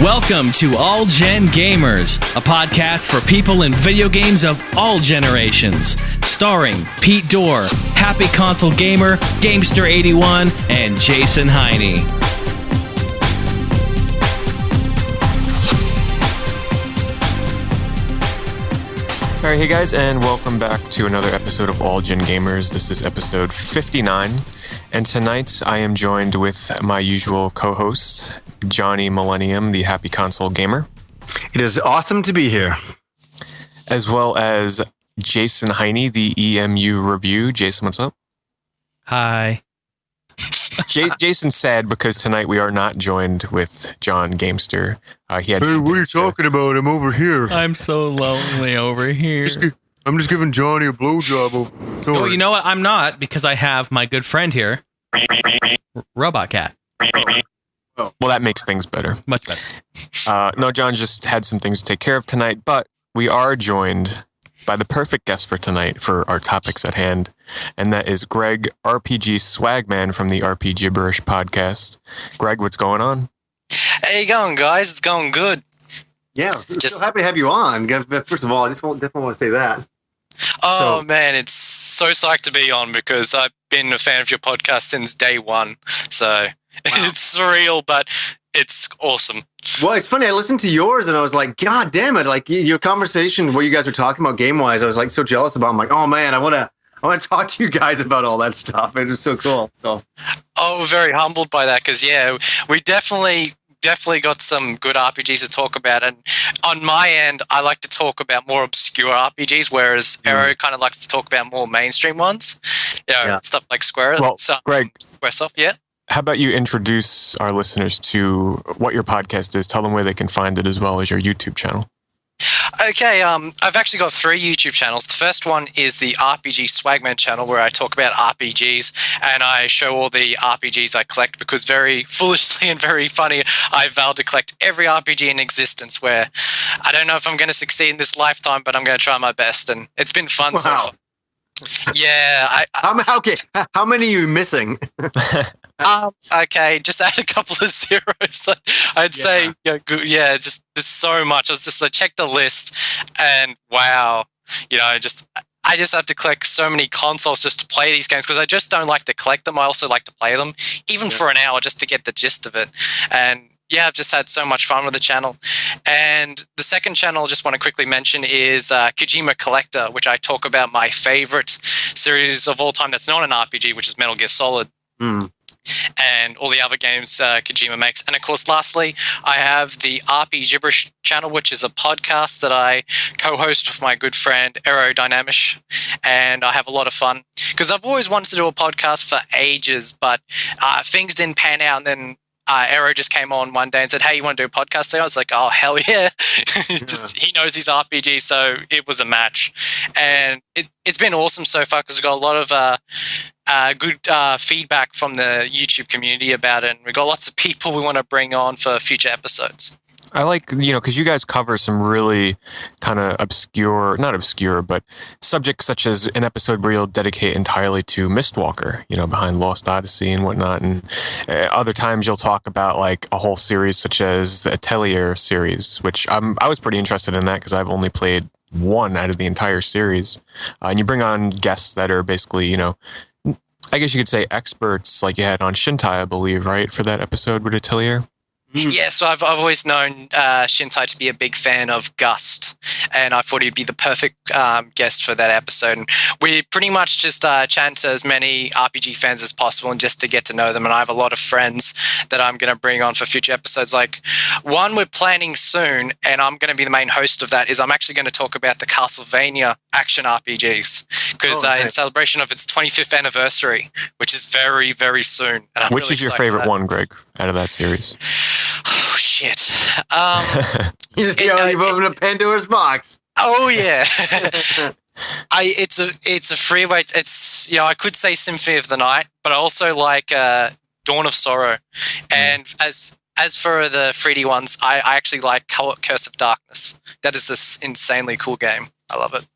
Welcome to All Gen Gamers, a podcast for people in video games of all generations. Starring Pete Dorr, Happy Console Gamer, Gamester81, and Jason Heine. Alright, hey guys, and welcome back to another episode of All Gen Gamers. This is episode 59, and tonight I am joined with my usual co-host, Johnny Millennium, the Happy Console Gamer. It is awesome to be here. As well as Jason Heine, the EMU Review. Jason, what's up? Hi. Jason's sad because tonight we are not joined with John Gamester. He had Hey, what are you talking about? I'm over here. I'm so lonely over here. I'm just giving Johnny a blowjob. Oh, you know what? I'm not, because I have my good friend here, Robot Cat. Well, that makes things better. Much better. No, John just had some things to take care of tonight, but we are joined by the perfect guest for tonight for our topics at hand, and that is Greg, RPGSwagman from the RPG Gibberish podcast. Greg, what's going on? How you going, guys? It's going good. Yeah, just so happy to have you on. First of all, I just definitely want to say that. Oh, man, it's so psyched to be on because I've been a fan of your podcast since day one. So it's surreal, but it's awesome. Well, it's funny. I listened to yours and I was like, God damn it. Like your conversation, what you guys were talking about game-wise, I was like so jealous about. I'm like, oh, man, I want to talk to you guys about all that stuff. It was so cool. So, very humbled by that because, yeah, we definitely got some good RPGs to talk about. And on my end, I like to talk about more obscure RPGs, whereas Arrow kind of likes to talk about more mainstream ones. Stuff like Square. Well, Greg, Squaresoft, yeah. How about you introduce our listeners to what your podcast is? Tell them where they can find it as well as your YouTube channel. Okay, I've actually got 3 YouTube channels. The first one is the RPGSwagman channel, where I talk about RPGs and I show all the RPGs I collect because very foolishly and very funny, I vowed to collect every RPG in existence where I don't know if I'm going to succeed in this lifetime, but I'm going to try my best, and it's been fun so far. Yeah. How many are you missing? Okay, just add a couple of zeros. I'd say, just there's so much. I checked the list, and wow, I just have to collect so many consoles just to play these games because I just don't like to collect them. I also like to play them, even for an hour, just to get the gist of it. And yeah, I've just had so much fun with the channel. And the second channel I just want to quickly mention is Kojima Collector, which I talk about my favorite series of all time that's not an RPG, which is Metal Gear Solid. And all the other games Kojima makes. And of course, lastly, I have the RP Gibberish channel, which is a podcast that I co-host with my good friend Aerodynamish, and I have a lot of fun because I've always wanted to do a podcast for ages, but things didn't pan out, and then Aero just came on one day and said, hey, you want to do a podcast today? I was like, oh, hell yeah. He knows his RPG, so it was a match. And it's been awesome so far because we've got a lot of good feedback from the YouTube community about it. And we've got lots of people we want to bring on for future episodes. I like, because you guys cover some really kind of not obscure, but subjects such as an episode where you'll dedicate entirely to Mistwalker, behind Lost Odyssey and whatnot. And other times you'll talk about like a whole series such as the Atelier series, which I was pretty interested in that because I've only played one out of the entire series. And you bring on guests that are basically, I guess you could say experts like you had on Shintai, I believe, right, for that episode with Atelier? Yeah, so I've always known Shintai to be a big fan of Gust, and I thought he'd be the perfect guest for that episode. And we pretty much just chat to as many RPG fans as possible and just to get to know them. And I have a lot of friends that I'm going to bring on for future episodes. Like one we're planning soon, and I'm going to be the main host of that, is I'm actually going to talk about the Castlevania action RPGs because in celebration of its 25th anniversary, which is very, very soon. And which is your favorite one, Greg, out of that series? Oh, shit. You've opened a Pandora's box. Oh, yeah. It's a freeway. It's, I could say Symphony of the Night, but I also like Dawn of Sorrow. And as for the 3D ones, I actually like Curse of Darkness. That is this insanely cool game. I love it.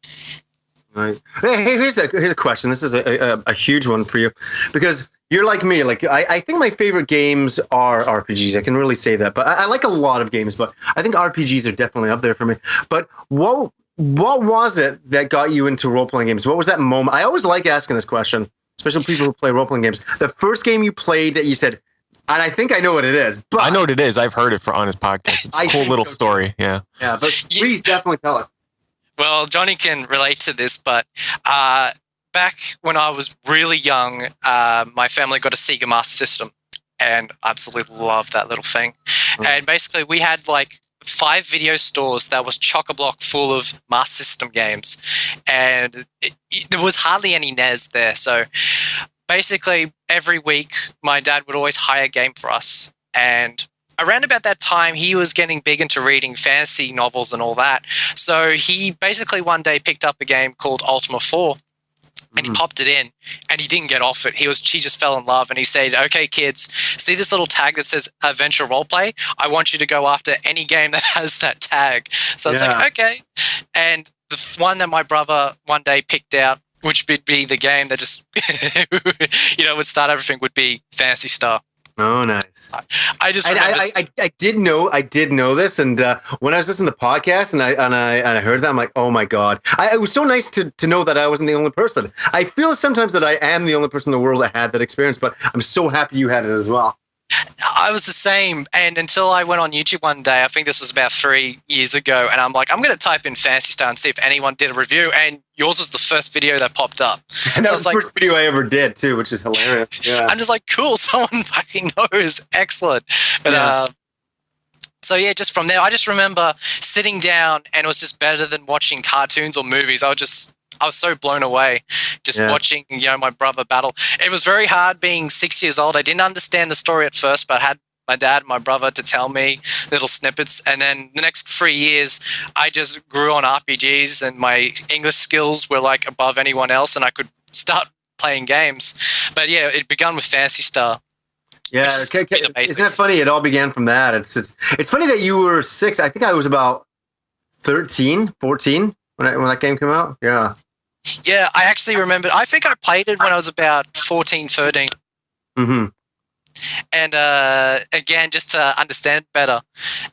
Right. Hey, here's a question. This is a huge one for you because You're like me. Like I think my favorite games are RPGs. I can really say that. But I like a lot of games, but I think RPGs are definitely up there for me. But what was it that got you into role playing games? What was that moment? I always like asking this question, especially people who play role playing games. The first game you played that you said, and I think I know what it is. But I know what it is. I've heard it on his podcast. It's a cool little story. Yeah. Yeah, but please definitely tell us. Well, Johnny can relate to this, but back when I was really young, my family got a Sega Master System, and I absolutely loved that little thing. And basically, we had like 5 video stores that was chock-a-block full of Master System games, and there was hardly any NES there. So basically, every week, my dad would always hire a game for us, and around about that time, he was getting big into reading fantasy novels and all that. So he basically one day picked up a game called Ultima 4, and he popped it in, and he didn't get off it. He just fell in love, and he said, "Okay, kids, see this little tag that says Adventure Roleplay? I want you to go after any game that has that tag." So it's like, okay. And the one that my brother one day picked out, which would be the game that just, would start everything, would be Phantasy Star. Oh, nice. I did know this, and when I was listening to the podcast and I heard that, I'm like, oh my god! It was so nice to know that I wasn't the only person. I feel sometimes that I am the only person in the world that had that experience, but I'm so happy you had it as well. I was the same, and until I went on YouTube one day, I think this was about 3 years ago, and I'm like, I'm going to type in Phantasy Star and see if anyone did a review, and yours was the first video that popped up. And that was the first video I ever did, too, which is hilarious. Yeah. I'm just like, cool, someone fucking knows. Excellent. But, so yeah, just from there, I just remember sitting down, and it was just better than watching cartoons or movies. I was so blown away just watching, my brother battle. It was very hard being 6 years old. I didn't understand the story at first, but I had my dad and my brother to tell me little snippets. And then the next 3 years, I just grew on RPGs, and my English skills were like above anyone else, and I could start playing games. But yeah, it began with Phantasy Star. Yeah, isn't that funny? It all began from that. It's funny that you were 6. I think I was about 13, 14 when that game came out. Yeah. Yeah, I actually remember. I think I played it when I was about 14, 13. Mm-hmm. And again, just to understand it better.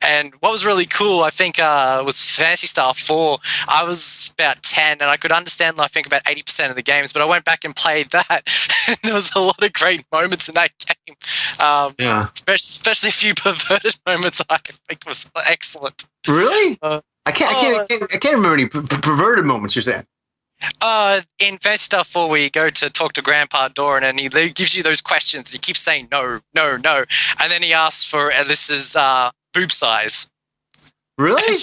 And what was really cool, I think, was Phantasy Star 4. I was about 10, and I could understand, I think, about 80% of the games. But I went back and played that, and there was a lot of great moments in that game. Especially a few perverted moments. I think was excellent. Really? I can't remember any perverted moments. You're saying? In Phantasy Star 4, where you go to talk to Grandpa Doran, and he gives you those questions, and you keep saying no, no, no, and then he asks for this is boob size. Really?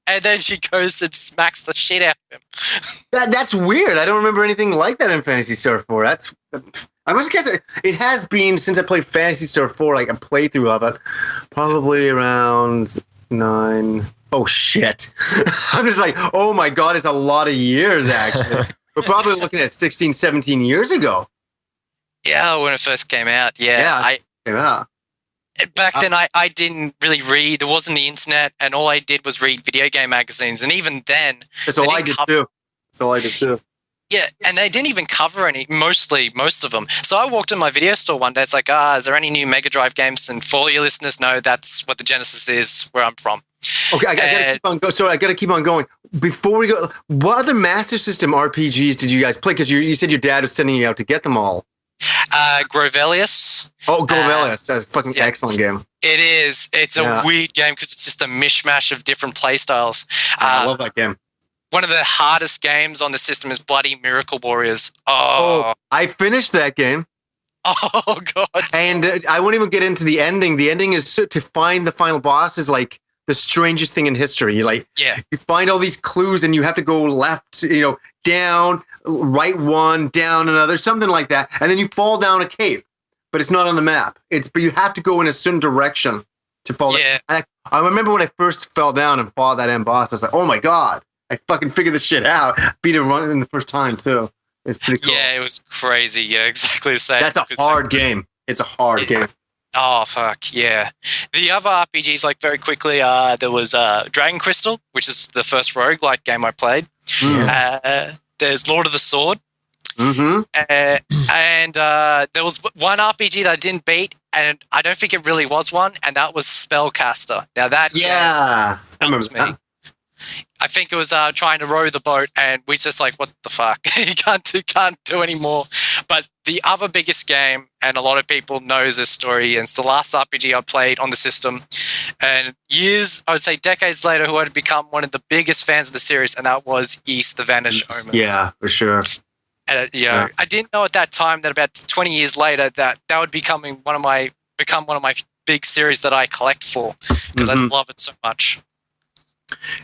And then she goes and smacks the shit out of him. That's weird. I don't remember anything like that in Phantasy Star 4. I must guess it has been since I played Phantasy Star 4, like a playthrough of it, probably around 9. Oh, shit. I'm just like, oh, my God, it's a lot of years, actually. We're probably looking at 16, 17 years ago. Yeah, when it first came out. Back then, I didn't really read. There wasn't the internet, and all I did was read video game magazines. And even then... That's all I did, too. Yeah, and they didn't even cover most of them. So I walked in my video store one day. It's like, is there any new Mega Drive games? And for all your listeners know, that's what the Genesis is, where I'm from. Okay, I gotta keep on going. Before we go, what other Master System RPGs did you guys play? Because you said your dad was sending you out to get them all. Grovelius. Oh, Grovelius. That's a fucking excellent game. It is. It's a weird game because it's just a mishmash of different playstyles. I love that game. One of the hardest games on the system is Bloody Miracle Warriors. Oh, I finished that game. Oh, God. And I won't even get into the ending. The ending is to find the final boss is like the strangest thing in history. You find all these clues and you have to go left, down, right one, down another, something like that. And then you fall down a cave, but it's not on the map. But you have to go in a certain direction to fall. Yeah. And I remember when I first fell down and fought that end boss, I was like, oh my God, I fucking figured this shit out. Beat it in the first time too. It's pretty cool. Yeah, it was crazy. Yeah, exactly the same. That's a hard game. It's a hard game. Oh, fuck, yeah. The other RPGs, very quickly, there was Dragon Crystal, which is the first roguelike game I played. There's Lord of the Sword, Mm-hmm. And there was one RPG that I didn't beat, and I don't think it really was one, and that was Spellcaster. Now that I remember me. that. I think it was trying to row the boat, and we just like, what the fuck? You can't do anymore. But the other biggest game, and a lot of people knows this story, and it's the last RPG I played on the system. And years, I would say decades later, who had become one of the biggest fans of the series, and that was East, the Vanished Omens. Yeah, for sure. Yeah, I didn't know at that time that about 20 years later that would become one of my big series that I collect for, because I love it so much.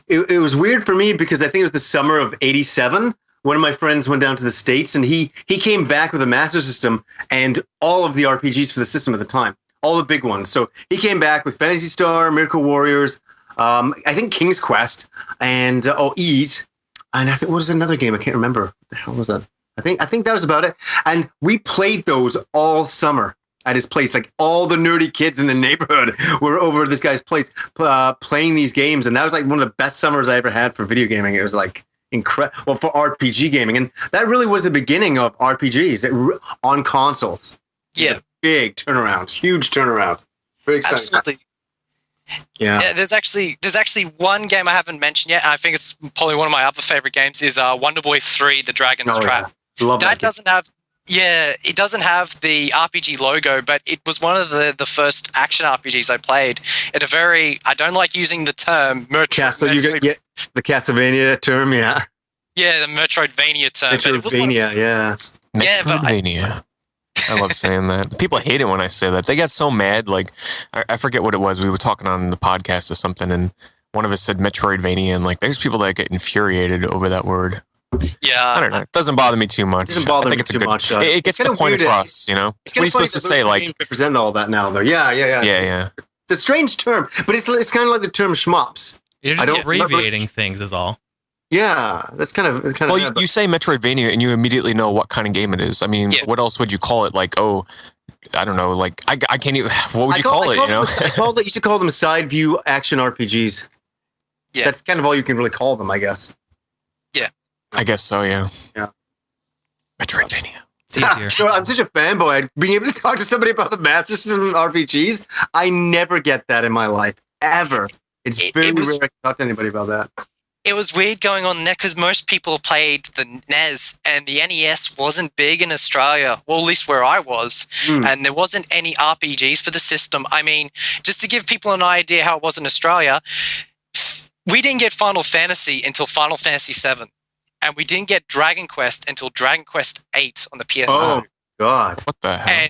It was weird for me because I think it was the summer of '87. One of my friends went down to the States, and he came back with a Master System and all of the RPGs for the system at the time, all the big ones. So he came back with Phantasy Star, Miracle Warriors, I think King's Quest, and Ease, and I think what was another game? I can't remember. What the hell was that? I think that was about it. And we played those all summer at his place. Like all the nerdy kids in the neighborhood were over at this guy's place playing these games, and that was like one of the best summers I ever had for video gaming. It was like incredible. Well, for RPG gaming, and that really was the beginning of RPGs on consoles. Yeah, big turnaround, huge turnaround. Very exciting. Absolutely. Yeah. There's actually one game I haven't mentioned yet, and I think it's probably one of my other favorite games. Is Wonder Boy 3: The Dragon's Trap. Yeah. Love that. Doesn't have. Yeah, it doesn't have the RPG logo, but it was one of the first action RPGs I played. At a very, I don't like using the term the Castlevania term, yeah. Yeah, the Metroidvania term. Metroidvania, yeah. Metroidvania. I love saying that. People hate it when I say that. They get so mad. Like, I forget what it was. We were talking on the podcast or something, and one of us said Metroidvania, and like, there's people that get infuriated over that word. Yeah, I don't know. It doesn't bother me too much. It doesn't bother me too much. It gets the point across, you know? What are you supposed to say? Like, represent all that now, though. Yeah. Yeah. It's a strange term, but it's kind of like the term schmops. You're just abbreviating things is all. Yeah, that's kind of. Well, you say Metroidvania, and you immediately know what kind of game it is. I mean, what else would you call it? Like, I don't know. Like, I can't even. What would you call it? You know, I used to call them side view action RPGs. Yeah, that's kind of all you can really call them, I guess. I guess so, yeah. Yeah. Metroidvania. It's easier. I'm such a fanboy. Being able to talk to somebody about the Master System RPGs, I never get that in my life. Ever. It's very rare to talk to anybody about that. It was weird going on there because most people played the NES, and the NES wasn't big in Australia, well, at least where I was, and there wasn't any RPGs for the system. I mean, just to give people an idea how it was in Australia, we didn't get Final Fantasy until Final Fantasy VII. And we didn't get Dragon Quest until Dragon Quest 8 on the PS2. Oh, God. What the hell?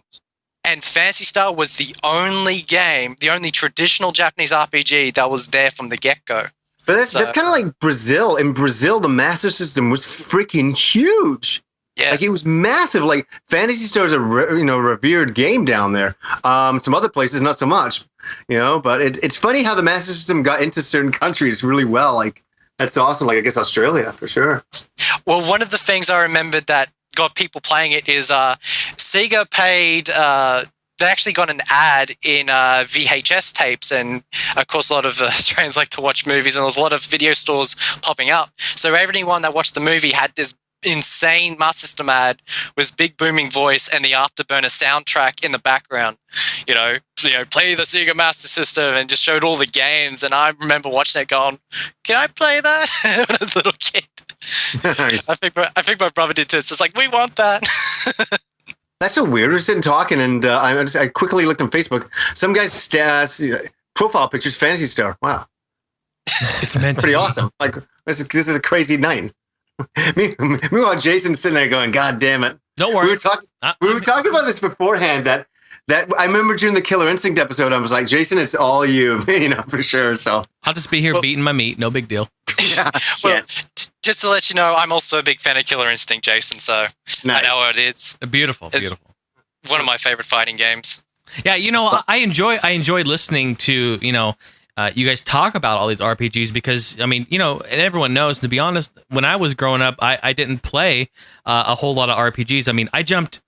And Phantasy Star was the only game, the only traditional Japanese RPG that was there from the get-go. But that's kind of like Brazil. In Brazil, the Master System was freaking huge. Yeah. Like, it was massive. Like, Phantasy Star is a revered game down there. Some other places, not so much. You know, but it's funny how the Master System got into certain countries really well. Like, that's awesome. Like, I guess Australia, for sure. Well, one of the things I remembered that got people playing it is Sega paid... they actually got an ad in VHS tapes, and of course a lot of Australians like to watch movies, and there's a lot of video stores popping up. So everyone that watched the movie had this insane Master System ad with big booming voice and the Afterburner soundtrack in the background. You know, play the Sega Master System, and just showed all the games. And I remember watching it, going, "Can I play that?" when I was a little kid. Nice. I think my brother did too. It's just like, we want that. That's so weird. We're sitting talking, and I quickly looked on Facebook. Some guy's profile picture's Phantasy Star. Wow, It's meant to pretty be. awesome. Like, this is a crazy night. Meanwhile, Jason's sitting there going, "God damn it!" Don't worry. We were talking about this beforehand. That I remember during the Killer Instinct episode, I was like, "Jason, it's all you," for sure. So I'll just be here beating my meat. No big deal. yeah, Well, just to let you know, I'm also a big fan of Killer Instinct, Jason, so nice. I know what it is. Beautiful. One of my favorite fighting games. Yeah, I enjoy listening to, you guys talk about all these RPGs because, I mean, and everyone knows, to be honest, when I was growing up, I didn't play a whole lot of RPGs. I mean, I jumped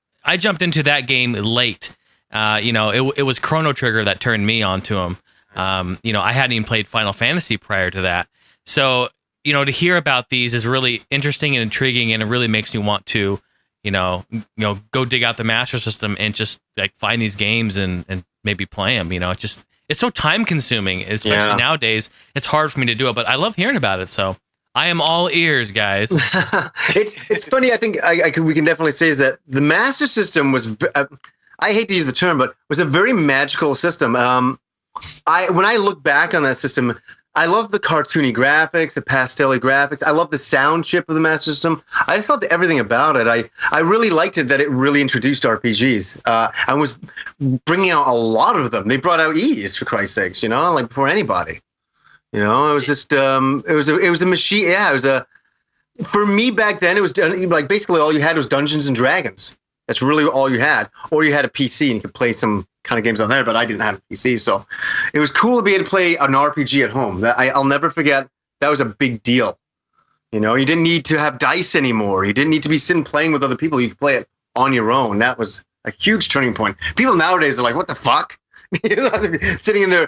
into that game late. It was Chrono Trigger that turned me onto them. I hadn't even played Final Fantasy prior to that. So, to hear about these is really interesting and intriguing, and it really makes me want to, go dig out the Master System and just like find these games and maybe play them. It's so time consuming, especially nowadays. It's hard for me to do it, but I love hearing about it. So I am all ears, guys. It's funny. I think we can definitely say is that the Master System was. I hate to use the term, but was a very magical system. When I look back on that system, I love the cartoony graphics, the pastel graphics. I love the sound chip of the Master System. I just loved everything about it. I really liked it that it really introduced RPGs and was bringing out a lot of them. They brought out E's, for Christ's sakes, like before anybody. It was just it was a machine. Yeah, it was for me back then. It was like basically all you had was Dungeons and Dragons. That's really all you had, or you had a PC and you could play some kind of games on there, but I didn't have a PC, so it was cool to be able to play an RPG at home. That I'll never forget. That was a big deal. You didn't need to have dice anymore. You didn't need to be sitting playing with other people. You could play it on your own. That was a huge turning point. People nowadays are like, "What the fuck?" Sitting in their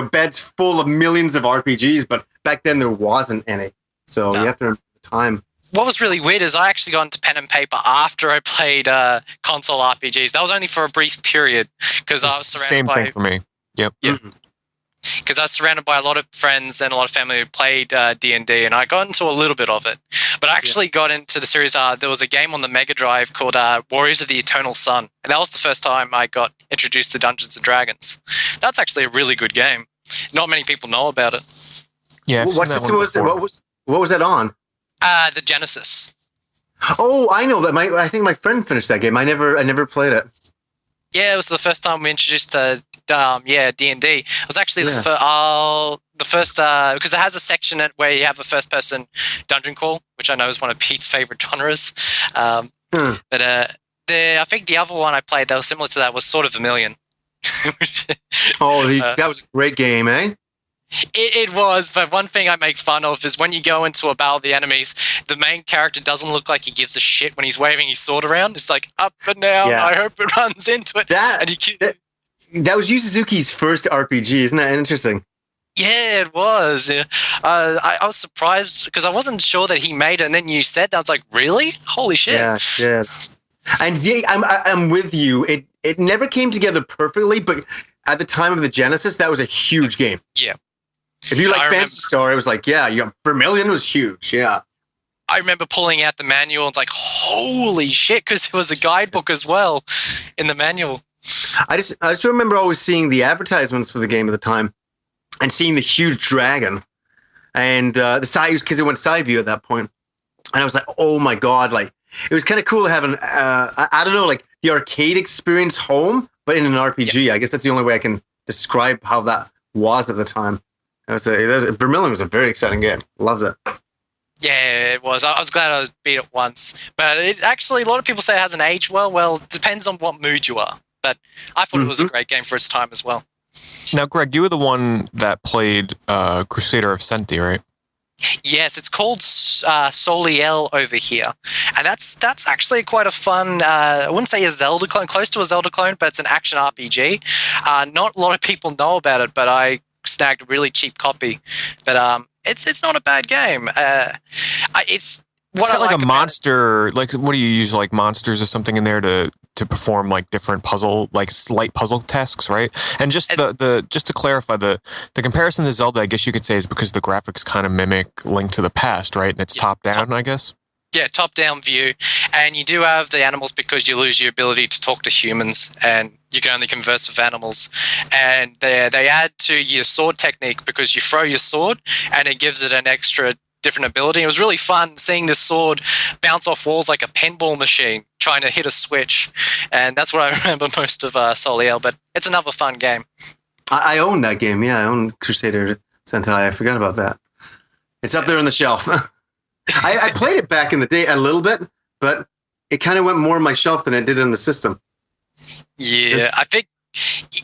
beds full of millions of RPGs, but back then there wasn't any. So you have to remember the time. What was really weird is I actually got into pen and paper after I played console RPGs. That was only for a brief period because I was surrounded by... Same thing for me. Yep. Because I was surrounded by a lot of friends and a lot of family who played D&D, and I got into a little bit of it. But I actually got into the series. There was a game on the Mega Drive called Warriors of the Eternal Sun, and that was the first time I got introduced to Dungeons and Dragons. That's actually a really good game. Not many people know about it. Yeah. What was that on? The Genesis. Oh, I know that. I think my friend finished that game. I never played it. Yeah, it was the first time we introduced to D&D. It was actually the first because it has a section where you have a first-person dungeon crawl, which I know is one of Pete's favorite genres. But I think the other one I played that was similar to that was Sword of Vermilion. That was a great game, eh? It was, but one thing I make fun of is when you go into a battle of the enemies, the main character doesn't look like he gives a shit when he's waving his sword around. It's like, up and down, I hope it runs into it. That was Yu Suzuki's first RPG, isn't that interesting? Yeah, it was. Yeah. I was surprised because I wasn't sure that he made it, and then you said that. I was like, really? Holy shit. Yeah. And I'm with you. It never came together perfectly, but at the time of the Genesis, that was a huge game. Yeah. If you like Phantasy Star, it was like, Vermilion was huge, yeah. I remember pulling out the manual and it's like, holy shit, because it was a guidebook as well in the manual. I just remember always seeing the advertisements for the game at the time and seeing the huge dragon and the side, because it went side view at that point. And I was like, oh my God, like, it was kind of cool to have I don't know, like the arcade experience home, but in an RPG. Yeah. I guess that's the only way I can describe how that was at the time. Vermilion was a very exciting game. Loved it. Yeah, it was. I was glad I beat it once. But it actually, a lot of people say it hasn't aged well. Well, it depends on what mood you are. But I thought it was a great game for its time as well. Now, Greg, you were the one that played Crusader of Senti, right? Yes, it's called Soliel over here. And that's actually quite a fun, I wouldn't say a Zelda clone, close to a Zelda clone, but it's an action RPG. Not a lot of people know about it, but I snagged a really cheap copy, but it's not a bad game. It's got like a monster. Like, what do you use? Like monsters or something in there to perform like different puzzle, like slight puzzle tasks, right? And just just to clarify, the comparison to Zelda, I guess you could say, is because the graphics kind of mimic Link to the Past, right? And it's top down, I guess. Yeah, top-down view, and you do have the animals because you lose your ability to talk to humans, and you can only converse with animals. And they add to your sword technique because you throw your sword, and it gives it an extra different ability. It was really fun seeing this sword bounce off walls like a pinball machine, trying to hit a switch, and that's what I remember most of Soliel. But it's another fun game. I own that game. Yeah, I own Crusader Sentai. I forgot about that. It's up there on the shelf. I played it back in the day a little bit, but it kind of went more on my shelf than it did in the system. Yeah, I think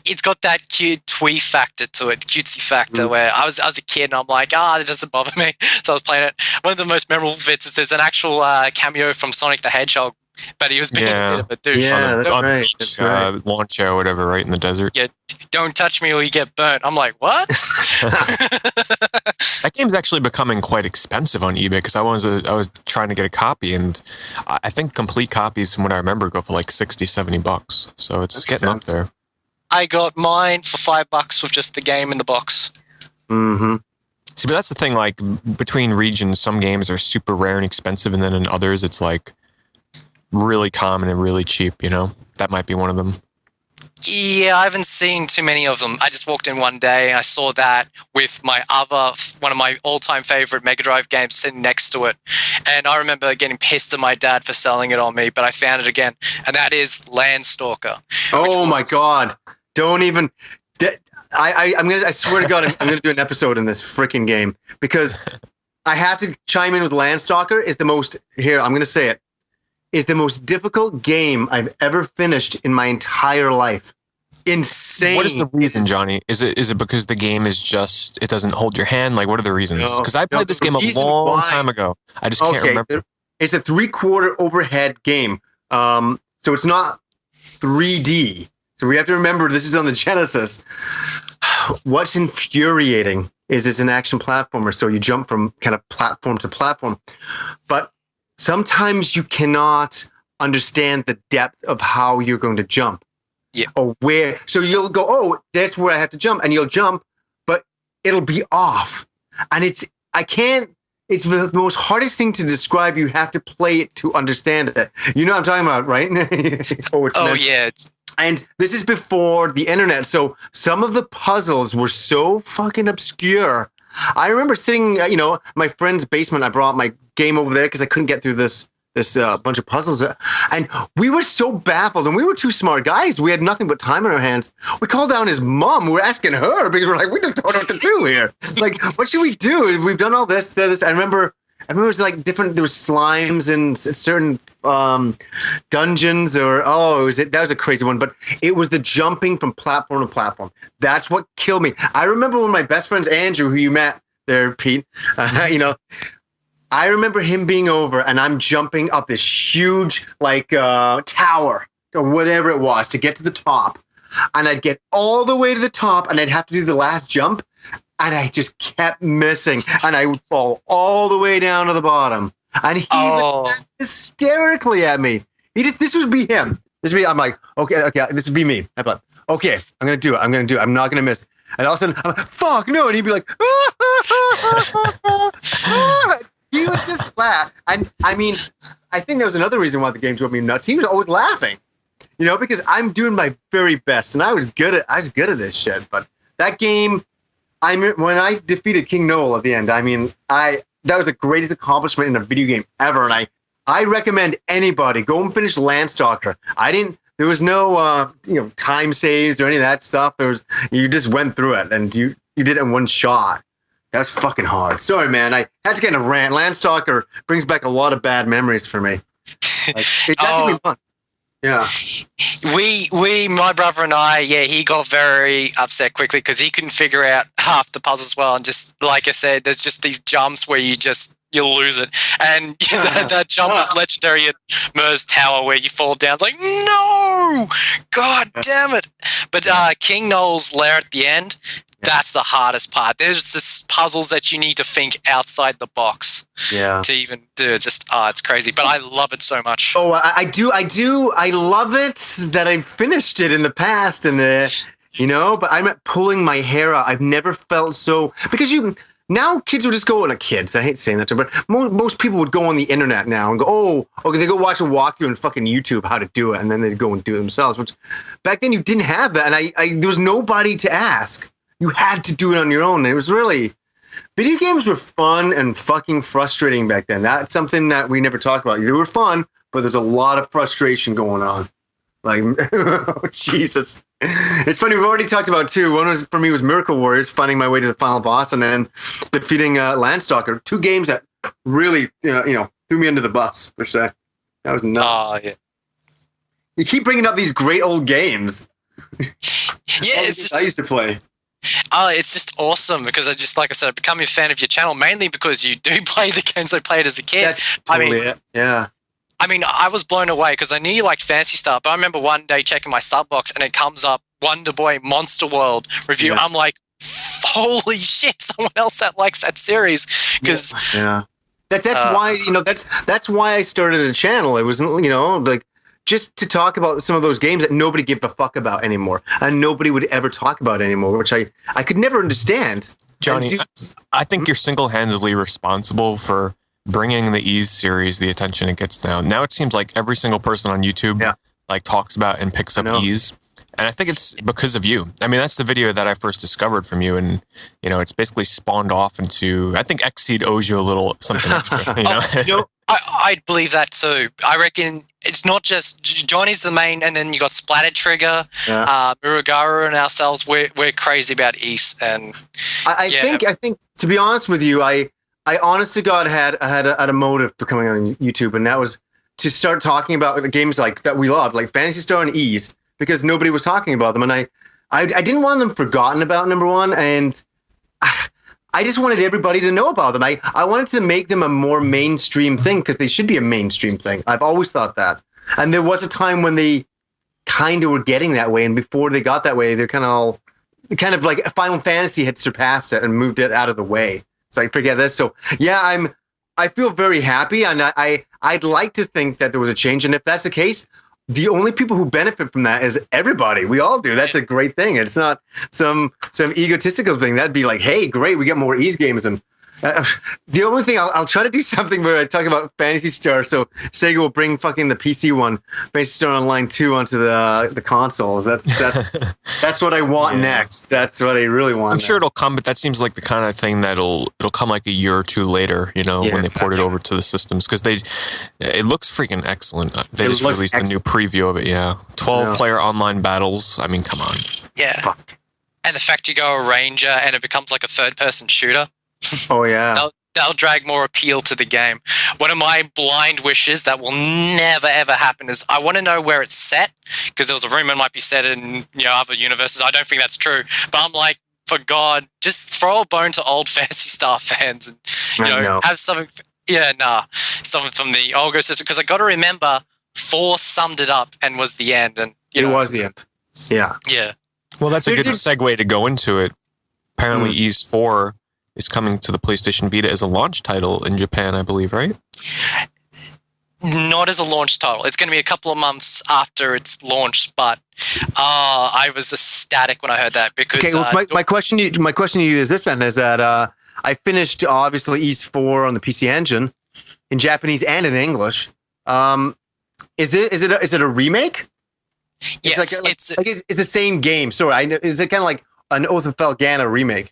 it's got that cute twee factor to it, cutesy factor, where I was a kid and I'm like, it doesn't bother me. So I was playing it. One of the most memorable bits is there's an actual cameo from Sonic the Hedgehog, but he was being a bit of a douche. Yeah, that's right. Launch or whatever, right in the desert. Yeah, don't touch me or you get burnt. I'm like, what? That game's actually becoming quite expensive on eBay because I was trying to get a copy, and I think complete copies, from what I remember, go for like $60-$70. So it's getting up there. I got mine for $5 with just the game in the box. Mm-hmm. See, but that's the thing. Like between regions, some games are super rare and expensive, and then in others, it's like really common and really cheap. You know, that might be one of them. Yeah, I haven't seen too many of them. I just walked in one day and I saw that with one of my all-time favorite Mega Drive games sitting next to it. And I remember getting pissed at my dad for selling it on me, but I found it again. And that is Landstalker. Oh my God. Don't even... I swear to God, I'm going to do an episode in this freaking game because I have to chime in with Landstalker is the most... Here, I'm going to say it. Is the most difficult game I've ever finished in my entire life. Insane. What is the reason, Johnny? Is it because the game is just, it doesn't hold your hand? Like, what are the reasons? Because I played this game a long time ago. I just can't remember. It's a 3/4 overhead game. So it's not 3D. So we have to remember this is on the Genesis. What's infuriating is it's an action platformer. So you jump from kind of platform to platform. But sometimes you cannot understand the depth of how you're going to jump. Yeah. Or where. So you'll go, oh, that's where I have to jump. And you'll jump, but it'll be off. And it's the most hardest thing to describe. You have to play it to understand it. You know what I'm talking about, right? Yeah. And this is before the internet. So some of the puzzles were so fucking obscure. I remember sitting, my friend's basement. I brought my game over there because I couldn't get through this bunch of puzzles. And we were so baffled, and we were two smart guys. We had nothing but time on our hands. We called down his mom. We're asking her because we're like, we don't know what to do here. Like, what should we do? We've done all this. I remember it was like different. There was slimes in certain dungeons, that was a crazy one. But it was the jumping from platform to platform. That's what killed me. I remember when my best friend's Andrew, who you met there, Pete. I remember him being over, and I'm jumping up this huge tower or whatever it was to get to the top, and I'd get all the way to the top, and I'd have to do the last jump. And I just kept missing, and I would fall all the way down to the bottom. And he would laugh hysterically at me. This would be him. This would be. I'm like, okay, this would be me. I'm like, okay, I'm gonna do it. I'm not gonna miss. And all of a sudden, I'm like, fuck no. And he'd be like, he would just laugh. And I mean, I think there was another reason why the game drove me nuts. He was always laughing, because I'm doing my very best, and I was good at this shit. But that game. When I defeated King Noel at the end, that was the greatest accomplishment in a video game ever, and I recommend anybody go and finish Landstalker. There was no time saves or any of that stuff. You just went through it and you did it in one shot. That was fucking hard. Sorry, man. I had to get in a rant. Landstalker brings back a lot of bad memories for me. It took me months. Yeah. My brother and I, he got very upset quickly because he couldn't figure out half the puzzles well. And just like I said, there's just these jumps where you'll lose it. And that jump is legendary at Mer's Tower where you fall down. It's like, no! God damn it. But King Noel's lair at the end, that's the hardest part. There's just puzzles that you need to think outside the box to even do. It's just, it's crazy. But I love it so much. Oh, I do. I love it that I finished it in the past. And, but I'm pulling my hair out. I've never felt so... Because now kids would just go... Not kids, I hate saying that, but most people would go on the internet now and go, they go watch a walkthrough on fucking YouTube how to do it. And then they'd go and do it themselves. Which back then you didn't have that. And there was nobody to ask. You had to do it on your own. It was really... Video games were fun and fucking frustrating back then. That's something that we never talked about. They were fun, but there's a lot of frustration going on. Like, oh, Jesus. It's funny, we've already talked about two. One for me was Miracle Warriors, finding my way to the final boss, and then defeating Landstalker. Two games that really, threw me under the bus, per se. That was nuts. Oh, yeah. You keep bringing up these great old games. It's just... I used to play. Oh, it's just awesome because like I said, I've become a fan of your channel mainly because you do play the games I played as a kid. That's totally it. Yeah. I was blown away because I knew you liked Phantasy Star, but I remember one day checking my sub box and it comes up Wonder Boy Monster World review. Yeah. I'm like, holy shit, someone else that likes that series. Because that's why that's why I started a channel. It was like just to talk about some of those games that nobody gives a fuck about anymore, and nobody would ever talk about anymore, which I could never understand. Johnny, I think you're single-handedly responsible for bringing the Ys series the attention it gets now. Now it seems like every single person on YouTube like talks about and picks up Ys. And I think it's because of you. I mean, that's the video that I first discovered from you. And, it's basically spawned off into, I think Xseed owes you a little something extra, I believe that too. I reckon it's not just Johnny's the main, and then you got Splattered Trigger, Murugaru, and ourselves. We're crazy about Ys, and I think to be honest with you, I honest to God had a motive for coming on YouTube, and that was to start talking about games like that we love, like Phantasy Star and Ys, because nobody was talking about them, and I didn't want them forgotten about, number one, and I just wanted everybody to know about them. I wanted to make them a more mainstream thing because they should be a mainstream thing. I've always thought that. And there was a time when they kind of were getting that way. And before they got that way, they're kind of like Final Fantasy had surpassed it and moved it out of the way. So I forget this. So yeah, I feel very happy. And I'd like to think that there was a change. And if that's the case, the only people who benefit from that is everybody. We all do. That's a great thing. It's not some egotistical thing. That'd be like, hey, great, we get more Ys games. And the only thing, I'll try to do something where I talk about Phantasy Star. So Sega will bring fucking the PC one, Phantasy Star Online 2 onto the consoles. That's what I want next. That's what I really want. I'm sure it'll come, but that seems like the kind of thing that'll come like a year or two later, when they port it over to the systems, because it looks freaking excellent. They just released a new preview of it. 12-player online battles. I mean, come on. Yeah. Fuck. And the fact you go a ranger and it becomes like a third-person shooter. Oh yeah, that'll drag more appeal to the game. One of my blind wishes that will never ever happen is I want to know where it's set, because there was a rumor it might be set in other universes. I don't think that's true, but I'm like, for God, just throw a bone to old Phantasy Star fans and have something. Something from the Olga system, because I got to remember 4 summed it up and was the end, and it was the end. Yeah. Well, that's a good segue to go into it. Apparently, Ys 4 is coming to the PlayStation Vita as a launch title in Japan, I believe, right? Not as a launch title. It's going to be a couple of months after it's launched, but I was ecstatic when I heard that, because my question to you is this, Ben, is that I finished obviously Ys 4 on the PC Engine in Japanese and in English. Is it a remake? Yes, it's the same game. Sorry, is it kind of like an Oath of Felghana remake?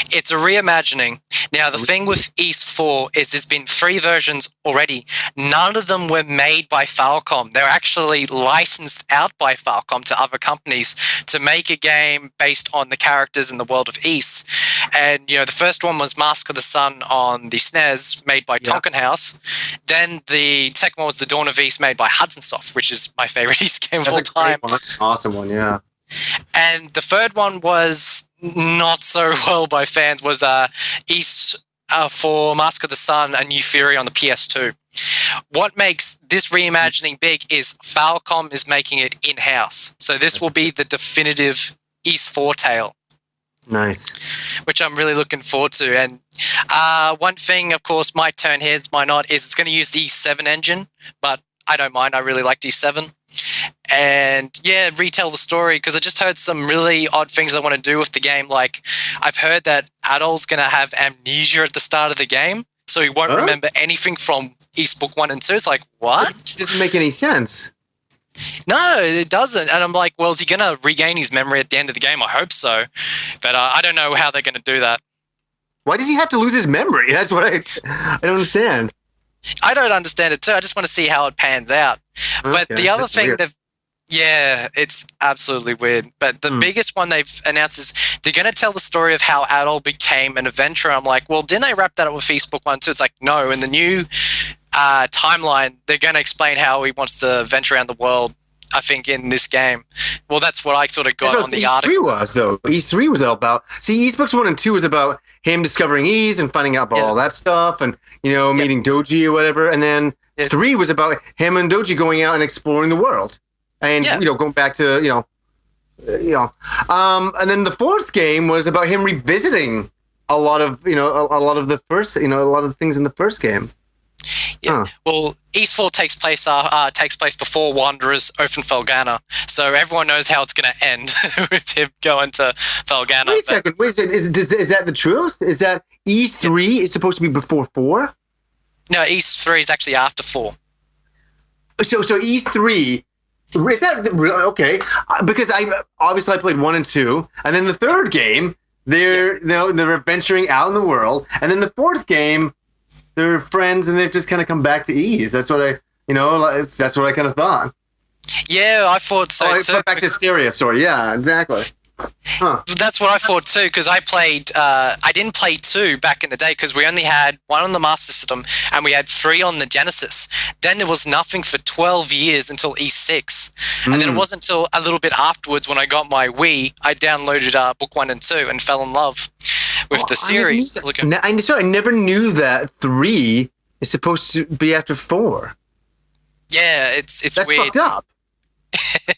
It's a reimagining. Now, the thing with Ys 4 is there's been 3 versions already. None of them were made by Falcom. They're actually licensed out by Falcom to other companies to make a game based on the characters in the world of Ys. And, the first one was Mask of the Sun on the SNES, made by Tonkin House. Then the second one was The Dawn of Ys, made by Hudson Soft, which is my favorite Ys game of all time. That's an awesome one, yeah. And the third one was not so well by fans, was Ys for Mask of the Sun and New Fury on the PS2. What makes this reimagining big is Falcom is making it in-house. So this will be the definitive Ys 4 tale. Nice. Which I'm really looking forward to. And one thing, of course, might turn heads, might not, is it's going to use the E7 engine, but I don't mind. I really like E7. And retell the story, because I just heard some really odd things I want to do with the game. Like, I've heard that Adol's going to have amnesia at the start of the game, so he won't remember anything from Ys Book 1 and 2. It's like, what? It doesn't make any sense. No, it doesn't. And I'm like, well, is he going to regain his memory at the end of the game? I hope so. But I don't know how they're going to do that. Why does he have to lose his memory? That's what I don't understand. I don't understand it too. I just want to see how it pans out. But the other thing it's absolutely weird. But the biggest one they've announced is they're going to tell the story of how Adol became an adventurer. I'm like, well, didn't they wrap that up with Ys Book 1 too? It's like, no. In the new timeline, they're going to explain how he wants to venture around the world, I think, in this game. Well, that's what I sort of got on the article. Ys 3 was all about... See, Ys Books 1 and 2 was about him discovering Ys and finding out about all that stuff and, meeting Doji or whatever. And then 3 was about him and Doji going out and exploring the world. And, going back to, And then the fourth game was about him revisiting a lot of the first, a lot of the things in the first game. Yeah. Well, East 4 takes place before Wanderers Felghana, so everyone knows how it's going to end with him going to Felghana. Wait a second. Is that the truth? Is that East 3 is supposed to be before 4? No, East 3 is actually after 4. So East 3, is that real? Okay? Because I played 1 and 2, and then the third game they're adventuring out in the world, and then the fourth game they're friends and they've just kind of come back to Ease. That's what I kind of thought. Yeah, I thought so too. Back to Stereo, sorry. Yeah, exactly. Huh. That's what I thought too, because I didn't play 2 back in the day because we only had 1 on the Master System and we had 3 on the Genesis. Then there was nothing for 12 years until E6. And then it wasn't until a little bit afterwards when I got my Wii, I downloaded Book 1 and 2 and fell in love with the series. I never knew that 3 is supposed to be after 4. Yeah, it's That's weird. Fucked up.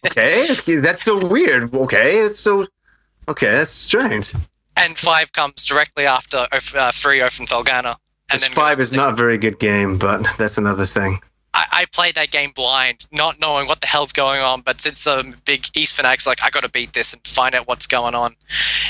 Okay, that's so weird. Okay, that's strange. And 5 comes directly after 3 Felghana. And then 5 is not a very good game, but that's another thing. I played that game blind, not knowing what the hell's going on, but since I'm a big East fanatics, like, I got to beat this and find out what's going on.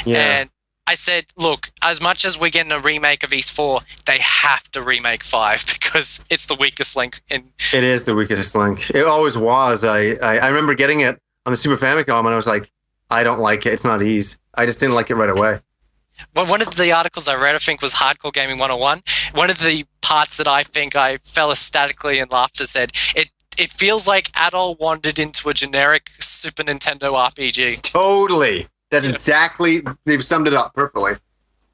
Yeah. And I said, look, as much as we're getting a remake of East 4, they have to remake 5 because it's the weakest link. It is the weakest link. It always was. I remember getting it on the Super Famicom and I was like, I don't like it. It's not Ease. I just didn't like it right away. Well, one of the articles I read, I think, was Hardcore Gaming 101. One of the parts that I think I fell ecstatically in laughter said, it feels like Adol wandered into a generic Super Nintendo RPG. Totally. That's exactly, they've summed it up perfectly.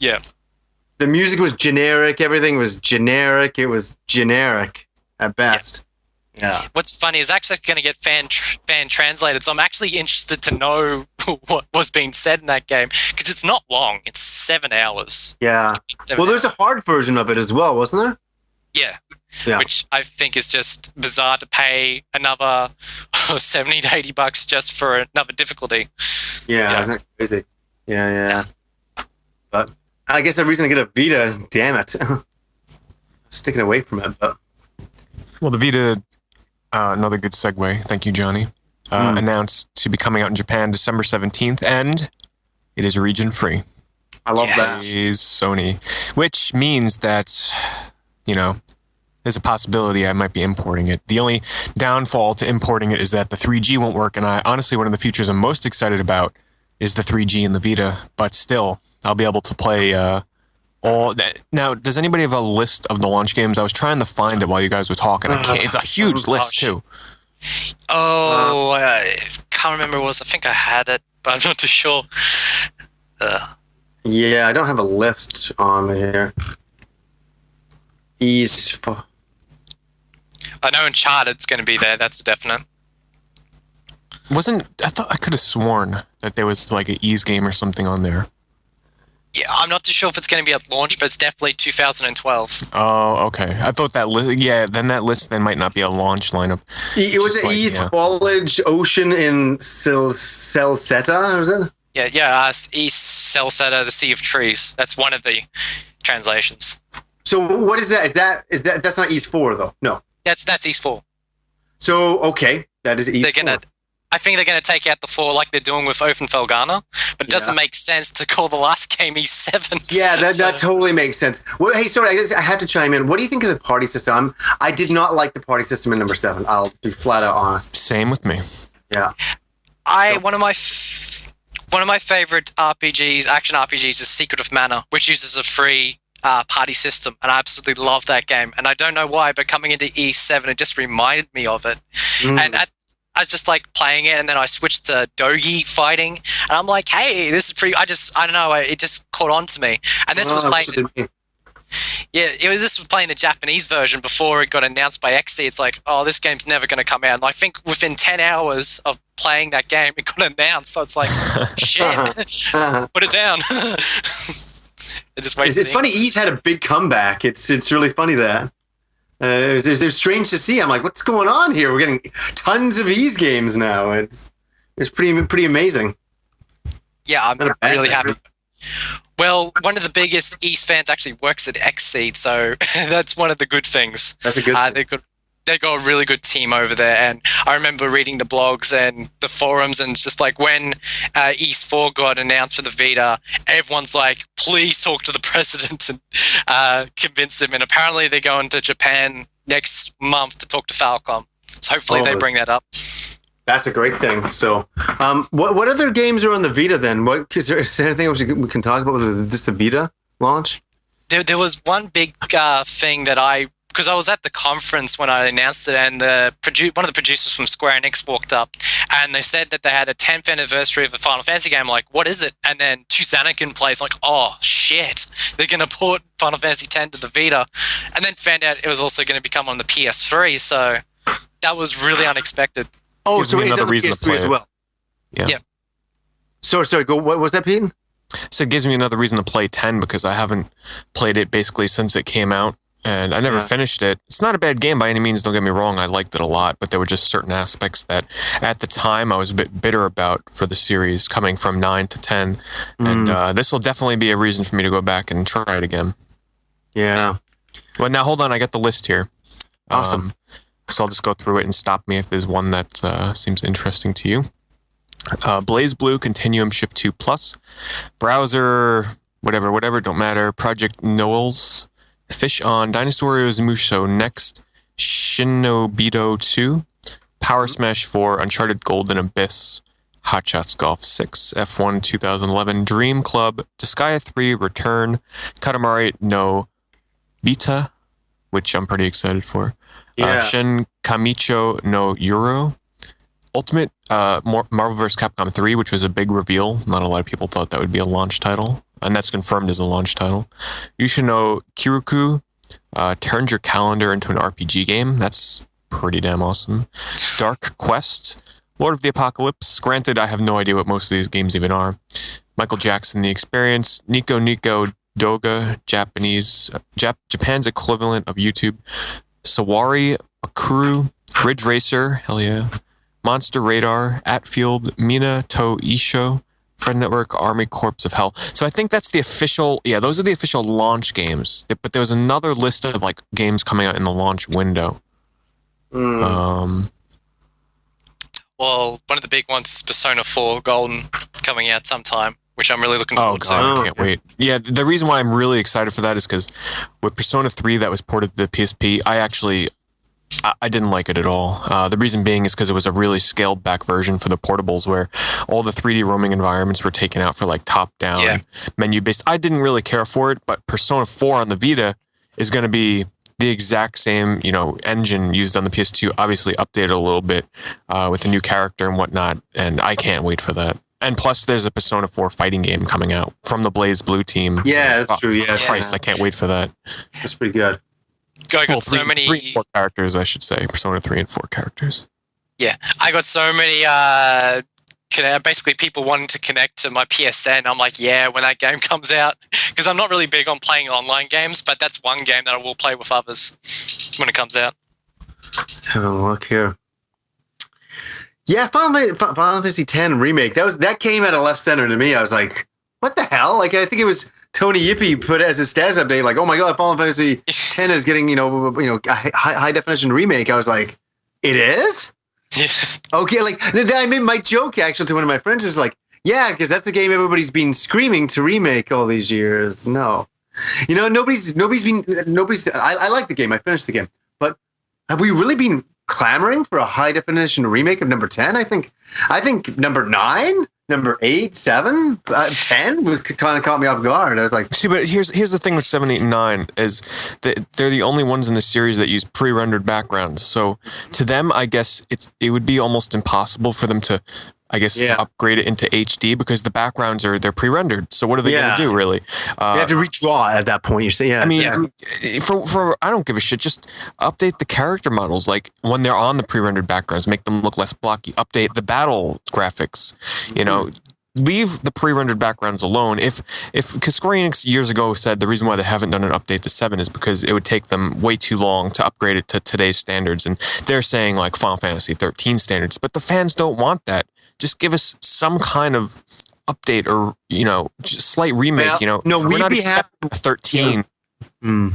Yeah. The music was generic. Everything was generic. It was generic at best. Yeah. What's funny is actually going to get fan translated, so I'm actually interested to know what was being said in that game because it's not long. It's 7 hours. Yeah. There's a hard version of it as well, wasn't there? Yeah. Which I think is just bizarre to pay another $70 to $80 just for another difficulty. Yeah, that's crazy. Yeah. But I guess the reason to get a Vita, damn it. Sticking away from it, but. Well, the Vita, another good segue, thank you, Johnny, announced to be coming out in Japan December 17th, and it is region-free. I love that. Is Sony, which means that, there's a possibility I might be importing it. The only downfall to importing it is that the 3G won't work, and honestly, one of the features I'm most excited about is the 3G in the Vita, but still, I'll be able to play all that. Now, does anybody have a list of the launch games? I was trying to find it while you guys were talking. It's a huge list, too. I can't remember what it was. I think I had it, but I'm not too sure. Yeah, I don't have a list on me here. I know Uncharted's going to be there. That's definite. I thought I could have sworn that there was like an Ease game or something on there. Yeah, I'm not too sure if it's going to be at launch, but it's definitely 2012. Oh, okay. I thought that list. Yeah, then that list might not be a launch lineup. It was Ease, Foliage, Ocean, in Celceta, was it? Yeah. East Celceta, the Sea of Trees. That's one of the translations. So what is that? Is that that's not East 4 though? No. That's East 4. So okay, that is East 4. I think they're going to take out the 4 like they're doing with Felghana, but it doesn't make sense to call the last game E7. Yeah, that totally makes sense. Well, hey, sorry, I have to chime in. What do you think of the party system? I did not like the party system in number 7. I'll be flat out honest. Same with me. Yeah. One of my favorite RPGs, action RPGs, is Secret of Mana, which uses a free party system, and I absolutely love that game. And I don't know why, but coming into E7, it just reminded me of it. And I was just like playing it, and then I switched to Dogi fighting, and I'm like, hey, this is pretty. I don't know, it just caught on to me. And this was playing. This was playing the Japanese version before it got announced by XD. It's like, oh, this game's never going to come out. And I think within 10 hours of playing that game, it got announced. So it's like, shit, put it down. It's funny. Ease had a big comeback. It's really funny that. It's strange to see. I'm like, what's going on here? We're getting tons of Ease games now. It's pretty amazing. Yeah, I'm Not a bad really thing. happy. Well, one of the biggest East fans actually works at Xseed, so that's one of the good things. That's a good thing. They got a really good team over there, and I remember reading the blogs and the forums, and it's just like when East 4 got announced for the Vita, everyone's like, please talk to the president and convince him. And apparently they're going to Japan next month to talk to Falcom. So hopefully they bring that up. That's a great thing. So, what other games are on the Vita then? Is there anything else we can talk about with just the Vita launch? There was one big thing that because I was at the conference when I announced it, and one of the producers from Square Enix walked up, and they said that they had a 10th anniversary of a Final Fantasy game. I'm like, what is it? And then Tuzanican plays, like, oh shit, they're gonna port Final Fantasy X to the Vita, and then found out it was also going to become on the PS3. So that was really unexpected. Oh, so it's on the reason to play PS3 as well. Yeah. Sorry. Go. What was that, Pete? So it gives me another reason to play 10 because I haven't played it basically since it came out. And I never finished it. It's not a bad game by any means, don't get me wrong. I liked it a lot, but there were just certain aspects that at the time I was a bit bitter about for the series coming from 9 to 10. And this will definitely be a reason for me to go back and try it again. Yeah. Well, now hold on. I got the list here. Awesome. So I'll just go through it and stop me if there's one that seems interesting to you. Blaze Blue Continuum Shift 2 Plus. Browser, whatever, don't matter. Project Noels. Fish on, Dinosaurios Musou Next, Shinobito 2, Power Smash 4, Uncharted Golden Abyss, Hot Shots Golf 6, F1 2011, Dream Club, Disgaea 3, Return, Katamari no Bita, which I'm pretty excited for, Shin Kamicho no Euro, Ultimate Marvel vs. Capcom 3, which was a big reveal. Not a lot of people thought that would be a launch title. And that's confirmed as a launch title. Yushino Kiruku turned your calendar into an RPG game. That's pretty damn awesome. Dark Quest, Lord of the Apocalypse. Granted, I have no idea what most of these games even are. Michael Jackson, The Experience. Nico Doga, Japan's equivalent of YouTube. Sawari Akuru, Ridge Racer, hell yeah. Monster Radar, Atfield, Mina to Isho, Fred Network, Army Corps of Hell. So I think that's the official, those are the official launch games. But there was another list of like games coming out in the launch window. Well, one of the big ones is Persona 4 Golden coming out sometime, which I'm really looking forward to. I can't wait. Yeah, the reason why I'm really excited for that is because with Persona 3 that was ported to the PSP, I didn't like it at all. The reason being is because it was a really scaled back version for the portables where all the 3D roaming environments were taken out for like top down menu based. I didn't really care for it, but Persona 4 on the Vita is going to be the exact same, engine used on the PS2, obviously updated a little bit with a new character and whatnot. And I can't wait for that. And plus, there's a Persona 4 fighting game coming out from the Blaze Blue team. Yeah, that's true. Yeah, Christ, I can't wait for that. That's pretty good. I got so many 3 and 4 characters, I should say. Persona 3 and 4 characters. Yeah, I got so many basically people wanting to connect to my PSN. I'm like, when that game comes out, because I'm not really big on playing online games, but that's one game that I will play with others when it comes out. Let's have a look here. Yeah, Final Fantasy X remake. That came out of left center to me. I was like, what the hell? Like, I think it was Tony Yippee put it as a status update, like, oh my god, Final Fantasy X is getting, a high definition remake. I was like, it is? Yeah. Okay, like, then I made my joke actually to one of my friends, is like, yeah, because that's the game everybody's been screaming to remake all these years. No. Nobody's I like the game, I finished the game, but have we really been clamoring for a high definition remake of number 10? I think number 9, number 8, 7, 10 was kind of caught me off guard. I was like, see, but here's the thing with 7, 8, and 9 is that they're the only ones in the series that use pre-rendered backgrounds. So to them, I guess it would be almost impossible for them to, upgrade it into HD because the backgrounds they're pre-rendered. So what are they going to do, really? You have to redraw at that point. You say, I mean, for I don't give a shit. Just update the character models, like when they're on the pre-rendered backgrounds, make them look less blocky. Update the battle graphics. Leave the pre-rendered backgrounds alone. Because Square Enix years ago said the reason why they haven't done an update to 7 is because it would take them way too long to upgrade it to today's standards, and they're saying like Final Fantasy 13 standards, but the fans don't want that. Just give us some kind of update or just slight remake. Well, no, we're we'd not be happy. expecting 13.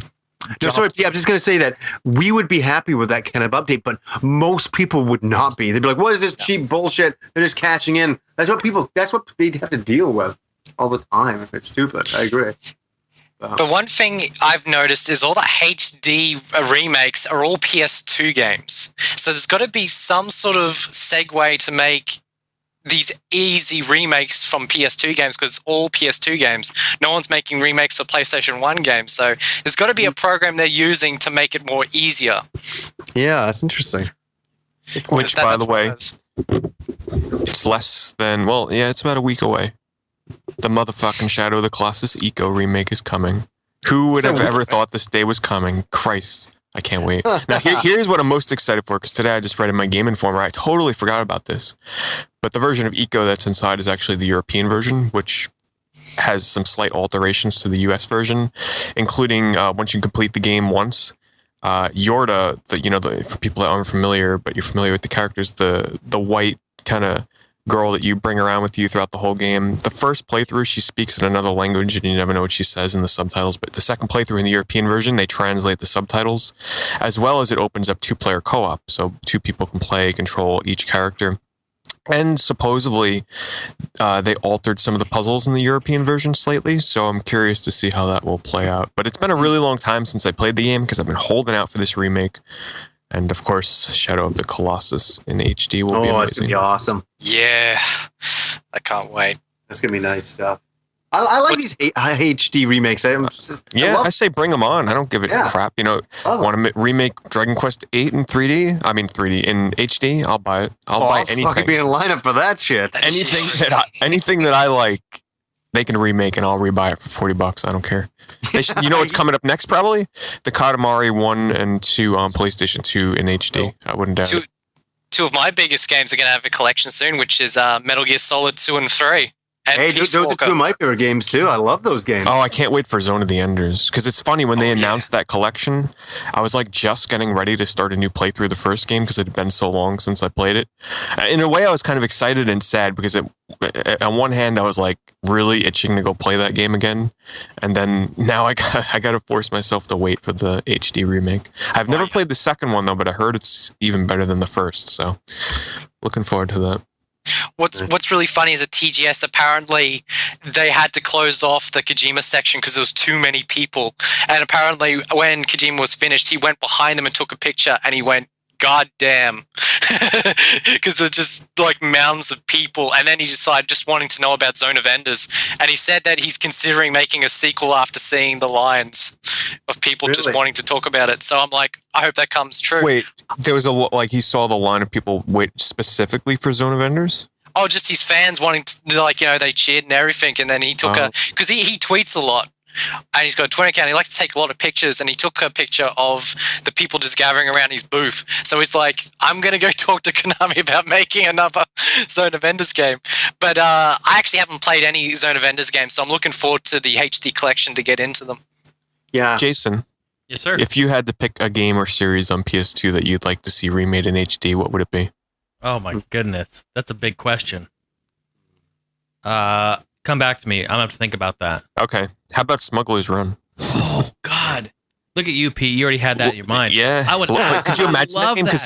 No, sorry, I'm just gonna say that we would be happy with that kind of update, but most people would not be. They'd be like, "What is this cheap bullshit? They're just cashing in." That's what they'd have to deal with all the time. It's stupid. I agree. The one thing I've noticed is all the HD remakes are all PS2 games. So there's got to be some sort of segue to make these easy remakes from PS2 games, because it's all PS2 games. No one's making remakes of PlayStation 1 games. So there's got to be a program they're using to make it more easier. Yeah, that's interesting. Which, by the way, it's less than, it's about a week away. The motherfucking Shadow of the Colossus Eco remake is coming. Who would have ever thought this day was coming? Christ, I can't wait. Now, here's what I'm most excited for, because today I just read in my Game Informer. I totally forgot about this. But the version of Eco that's inside is actually the European version, which has some slight alterations to the US version, including once you complete the game once, Yorda, for people that aren't familiar, but you're familiar with the characters, the white kind of girl that you bring around with you throughout the whole game. The first playthrough, she speaks in another language and you never know what she says in the subtitles. But the second playthrough in the European version, they translate the subtitles, as well as it opens up 2-player co-op. So 2 people can control each character. And supposedly, they altered some of the puzzles in the European version slightly, so I'm curious to see how that will play out. But it's been a really long time since I played the game, because I've been holding out for this remake. And of course, Shadow of the Colossus in HD will be amazing. It's going to be awesome. Yeah, I can't wait. That's going to be nice stuff. I like these HD remakes. I say bring them on. I don't give it crap. Want to remake Dragon Quest 8 in 3D? I mean 3D in HD? I'll buy it. I'll buy anything. I'll fucking be in line up for that shit. Anything that I like, they can remake, and I'll rebuy it for $40. I don't care. What's coming up next? Probably the Katamari 1 and 2 on PlayStation 2 in HD. I wouldn't doubt it. Two of my biggest games are going to have a collection soon, which is Metal Gear Solid 2 and 3. Hey, those are 2 of my favorite games too. I love those games. Oh, I can't wait for Zone of the Enders, because it's funny when they announced that collection. I was like just getting ready to start a new playthrough of the first game because it had been so long since I played it. In a way, I was kind of excited and sad because on one hand I was like really itching to go play that game again, and then now I got to force myself to wait for the HD remake. I've never played the second one though, but I heard it's even better than the first. So looking forward to that. What's really funny is at TGS, apparently they had to close off the Kojima section because there was too many people. And apparently when Kojima was finished, he went behind them and took a picture, and he went, "God damn," because there's just like mounds of people. And then he decided just wanting to know about Zone of Enders, and he said that he's considering making a sequel after seeing the lines of people just wanting to talk about it. So I'm like, I hope that comes true. Wait, there was he saw the line of people wait specifically for Zone of Enders? Oh, just his fans wanting to, they cheered and everything, and then he took because he tweets a lot. And he's got a Twitter account. He likes to take a lot of pictures, and he took a picture of the people just gathering around his booth. So he's like, I'm going to go talk to Konami about making another Zone of Enders game. But I actually haven't played any Zone of Enders games, so I'm looking forward to the HD collection to get into them. Yeah. Jason. Yes, sir. If you had to pick a game or series on PS2 that you'd like to see remade in HD, what would it be? Oh, my goodness. That's a big question. Come back to me. I'm going to have to think about that. Okay. How about Smuggler's Run? Oh, God. Look at you, Pete. You already had that in your mind. Yeah. I would. Could you imagine that game? Because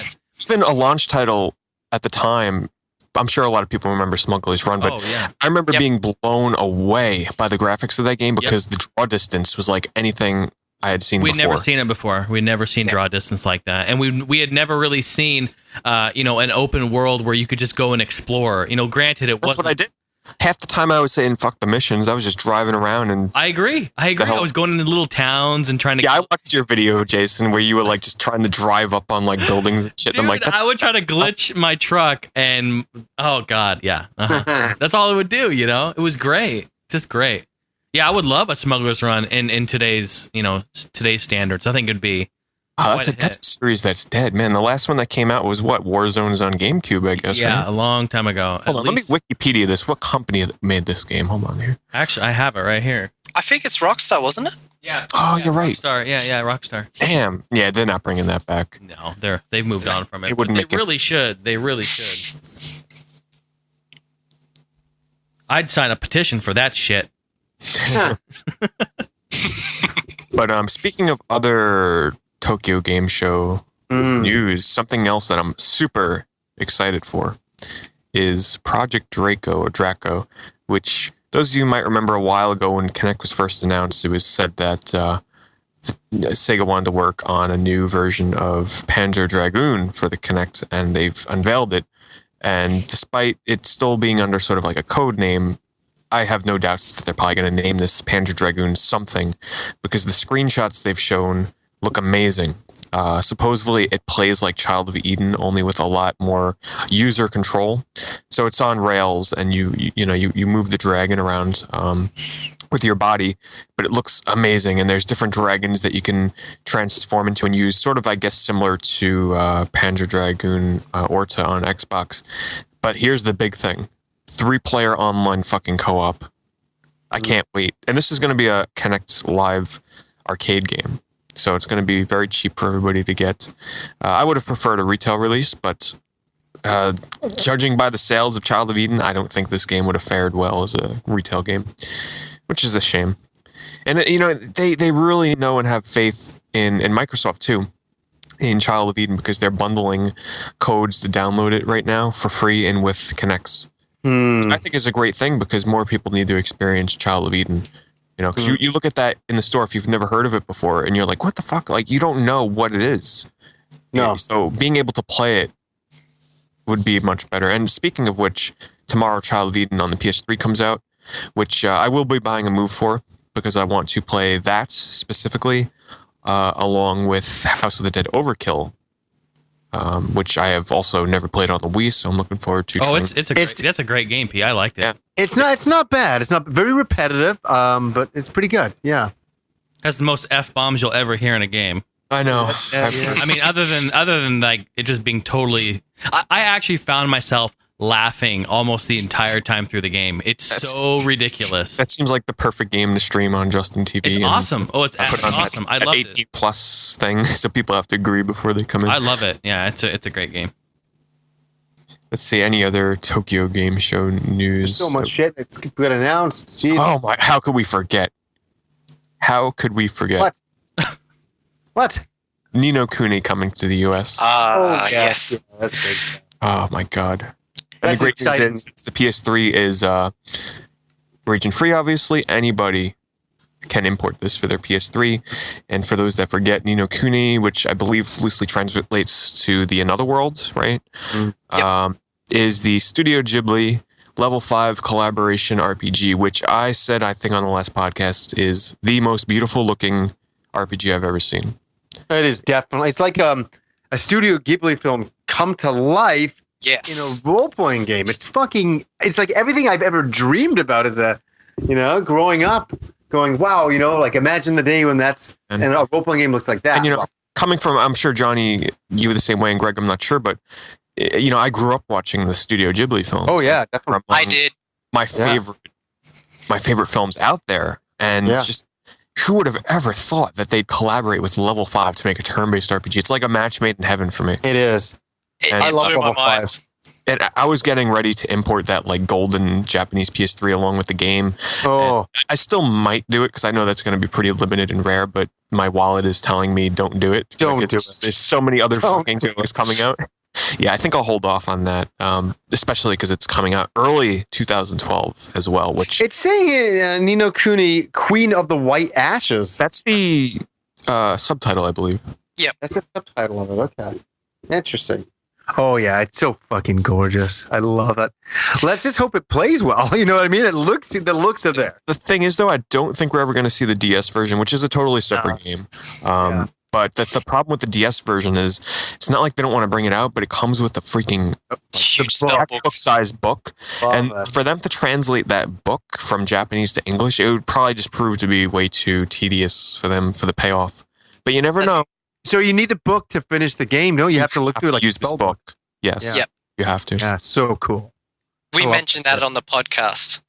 even a launch title at the time, I'm sure a lot of people remember Smuggler's Run, but I remember being blown away by the graphics of that game because the draw distance was like anything I had seen before. We'd never seen it before. We'd never seen draw distance like that. And we had never really seen, an open world where you could just go and explore. Granted, it wasn't. That's what I did. Half the time I was saying fuck the missions. I was just driving around and... I agree. I was going into little towns and trying to... Yeah, I watched your video, Jason, where you were like just trying to drive up on like buildings and shit. Dude, I'm like, I would try to glitch my truck and... Oh, God, yeah. That's all it would do, It was great. Just great. Yeah, I would love a Smuggler's Run in today's, today's standards. I think it'd be... Oh, that's a series that's dead, man. The last one that came out was what? Warzone's on GameCube, I guess. Yeah, right? a long time ago. Hold on, let me Wikipedia this. What company made this game? Hold on here. Actually, I have it right here. I think it's Rockstar, wasn't it? Yeah. Oh, you're right. Rockstar. Yeah, Rockstar. Damn. Yeah, they're not bringing that back. No, they've moved on from it. They wouldn't make really should. They really should. I'd sign a petition for that shit. But speaking of other Tokyo Game Show news, something else that I'm super excited for is Project Draco, which those of you might remember a while ago when Kinect was first announced, it was said that Sega wanted to work on a new version of Panzer Dragoon for the Kinect, and they've unveiled it. And despite it still being under sort of like a code name, I have no doubts that they're probably going to name this Panzer Dragoon something, because the screenshots they've shown look amazing. Supposedly it plays like Child of Eden, only with a lot more user control. So it's on rails, and you move the dragon around with your body, but it looks amazing. And there's different dragons that you can transform into and use, sort of, I guess, similar to Panzer Dragoon Orta on Xbox. But here's the big thing: 3-player online fucking co-op. I can't wait. And this is going to be a Kinect Live arcade game. So it's going to be very cheap for everybody to get. I would have preferred a retail release, but judging by the sales of Child of Eden, I don't think this game would have fared well as a retail game, which is a shame. And, they really know and have faith in Microsoft, too, in Child of Eden, because they're bundling codes to download it right now for free and with Kinects. I think is a great thing, because more people need to experience Child of Eden. Because you look at that in the store if you've never heard of it before, and you're like, what the fuck? Like, you don't know what it is. No. So being able to play it would be much better. And speaking of which, tomorrow Child of Eden on the PS3 comes out, which I will be buying a Move for, because I want to play that specifically, along with House of the Dead Overkill, which I have also never played on the Wii, so I'm looking forward to. Oh, that's a great game, P. I liked it. Yeah. It's not bad. It's not very repetitive, but it's pretty good. Yeah. Has the most F-bombs you'll ever hear in a game. I know. Yeah. I mean, other than like it just being totally, I actually found myself laughing almost the entire time through the game. It's so ridiculous. That seems like the perfect game to stream on Justin TV. It's awesome. Oh, it's awesome. I love it. 18 plus thing, so people have to agree before they come in. I love it. Yeah, it's a great game. Let's see, any other Tokyo Game Show news? There's so much shit that's got announced. Jeez. Oh my! How could we forget? What? What? Ni No Kuni coming to the US. Yes. Yeah, that's big stuff. Oh my god! That's and the great exciting. news is the PS3 is region free. Obviously, anybody can import this for their PS3. And for those that forget, Ni No Kuni, which I believe loosely translates to the Another World, right? Yep. Is the Studio Ghibli Level 5 collaboration RPG, which I said, I think on the last podcast, is the most beautiful looking RPG I've ever seen. It is definitely. It's like a Studio Ghibli film come to life Yes. in a role-playing game. It's like everything I've ever dreamed about as a, growing up, going, wow, like imagine the day when and a role-playing game looks like that. And, coming from, I'm sure, Johnny, you were the same way, and Greg, I'm not sure, but, I grew up watching the Studio Ghibli films. Oh, yeah, definitely. I did. My favorite films out there. And just, who would have ever thought that they'd collaborate with Level 5 to make a turn-based RPG? It's like a match made in heaven for me. It is. And I love blew my Level mind. 5. And I was getting ready to import that like golden Japanese PS3 along with the game. Oh. And I still might do it because I know that's going to be pretty limited and rare, but my wallet is telling me don't do it. Don't do it. There's so many other fucking things coming out. Yeah, I think I'll hold off on that, especially because it's coming out early 2012 as well, which... It's saying Ni No Kuni, Queen of the White Ashes. That's the subtitle, I believe. Yep. That's the subtitle of it. Okay. Interesting. Oh, yeah. It's so fucking gorgeous. I love it. Let's just hope it plays well. You know what I mean? The looks are there. The thing is, though, I don't think we're ever going to see the DS version, which is a totally separate game. But the problem with the DS version is it's not like they don't want to bring it out, but it comes with a freaking Huge spell book. book-sized book. And for them to translate that book from Japanese to English, it would probably just prove to be way too tedious for them for the payoff. But you never know. So you need the book to finish the game, no? You have to look through it like use a this spell book. Yes. Yep. You have to. Yeah, so cool. We I love mentioned this that on the podcast,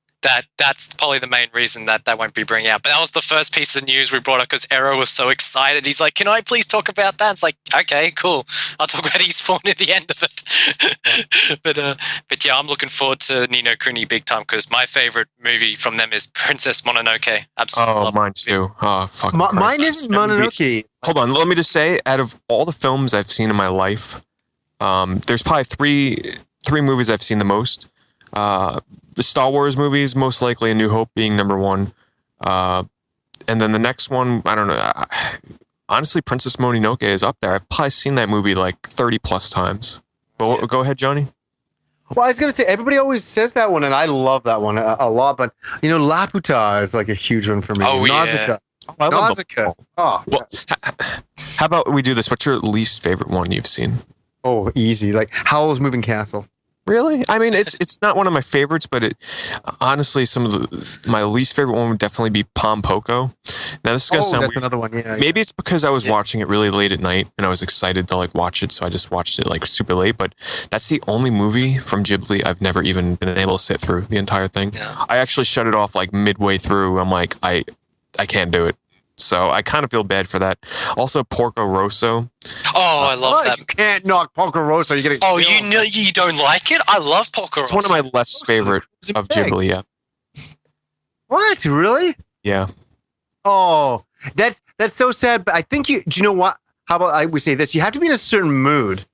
that's probably the main reason that won't be bringing out. But that was the first piece of news we brought up because Ero was so excited. He's like, "Can I please talk about that?" It's like, okay, cool. I'll talk about Eastbourne at the end of it. but yeah, I'm looking forward to Ni No Kuni big time because my favorite movie from them is Princess Mononoke. Absolutely. Oh, mine too. Oh, fucking Christ. Mine isn't Mononoke. Hold on, let me just say, out of all the films I've seen in my life, there's probably three movies I've seen the most. The Star Wars movies, most likely A New Hope being number one. And then the next one, I don't know. Honestly, Princess Mononoke is up there. I've probably seen that movie like 30 plus times. But go ahead, Johnny. Well, I was going to say, everybody always says that one, and I love that one a lot. But, Laputa is like a huge one for me. Oh, Nausicaa. yeah. I love Nausicaa. Oh, well, how about we do this? What's your least favorite one you've seen? oh, easy. Like Howl's Moving Castle. Really? I mean, it's not one of my favorites, but honestly, some of my least favorite one would definitely be Pom Poko. Now, this is gonna sound that's weird. another one. Yeah. Maybe it's because I was watching it really late at night and I was excited to like watch it, so I just watched it like super late. But that's the only movie from Ghibli I've never even been able to sit through the entire thing. Yeah. I actually shut it off like midway through. I'm like, I can't do it. So I kind of feel bad for that. Also, Porco Rosso. Oh, I love that. You can't knock Porco Rosso. You're getting. Oh, you don't like it? I love Porco It's Rosso. one of my less favorite of Ghibli. Yeah. What? Really? Yeah. Oh, that's so sad. But I think do you know what? How about we say this? You have to be in a certain mood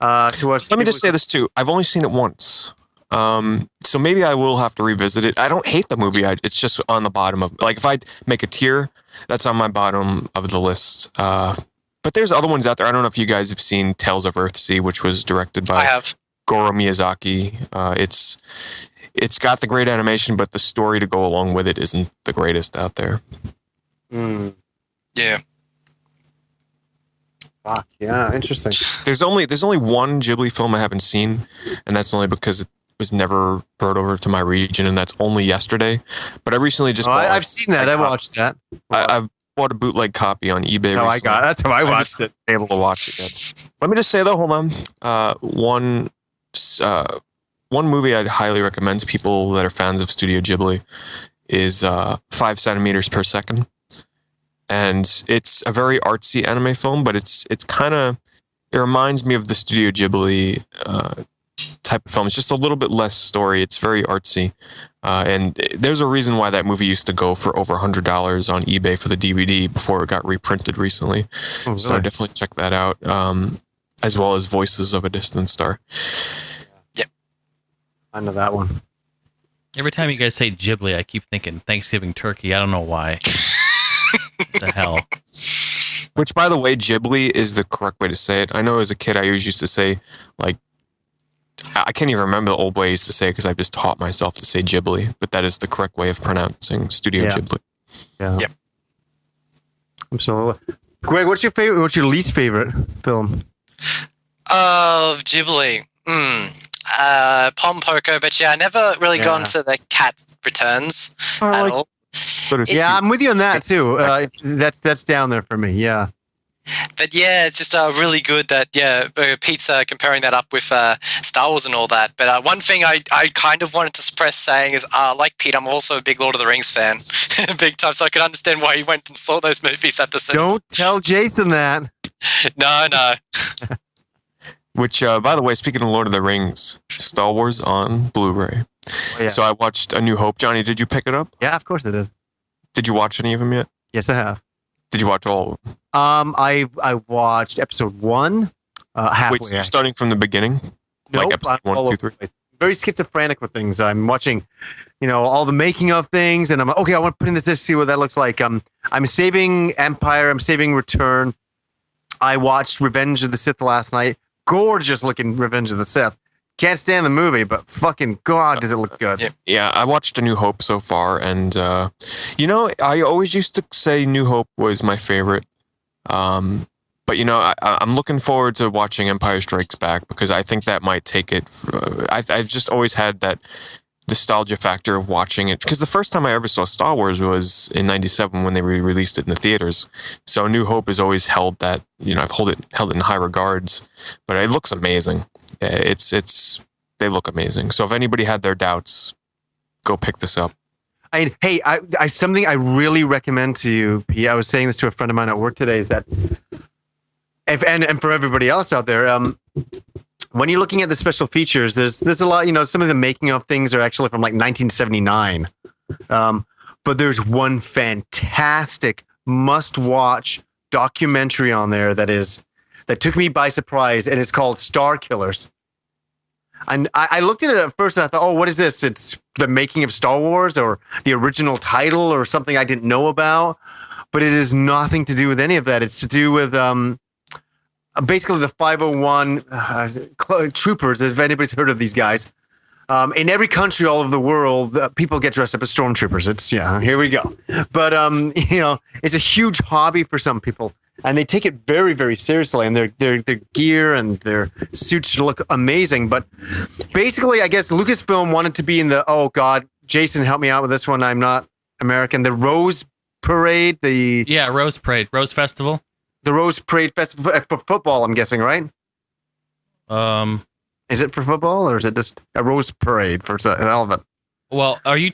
to watch. Let me just say this too. I've only seen it once. So maybe I will have to revisit it. I don't hate the movie. It's just on the bottom of, like, if I make a tier, that's on my bottom of the list. But there's other ones out there. I don't know if you guys have seen Tales of Earthsea, which was directed by I have. Goro Miyazaki. It's got the great animation, but the story to go along with it isn't the greatest out there. Mm, Yeah. fuck yeah, interesting. There's only one Ghibli film I haven't seen, and that's only because it was never brought over to my region, and that's only yesterday. But I recently just bought, I've seen that. I watched that. I've bought a bootleg copy on eBay. That's how I watched it. Able to watch it yet. Let me just say though, hold on. One movie I'd highly recommend to people that are fans of Studio Ghibli is 5 centimeters per second, and it's a very artsy anime film, but it's kind of, it reminds me of the Studio Ghibli type of film. It's just a little bit less story. It's very artsy, and there's a reason why that movie used to go for over $100 on eBay for the DVD before it got reprinted recently. Oh, really? So definitely check that out, as well as Voices of a Distant Star. I know that one. Every time you guys say Ghibli, I keep thinking Thanksgiving turkey. I don't know why. The hell. Which, by the way, Ghibli is the correct way to say it. I know as a kid I always used to say, like, I can't even remember the old way I used to say it because I've just taught myself to say Ghibli, but that is the correct way of pronouncing Studio Ghibli. Yeah. Yep. So, Greg, what's your favorite? What's your least favorite film? Of Ghibli. Pom Poko, but yeah, I never really got into the Cat Returns at all. Yeah, I'm with you on that too. That's down there for me. Yeah. But yeah, it's just really good that, Pete's comparing that up with Star Wars and all that. But one thing I kind of wanted to suppress saying is, like Pete, I'm also a big Lord of the Rings fan. Big time, so I could understand why he went and saw those movies at the cinema. Don't tell Jason that. No. Which, by the way, speaking of Lord of the Rings, Star Wars on Blu-ray. Oh, yeah. So I watched A New Hope. Johnny, did you pick it up? Yeah, of course I did. Did you watch any of them yet? Yes, I have. Did you watch all of them? I watched episode 1 halfway. Wait, so you're starting from the beginning? Nope, Like episode I'm 1, 2, 3? very schizophrenic with things. I'm watching, all the making of things, and I'm like, okay, I want to put in this to see what that looks like. I'm saving Empire. I'm saving Return. I watched Revenge of the Sith last night. Gorgeous looking Revenge of the Sith. Can't stand the movie, but fucking God, does it look good. Yeah, I watched A New Hope so far, and, I always used to say New Hope was my favorite. But, I'm looking forward to watching Empire Strikes Back because I think that might take it. I've just always had that nostalgia factor of watching it because the first time I ever saw Star Wars was in '97 when they released it in the theaters. So New Hope has always held that, I've held it in high regards, but it looks amazing. They look amazing. So if anybody had their doubts, go pick this up. I something I really recommend to you, Pete. I was saying this to a friend of mine at work today. Is that and for everybody else out there, when you're looking at the special features, there's a lot. Some of the making of things are actually from like 1979, but there's one fantastic must-watch documentary on there that took me by surprise, and it's called Star Killers. And I looked at it at first and I thought, oh, what is this? It's the making of Star Wars or the original title or something I didn't know about. But it has nothing to do with any of that. It's to do with basically the 501 troopers, if anybody's heard of these guys. In every country all over the world, people get dressed up as stormtroopers. Here we go. But, it's a huge hobby for some people. And they take it very, very seriously, and their gear and their suits look amazing. But basically, I guess Lucasfilm wanted to be in the, oh God, Jason, help me out with this one. I'm not American. The Rose Parade, Rose Parade, Rose Festival. The Rose Parade Festival for football, I'm guessing, right? Is it for football, or is it just a Rose Parade for an elephant? Well, are you?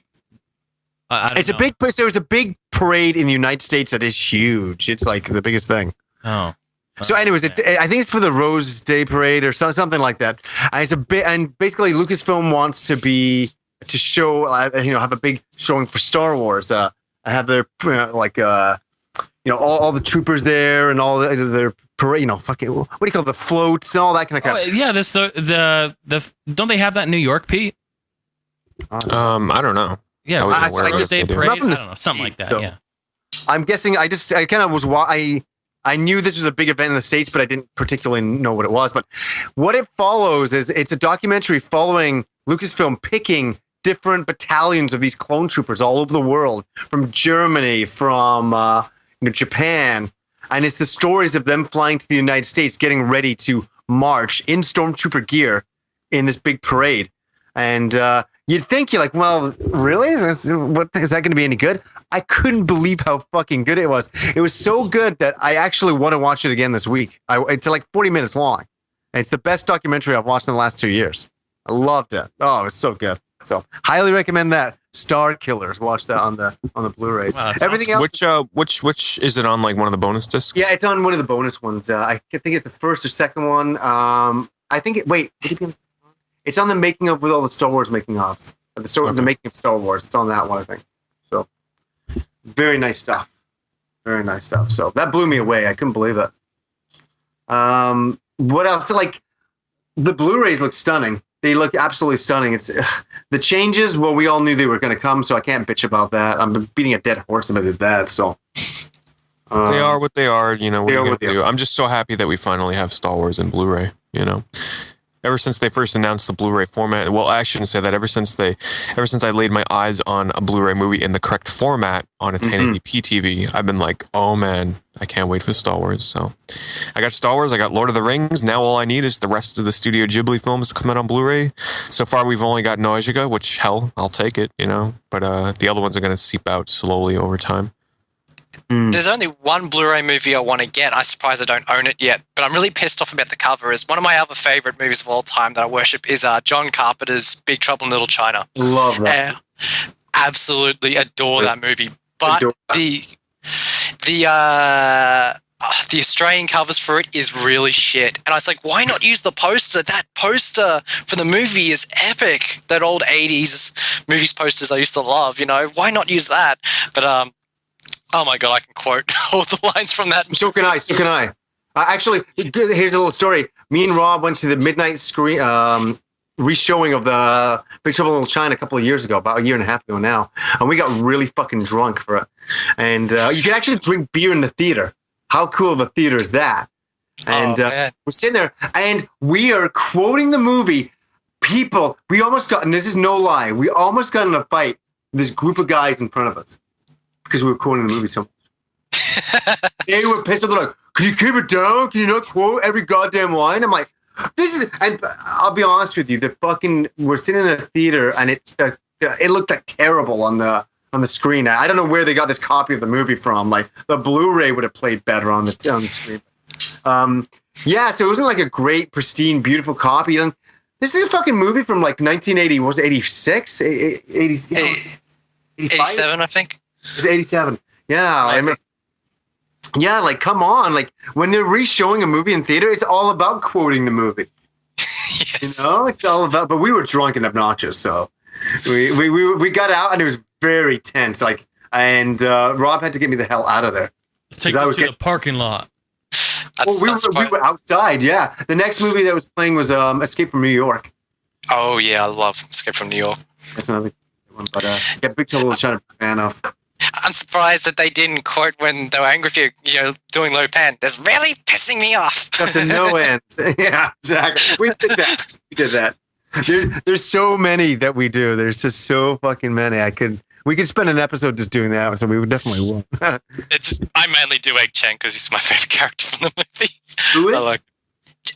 I don't know. A big place. There's a big parade in the United States that is huge. It's like the biggest thing. Oh. So, anyways, I think it's for the Rose Day Parade or something like that. And it's and basically Lucasfilm wants to show, have a big showing for Star Wars. I have their all the troopers there and all their parade. Fucking what do you call it, the floats and all that kind of crap. Yeah, the don't they have that in New York, Pete? I don't know. Yeah, I just Day Parade, Nothing I don't know, something like that. So yeah, I'm guessing. I kind of was. I knew this was a big event in the States, but I didn't particularly know what it was. But what it follows is it's a documentary following Lucasfilm picking different battalions of these clone troopers all over the world, from Germany, from Japan, and it's the stories of them flying to the United States, getting ready to march in stormtrooper gear in this big parade. And you'd think, you're like, well, really? Is that going to be any good? I couldn't believe how fucking good it was. It was so good that I actually want to watch it again this week. It's like 40 minutes long. And it's the best documentary I've watched in the last 2 years. I loved it. Oh, it was so good. So highly recommend that. Star Killers. Watch that on the Blu-rays. Wow, Everything awesome. else. Which is it on, like one of the bonus discs? Yeah, it's on one of the bonus ones. I think it's the first or second one. I think it's on the making of with all the Star Wars making ofs. The making of Star Wars. It's on that one, I think. So very nice stuff. Very nice stuff. So that blew me away. I couldn't believe it. What else? Like the Blu-rays look stunning. They look absolutely stunning. It's the changes. Well, we all knew they were going to come, so I can't bitch about that. I'm beating a dead horse if I did that. So they are what they are. What are you going to do? I'm just so happy that we finally have Star Wars in Blu-ray. Ever since they first announced the Blu-ray format, well, I shouldn't say that. Ever since I laid my eyes on a Blu-ray movie in the correct format on a 1080p TV, I've been like, oh man, I can't wait for Star Wars. So I got Star Wars, I got Lord of the Rings. Now all I need is the rest of the Studio Ghibli films to come out on Blu-ray. So far, we've only got Nausicaa, which, hell, I'll take it, But the other ones are going to seep out slowly over time. There's only one Blu-ray movie I want to get. I'm surprised I don't own it yet, but I'm really pissed off about the cover. Is one of my other favorite movies of all time that I worship is John Carpenter's Big Trouble in Little China. Love that. Absolutely adore that movie. But the Australian covers for it is really shit. And I was like, why not use the poster? That poster for the movie is epic. That old 80s movies posters I used to love, Why not use that? But oh my God, I can quote all the lines from that. So can I. Actually, here's a little story. Me and Rob went to the midnight screen re-showing of the Big Trouble in Little China a couple of years ago, about a year and a half ago now. And we got really fucking drunk for it. And you can actually drink beer in the theater. How cool of a theater is that? And we're sitting there and we are quoting the movie. People, we almost got, and this is no lie, we almost got in a fight with this group of guys in front of us. Because we were quoting the movie so much. They were pissed off. They're like, can you keep it down? Can you not quote every goddamn line? I'm like, and I'll be honest with you, we're sitting in a theater and it looked like terrible on the screen. I don't know where they got this copy of the movie from. Like the Blu-ray would have played better on the screen. So it wasn't like a great, pristine, beautiful copy. And This is a fucking movie from like 1980. Was it 86? 87, I think. It was 87. Yeah, I remember. Yeah, like come on, like when they're re-showing a movie in theater, it's all about quoting the movie. Yes. You know, it's all about. But we were drunk and obnoxious, so we got out and it was very tense. Like, and Rob had to get me the hell out of there. Take us to the parking lot. We were outside. Yeah, the next movie that was playing was Escape from New York. Oh yeah, I love Escape from New York. That's another good one, but yeah, Big Trouble in Little China fan of. I'm surprised that they didn't quote when they were angry for you doing low pan. That's really pissing me off. Up to no end. Yeah, exactly. We did that. There's so many that we do. There's just so fucking many. We could spend an episode just doing that, so we would definitely will. I mainly do Egg Chen because he's my favorite character from the movie. Who is? I like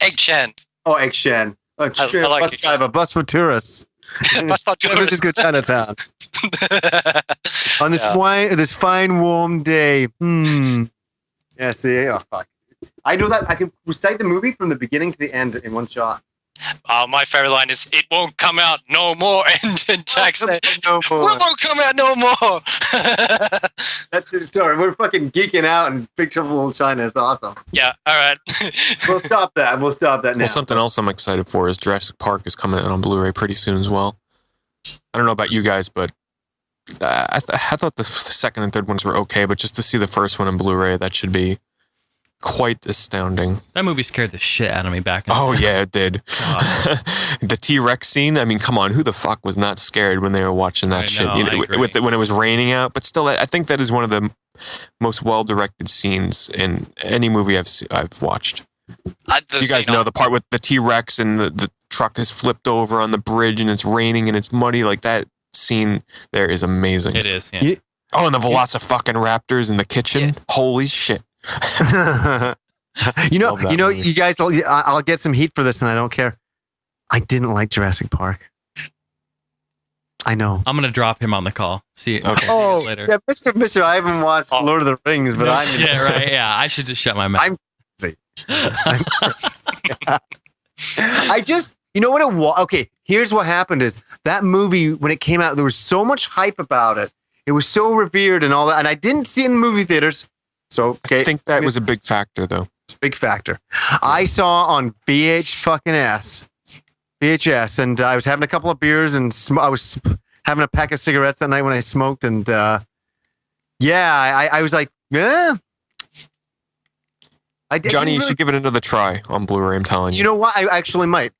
Egg Chen. Oh, Egg Shen. Oh, I like bus driver, bus for tourists. Bus for tourists. This is good Chinatown. On this fine warm day. Yeah, see, oh fuck. I know that I can recite the movie from the beginning to the end in one shot. My favorite line is "It won't come out no more," and Jack said, "No more. It won't come out no more." That's the story. We're fucking geeking out, and Big Trouble in Little China is awesome. Yeah, all right. We'll stop that now. Well, something else I'm excited for is Jurassic Park is coming out on Blu-ray pretty soon as well. I don't know about you guys, but I thought the second and third ones were okay, but just to see the first one on Blu-ray, that should be quite astounding. That movie scared the shit out of me back in Oh, yeah, it did. The T-Rex scene, I mean, come on, who the fuck was not scared when they were watching that shit? When it was raining out, but still, I think that is one of the most well-directed scenes in any movie I've watched. You guys know the part with the T-Rex and the truck is flipped over on the bridge and it's raining and it's muddy. Like, that scene there is amazing. It is, yeah. Oh, and the Velocifucking-Raptors in the kitchen. Yeah. Holy shit. you guys, I'll get some heat for this and I don't care. I didn't like Jurassic Park. I know. I'm going to drop him on the call. See you later. Yeah, Mr. I haven't watched Lord of the Rings, but I'm... Yeah, right, yeah. I should just shut my mouth. I just, you know what it was? Okay, here's what happened is that movie, when it came out, there was so much hype about it. It was so revered and all that. And I didn't see it in movie theaters. So, okay. I think that was a big factor, though. It's a big factor. I saw on VHS, and I was having a couple of beers, and I was having a pack of cigarettes that night when I smoked, and I was like, yeah. Johnny, you should give it another try on Blu-ray, I'm telling you. You know what? I actually might.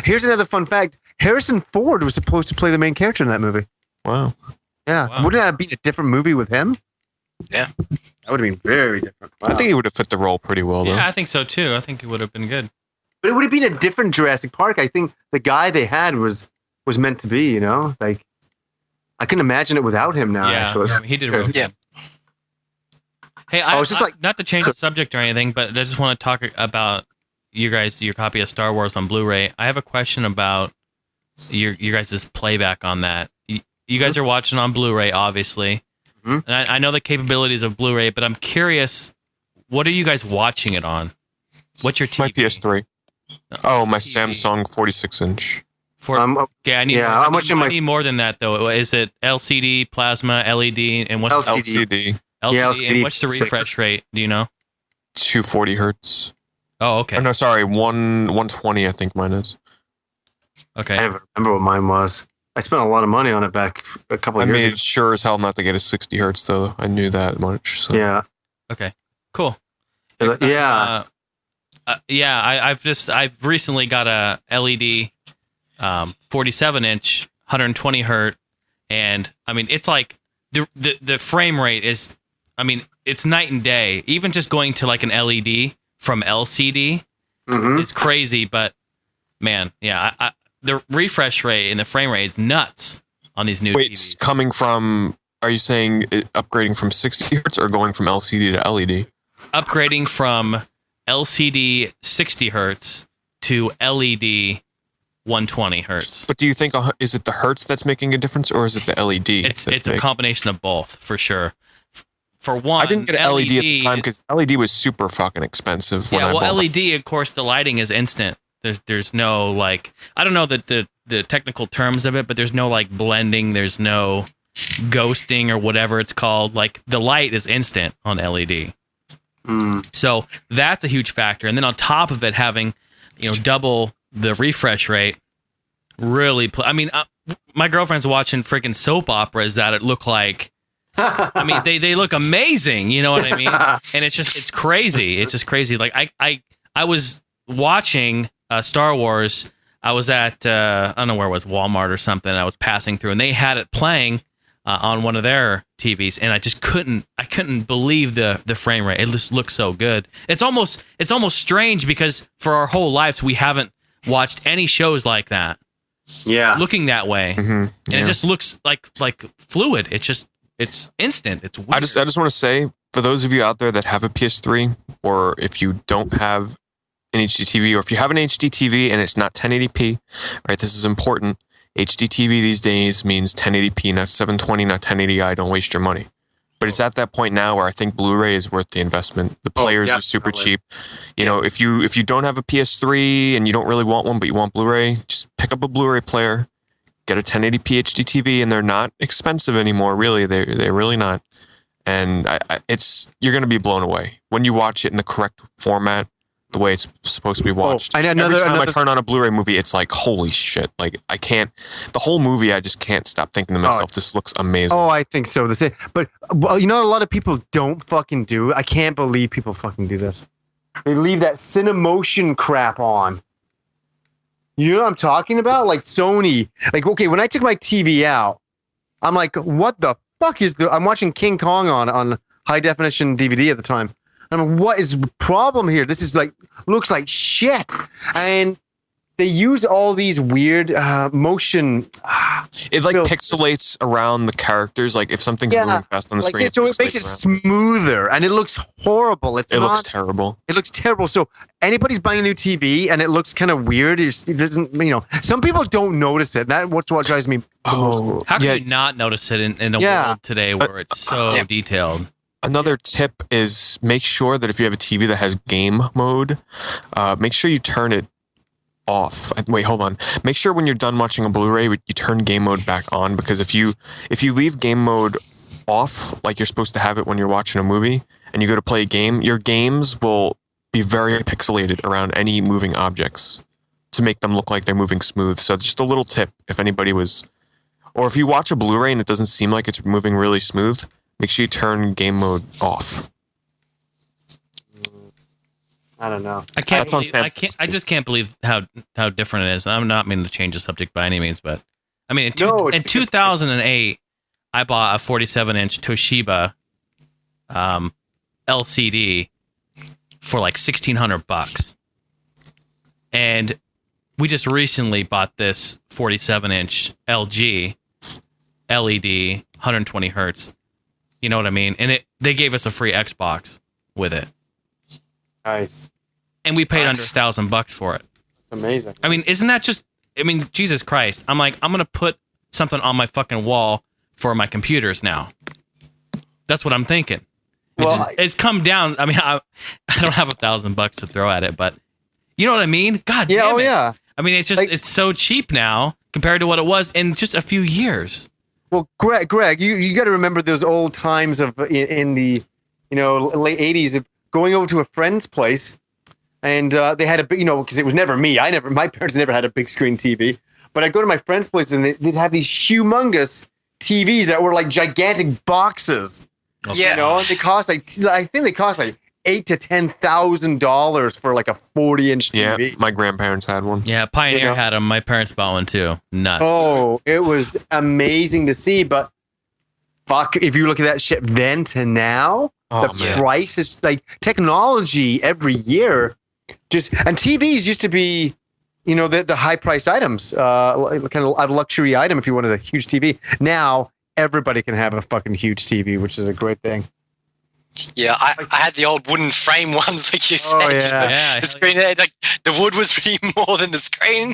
Here's another fun fact. Harrison Ford was supposed to play the main character in that movie. Wow. Yeah. Wow. Wouldn't that have been a different movie with him? Yeah. That would have been very different. Wow. I think he would have fit the role pretty well, though. Yeah, I think so, too. I think it would have been good. But it would have been a different Jurassic Park. I think the guy they had was meant to be, you know? Like, I couldn't imagine it without him now. Yeah, actually. He did really good. Hey, not to change the subject or anything, but I just want to talk about your copy of Star Wars on Blu-ray. I have a question about your guys' playback on that. You guys are watching on Blu-ray, obviously. Mm-hmm. And I know the capabilities of Blu-ray, but I'm curious, what are you guys watching it on? What's your TV? My PS3. Oh, my TV. Samsung 46-inch. Okay, I need more than that, though. Is it LCD, plasma, LED, and what's LCD? LCD, and what's the refresh rate? Do you know? 240 hertz. Oh, okay. Oh, no, sorry, 120. I think mine is. Okay. I don't remember what mine was. I spent a lot of money on it back a couple of years ago. I made sure as hell not to get a 60 hertz, though. I knew that much. So. Yeah. Okay. Cool. Yeah. I've recently got a LED 47-inch, 120 hertz, and I mean it's like the frame rate is, I mean, it's night and day. Even just going to like an LED from LCD is crazy, but man, yeah, the refresh rate and the frame rate is nuts on these new TVs. It's coming from, are you saying upgrading from 60 hertz or going from LCD to LED? Upgrading from LCD 60 hertz to LED 120 hertz. But do you think, is it the hertz that's making a difference, or is it the LED? It's a combination of both, for sure. For one, I didn't get an LED at the time because LED was super fucking expensive when I bought LED, of course, the lighting is instant. There's no like, I don't know the technical terms of it, but there's no like blending. There's no ghosting or whatever it's called. Like the light is instant on LED. So that's a huge factor. And then on top of it, having, double the refresh rate really, my girlfriend's watching freaking soap operas that it look like, they look amazing. You know what I mean? And it's crazy. It's just crazy. Like I was watching Star Wars. I was at, I don't know where it was, Walmart or something. I was passing through and they had it playing on one of their TVs, and I just couldn't believe the frame rate. It just looks so good. It's almost strange because for our whole lives we haven't watched any shows like that. Yeah, looking that way, and it just looks like fluid. It's instant. It's weird. I just want to say, for those of you out there that have a PS3, or if you don't have an HD TV, or if you have an HD TV and it's not 1080p, right? This is important. HD TV these days means 1080p, not 720, not 1080i. Don't waste your money. But it's at that point now where I think Blu-ray is worth the investment. The players are super cheap. If you don't have a PS3 and you don't really want one, but you want Blu-ray, just pick up a Blu-ray player, get a 1080p HD TV, and they're not expensive anymore. Really, they're really not. And you're going to be blown away when you watch it in the correct format, the way it's supposed to be watched. Every time I turn on a Blu-ray movie, it's like, holy shit. Like, I can't, the whole movie, I just can't stop thinking to myself, this looks amazing. Oh, I think so. But, a lot of people don't fucking do. I can't believe people fucking do this. They leave that Cinemotion crap on. You know what I'm talking about? Like Sony. Like, okay, when I took my TV out, I'm like, what the fuck I'm watching King Kong on high definition DVD at the time. I'm like, what is the problem here? This is looks like shit. And they use all these weird motion. It pixelates around the characters. Like if something's moving fast on the screen. So it makes it smoother, and it looks horrible. It looks terrible. It looks terrible. So anybody's buying a new TV and it looks kind of weird. It doesn't, some people don't notice it. That's what drives me. How can you not notice it in a world today where it's so detailed? Another tip is make sure that if you have a TV that has game mode, make sure you turn it off. Wait, hold on. Make sure when you're done watching a Blu-ray, you turn game mode back on, because if you leave game mode off, like you're supposed to have it when you're watching a movie, and you go to play a game, your games will be very pixelated around any moving objects to make them look like they're moving smooth. So just a little tip, if if you watch a Blu-ray and it doesn't seem like it's moving really smooth, make sure you turn game mode off. I don't know. I just can't believe how different it is. I'm not meaning to change the subject by any means, but in 2008, I bought a 47-inch Toshiba LCD for like $1,600, and we just recently bought this 47-inch LG LED 120 hertz. You know what I mean? And they gave us a free Xbox with it. Nice. And we paid under $1,000 for it. That's amazing. Isn't that just? Jesus Christ! I'm gonna put something on my fucking wall for my computers now. That's what I'm thinking. It's come down. I don't have $1,000 to throw at it, but you know what I mean? God damn it. Yeah. It's so cheap now compared to what it was in just a few years. Well, Greg, you got to remember those old times in the late 80s of going over to a friend's place, and they had a big, because it was never me. My parents never had a big screen TV, but I'd go to my friend's place and they'd have these humongous TVs that were like gigantic boxes. Yeah, and they cost I think they cost like $8,000 to $10,000 for like a 40-inch TV. Yeah, my grandparents had one. Yeah, Pioneer had them. My parents bought one too. Nuts. Oh, it was amazing to see, but fuck, if you look at that shit then to now, price is like technology every year. And TVs used to be, the high-priced items, kind of a luxury item if you wanted a huge TV. Now everybody can have a fucking huge TV, which is a great thing. Yeah, I had the old wooden frame ones, like you said. Oh, yeah. The screen, the wood was really more than the screen.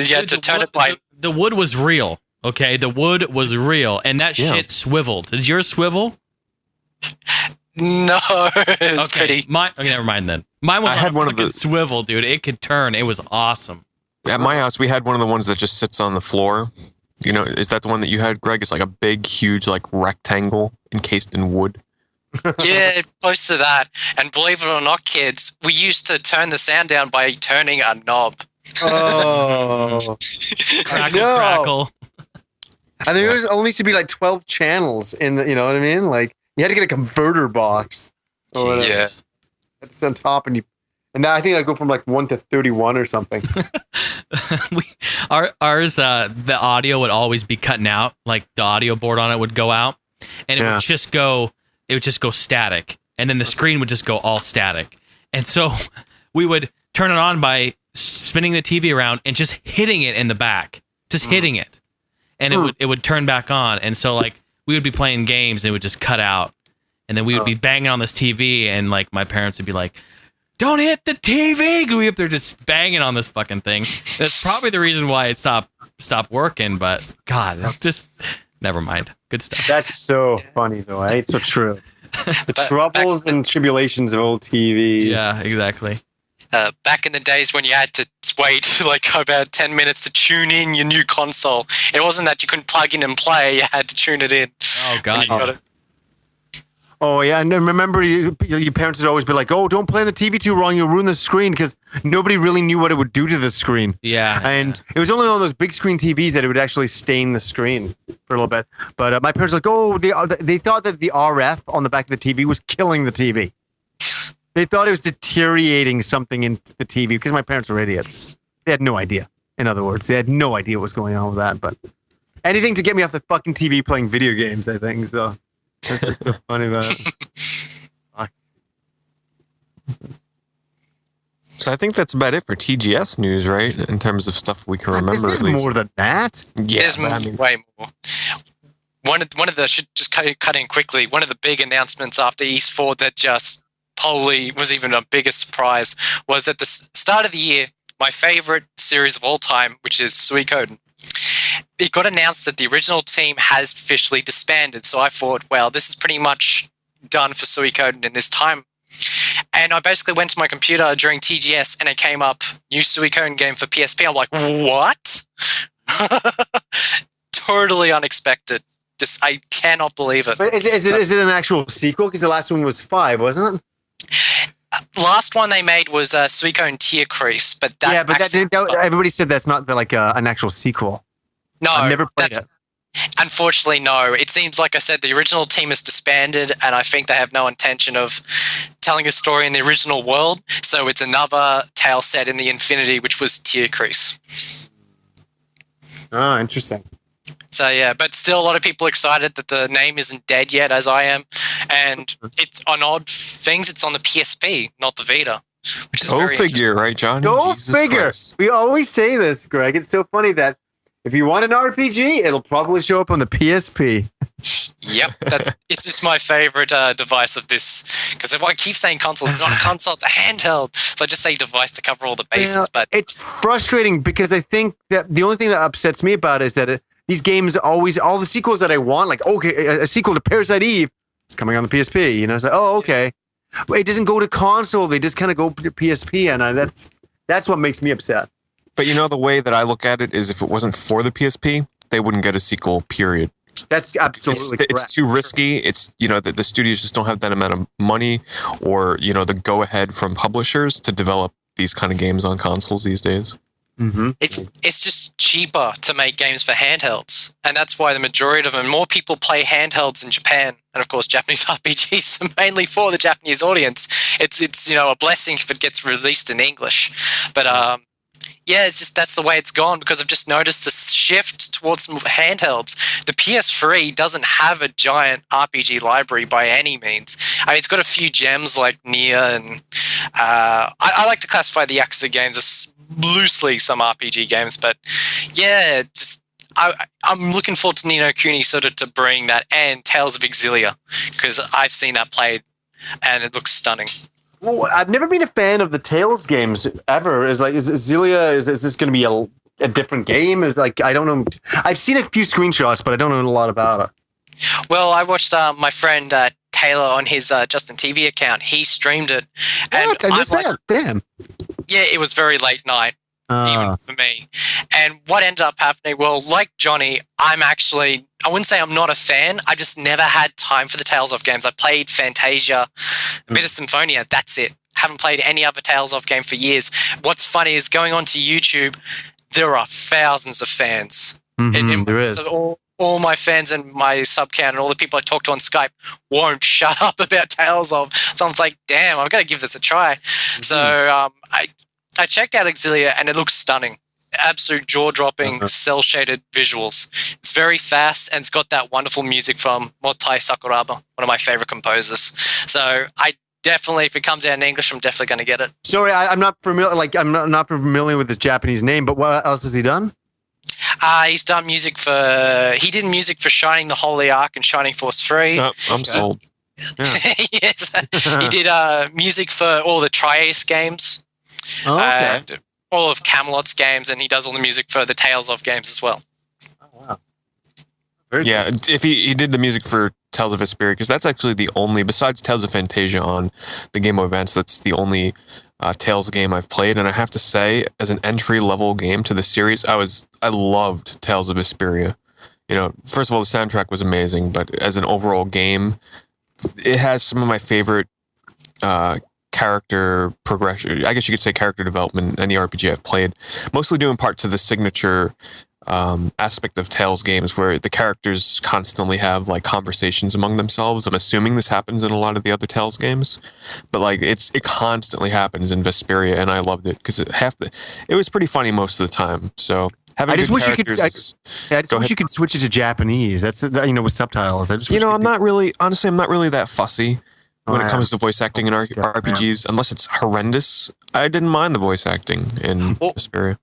You had to turn it by. The wood was real, okay? The wood was real, and that shit swiveled. Did yours swivel? No, it was pretty. Okay, never mind then. Mine was I had one of the swivel, dude. It could turn. It was awesome. At my house, we had one of the ones that just sits on the floor. You know, is that the one that you had, Greg? It's like a big, huge, like rectangle encased in wood. Yeah, close to that. And believe it or not, kids, we used to turn the sound down by turning a knob. Oh, Crackle. And there was only to be like 12 channels in the, you know what I mean? Like you had to get a converter box. Or whatever. Yeah. It's on top, and now I think I go from like 1 to 31 or something. Ours, the audio would always be cutting out. Like the audio board on it would go out, and it would just go. It would just go static, and then the screen would just go all static. And so we would turn it on by spinning the TV around and just hitting it in the back, just hitting it, and it would turn back on. And so like we would be playing games, and it would just cut out, and then we would be banging on this TV, and like my parents would be like, "Don't hit the TV!" We up there just banging on this fucking thing. That's probably the reason why it stopped working. But God, it's just never mind. Good stuff. That's so funny, though. Eh? It's so true. The troubles and tribulations of old TVs. Yeah, exactly. Back in the days when you had to wait like about 10 minutes to tune in your new console, it wasn't that you couldn't plug in and play, you had to tune it in. Oh, God. Oh, yeah. And then remember, your parents would always be like, oh, don't play the TV too wrong. You'll ruin the screen, because nobody really knew what it would do to the screen. Yeah. And it was only on those big screen TVs that it would actually stain the screen for a little bit. But my parents were like, oh, they thought that the RF on the back of the TV was killing the TV. They thought it was deteriorating something in the TV, because my parents were idiots. They had no idea. In other words, they had no idea what was going on with that. But anything to get me off the fucking TV playing video games, I think. So that's what's so funny about it. So I think that's about it for TGS news, right? In terms of stuff we can remember. There's more than that. Yeah, There's way more. One of the should just cut in quickly. One of the big announcements after East 4 that just probably was even a bigger surprise was at the start of the year, my favorite series of all time, which is Suikoden. It got announced that the original team has officially disbanded. So I thought, well, this is pretty much done for Suikoden in this time. And I basically went to my computer during TGS and it came up, new Suikoden game for PSP. I'm like, what? Totally unexpected. Just, I cannot believe it. But is it an actual sequel? Because the last one was 5, wasn't it? Last one they made was Suikoden Tear Crease, but that's everybody said that's not an actual sequel. No, I've never played it. Unfortunately, no. It seems, like I said, the original team is disbanded, and I think they have no intention of telling a story in the original world. So it's another tale set in the Infinity, which was Tear Crease. Oh, interesting. So yeah, but still a lot of people are excited that the name isn't dead yet, as I am. And it's on odd things, it's on the PSP, not the Vita. Which is Go figure, right, John? Go Jesus figure. Christ. We always say this, Greg. It's so funny that if you want an RPG, it'll probably show up on the PSP. Yep, it's my favorite device of this, because I keep saying console. It's not a console; it's a handheld. So I just say device to cover all the bases. Yeah, but it's frustrating because I think that the only thing that upsets me about it is that these games always, all the sequels that I want, like a sequel to Parasite Eve, is coming on the PSP. You know, it's like, oh, okay. But it doesn't go to console; they just kind of go to PSP, and that's what makes me upset. But you know, the way that I look at it is if it wasn't for the PSP, they wouldn't get a sequel, period. That's absolutely correct. It's too risky. It's, you know, the studios just don't have that amount of money or, you know, the go-ahead from publishers to develop these kind of games on consoles these days. Mm-hmm. It's just cheaper to make games for handhelds, and that's why the majority of them, more people play handhelds in Japan, and of course Japanese RPGs are mainly for the Japanese audience. It's you know, a blessing if it gets released in English, but yeah, it's just that's the way it's gone, because I've just noticed the shift towards handhelds. The PS3 doesn't have a giant RPG library by any means. I mean, it's got a few gems like Nier, and I like to classify the Yakuza games as loosely some RPG games, but yeah, just I'm looking forward to Ni No Kuni sort of to bring that, and Tales of Exilia, because I've seen that played and it looks stunning. Well, I've never been a fan of the Tales games ever. Is Exilia, is this going to be a different game? Is like, I don't know. I've seen a few screenshots, but I don't know a lot about it. Well, I watched my friend Taylor on his Justin TV account. He streamed it. And I missed that. Damn. Yeah, it was very late night, even for me. And what ended up happening, well, like Johnny, I wouldn't say I'm not a fan. I just never had time for the Tales of games. I played Fantasia, a bit of Symphonia. That's it. Haven't played any other Tales of game for years. What's funny is going onto YouTube, there are thousands of fans. There is. So all my fans and my sub count and all the people I talk to on Skype won't shut up about Tales of. So I was like, damn, I've got to give this a try. So I checked out Exilia and it looks stunning. Absolute jaw-dropping, cel-shaded visuals. It's very fast and it's got that wonderful music from Motai Sakuraba, one of my favorite composers. So I definitely, if it comes out in English, I'm definitely going to get it. Sorry, I'm not familiar. Like, I'm not familiar with his Japanese name. But what else has he done? He's done music for. He did music for Shining the Holy Ark and Shining Force 3. I'm sold. Yeah. Yes, he did music for all the Tri-Ace games, and all of Camelot's games, and he does all the music for the Tales of games as well. Oh wow! Very cool. If he did the music for Tales of Vesperia, because that's actually the only, besides Tales of Fantasia on the Game Boy Advance, that's the only Tales game I've played. And I have to say, as an entry-level game to the series, I loved Tales of Vesperia. You know, first of all, the soundtrack was amazing, but as an overall game, it has some of my favorite character progression. I guess you could say character development in any RPG I've played, mostly due in part to the signature aspect of Tales games where the characters constantly have like conversations among themselves. I'm assuming this happens in a lot of the other Tales games, but like it constantly happens in Vesperia, and I loved it because it was pretty funny most of the time. So having I just wish you could switch it to Japanese. That's with subtitles. I'm not really that fussy when it comes to voice acting in RPGs, unless it's horrendous. I didn't mind the voice acting in Vesperia.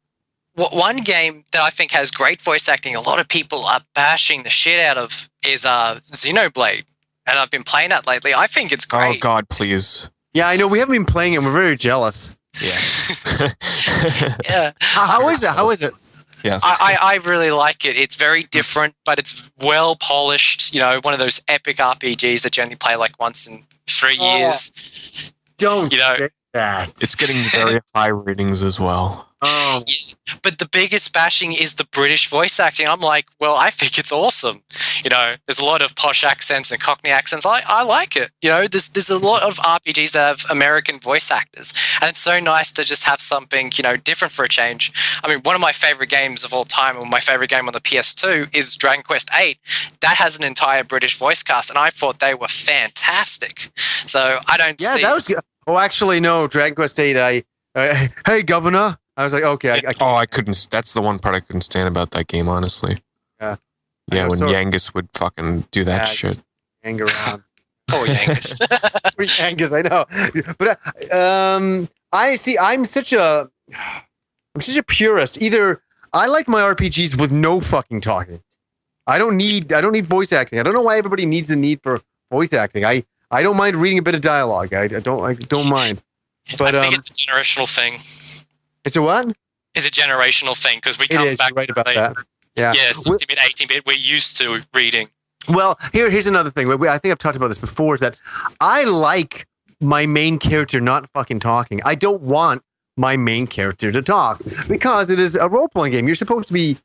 One game that I think has great voice acting, a lot of people are bashing the shit out of, is Xenoblade. And I've been playing that lately. I think it's great. Oh, God, please. Yeah, I know. We haven't been playing it. We're very jealous. Yeah. Yeah. How is it? Yes. I really like it. It's very different, but it's well polished. You know, one of those epic RPGs that you only play like once in 3 years. Don't say that. It's getting very high ratings as well. Oh. Yeah, but the biggest bashing is the British voice acting. I'm like, well, I think it's awesome. You know, there's a lot of posh accents and Cockney accents. I like it. You know, there's a lot of RPGs that have American voice actors, and it's so nice to just have something, you know, different for a change. I mean, one of my favorite games of all time, or my favorite game on the PS2, is Dragon Quest VIII. That has an entire British voice cast, and I thought they were fantastic. So I don't see... Yeah, that was good. Oh, actually, no, Dragon Quest VIII, hey, Governor. I was like, okay. I couldn't. That's the one part I couldn't stand about that game, honestly. Yeah. Yeah, when Yangus would fucking do that shit. Hang around. Oh, Yangus. Poor Yangus, I know. But I see. I'm such a purist. Either I like my RPGs with no fucking talking. I don't need voice acting. I don't know why everybody needs the need for voice acting. I don't mind reading a bit of dialogue. I don't mind. But I think it's a generational thing. It's a what? It's a generational thing because we come back. You're right about that. Yeah. Yeah, 16-bit, 18-bit. We're used to reading. Well, here's another thing. I think I've talked about this before. Is that I like my main character not fucking talking. I don't want my main character to talk because it is a role playing game. You're supposed to be.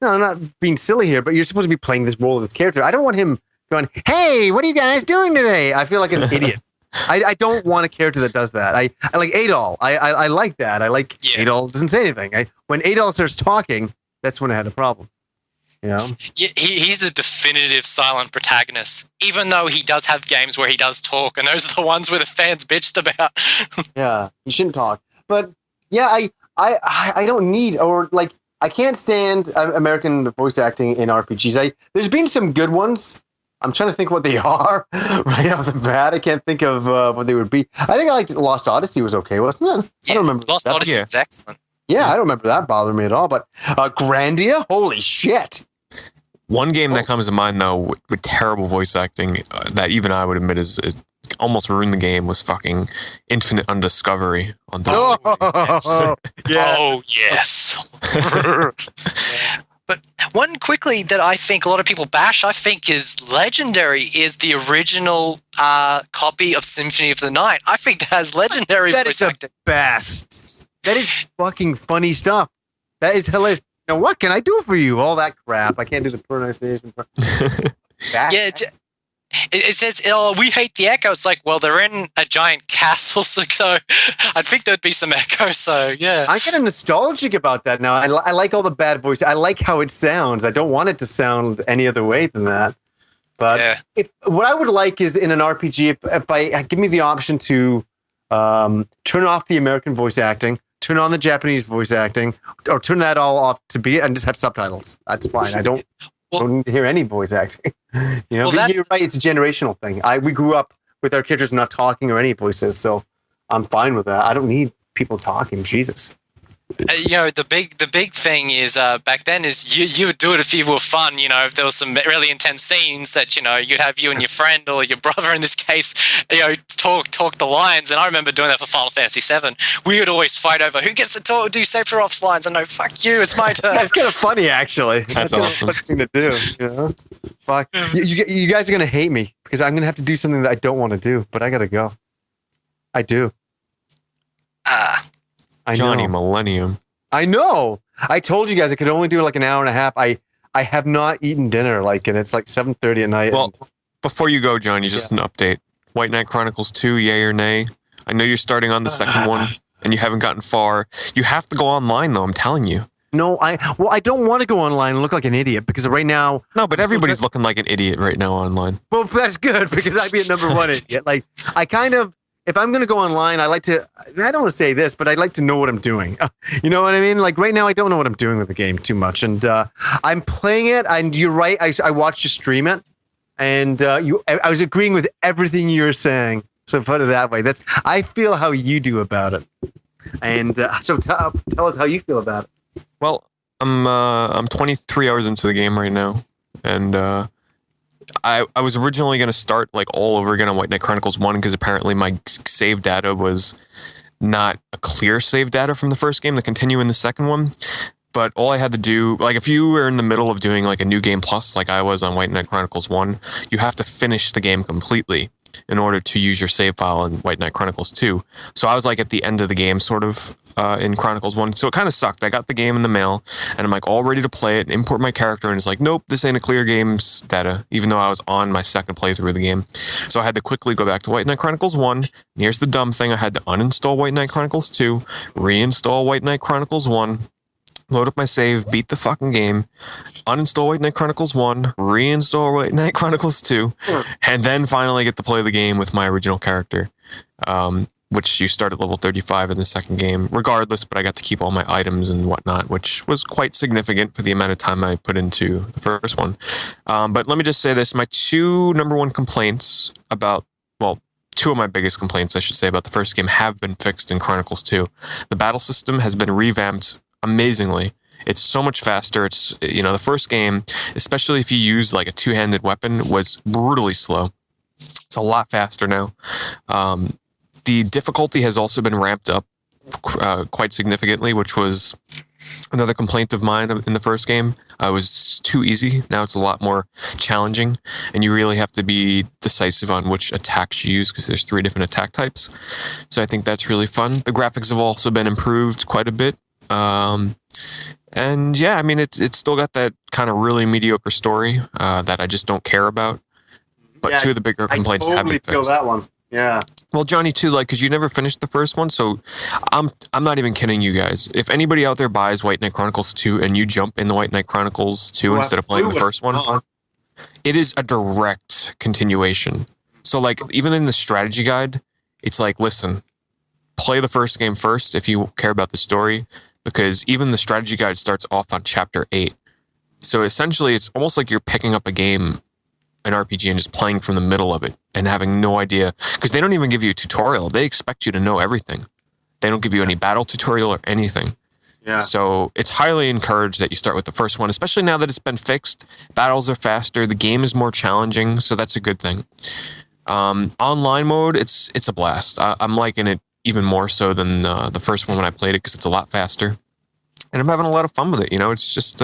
No, I'm not being silly here, but you're supposed to be playing this role of this character. I don't want him going, "Hey, what are you guys doing today?" I feel like an idiot. I don't want a character that does that. I like Adol. I like that. I like Adol doesn't say anything. When Adol starts talking, that's when I had a problem. You know? Yeah, he's the definitive silent protagonist, even though he does have games where he does talk, and those are the ones where the fans bitched about. Yeah, he shouldn't talk. But yeah, I don't need, or like, I can't stand American voice acting in RPGs. There's been some good ones. I'm trying to think what they are right off the bat. I can't think of what they would be. I think I liked Lost Odyssey was okay, wasn't it? Yeah, I don't remember. Lost Odyssey was excellent. Yeah, I don't remember that bothering me at all. But Grandia, holy shit! One game that comes to mind though with terrible voice acting that even I would admit is almost ruined the game was fucking Infinite Undiscovery on the. Oh yes. But one quickly that I think a lot of people bash, I think is legendary, is the original copy of Symphony of the Night. I think that has legendary voice acting. That is the best. That is fucking funny stuff. That is hilarious. Now, what can I do for you? All that crap. I can't do the pronunciation. Yeah, it says, "Oh, we hate the echo." It's like, well, they're in a giant castle, so I think there'd be some echo. So yeah, I'm kind of nostalgic about that now. I like all the bad voices. I like how it sounds. I don't want it to sound any other way than that. But what I would like is in an RPG, if I give me the option to turn off the American voice acting, turn on the Japanese voice acting, or turn that all off to be and just have subtitles. That's fine. I don't need to hear any voice acting. You're right. It's a generational thing. We grew up with our characters not talking or any voices, so I'm fine with that. I don't need people talking. Jesus. The big thing is back then is you would do it if you were fun. If there was some really intense scenes that you'd have you and your friend or your brother in this case, talk the lines. And I remember doing that for Final Fantasy VII. We would always fight over who gets to do Sephiroth's lines. I know, fuck you, it's my turn. That's kind of funny, actually. That's awesome. A funny thing to do. Fuck. You guys are gonna hate me because I'm gonna have to do something that I don't want to do, but I gotta go. I do. Johnny Millennium. I know. I told you guys I could only do like an hour and a half. I have not eaten dinner, and it's like 7:30 at night. Well, before you go, Johnny, just an update. White Knight Chronicles 2, yay or nay? I know you're starting on the second one, and you haven't gotten far. You have to go online, though, I'm telling you. No, I don't want to go online and look like an idiot, because right now... No, but everybody's looking like an idiot right now online. Well, that's good, because I'd be a number one idiot. I kind of... If I'm going to go online, I don't want to say this, but I like to know what I'm doing. You know what I mean? Like right now, I don't know what I'm doing with the game too much. And I'm playing it, and you're right. I watched you stream it, and I was agreeing with everything you were saying. So put it that way. I feel how you do about it. And so tell us how you feel about it. Well, I'm 23 hours into the game right now, and I was originally going to start all over again on White Knight Chronicles 1 because apparently my save data was not a clear save data from the first game to continue in the second one. But all I had to do, if you were in the middle of doing a new game plus like I was on White Knight Chronicles 1, you have to finish the game completely in order to use your save file in White Knight Chronicles 2. So I was at the end of the game sort of in Chronicles 1. So it kind of sucked. I got the game in the mail and I'm all ready to play it and import my character, and it's nope, this ain't a clear game's data, even though I was on my second playthrough of the game. So I had to quickly go back to White Knight Chronicles 1. And here's the dumb thing. I had to uninstall White Knight Chronicles 2, reinstall White Knight Chronicles 1, load up my save, beat the fucking game, uninstall White Knight Chronicles 1, reinstall White Knight Chronicles 2, and then finally get to play the game with my original character, which you start at level 35 in the second game, regardless, but I got to keep all my items and whatnot, which was quite significant for the amount of time I put into the first one. But let me just say this, my two number one complaints about, two of my biggest complaints, I should say, about the first game have been fixed in Chronicles 2. The battle system has been revamped amazingly. It's so much faster. It's, the first game, especially if you use a two-handed weapon, was brutally slow. It's a lot faster now. The difficulty has also been ramped up quite significantly, which was another complaint of mine in the first game. It was too easy. Now it's a lot more challenging, and you really have to be decisive on which attacks you use because there's 3 different attack types. So I think that's really fun. The graphics have also been improved quite a bit. And yeah, it's still got that kind of really mediocre story that I just don't care about. But two of the bigger complaints have been fixed. I totally feel that one. Yeah. Well, Johnny, too, because you never finished the first one, so I'm not even kidding you guys. If anybody out there buys White Knight Chronicles 2 and you jump in the White Knight Chronicles 2 instead of playing the first one, it is a direct continuation. So, even in the strategy guide, it's listen, play the first game first if you care about the story, because even the strategy guide starts off on chapter 8. So essentially, it's almost like you're picking up a game, an RPG, and just playing from the middle of it and having no idea, because they don't even give you a tutorial. They expect you to know everything. They don't give you any battle tutorial or anything. Yeah. So it's highly encouraged that you start with the first one, especially now that it's been fixed. Battles are faster. The game is more challenging, so that's a good thing. Online mode, it's a blast. I'm liking it even more so than the first one when I played it because it's a lot faster. and I'm having a lot of fun with it. It's just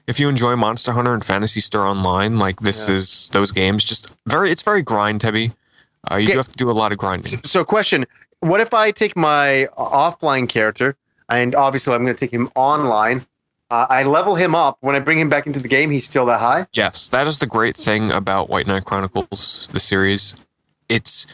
if you enjoy Monster Hunter and Phantasy Star Online, like this is those games. It's very grind heavy. You do have to do a lot of grinding. So question: what if I take my offline character, and obviously I'm going to take him online? I level him up. When I bring him back into the game, he's still that high? Yes, that is the great thing about White Knight Chronicles, the series. It's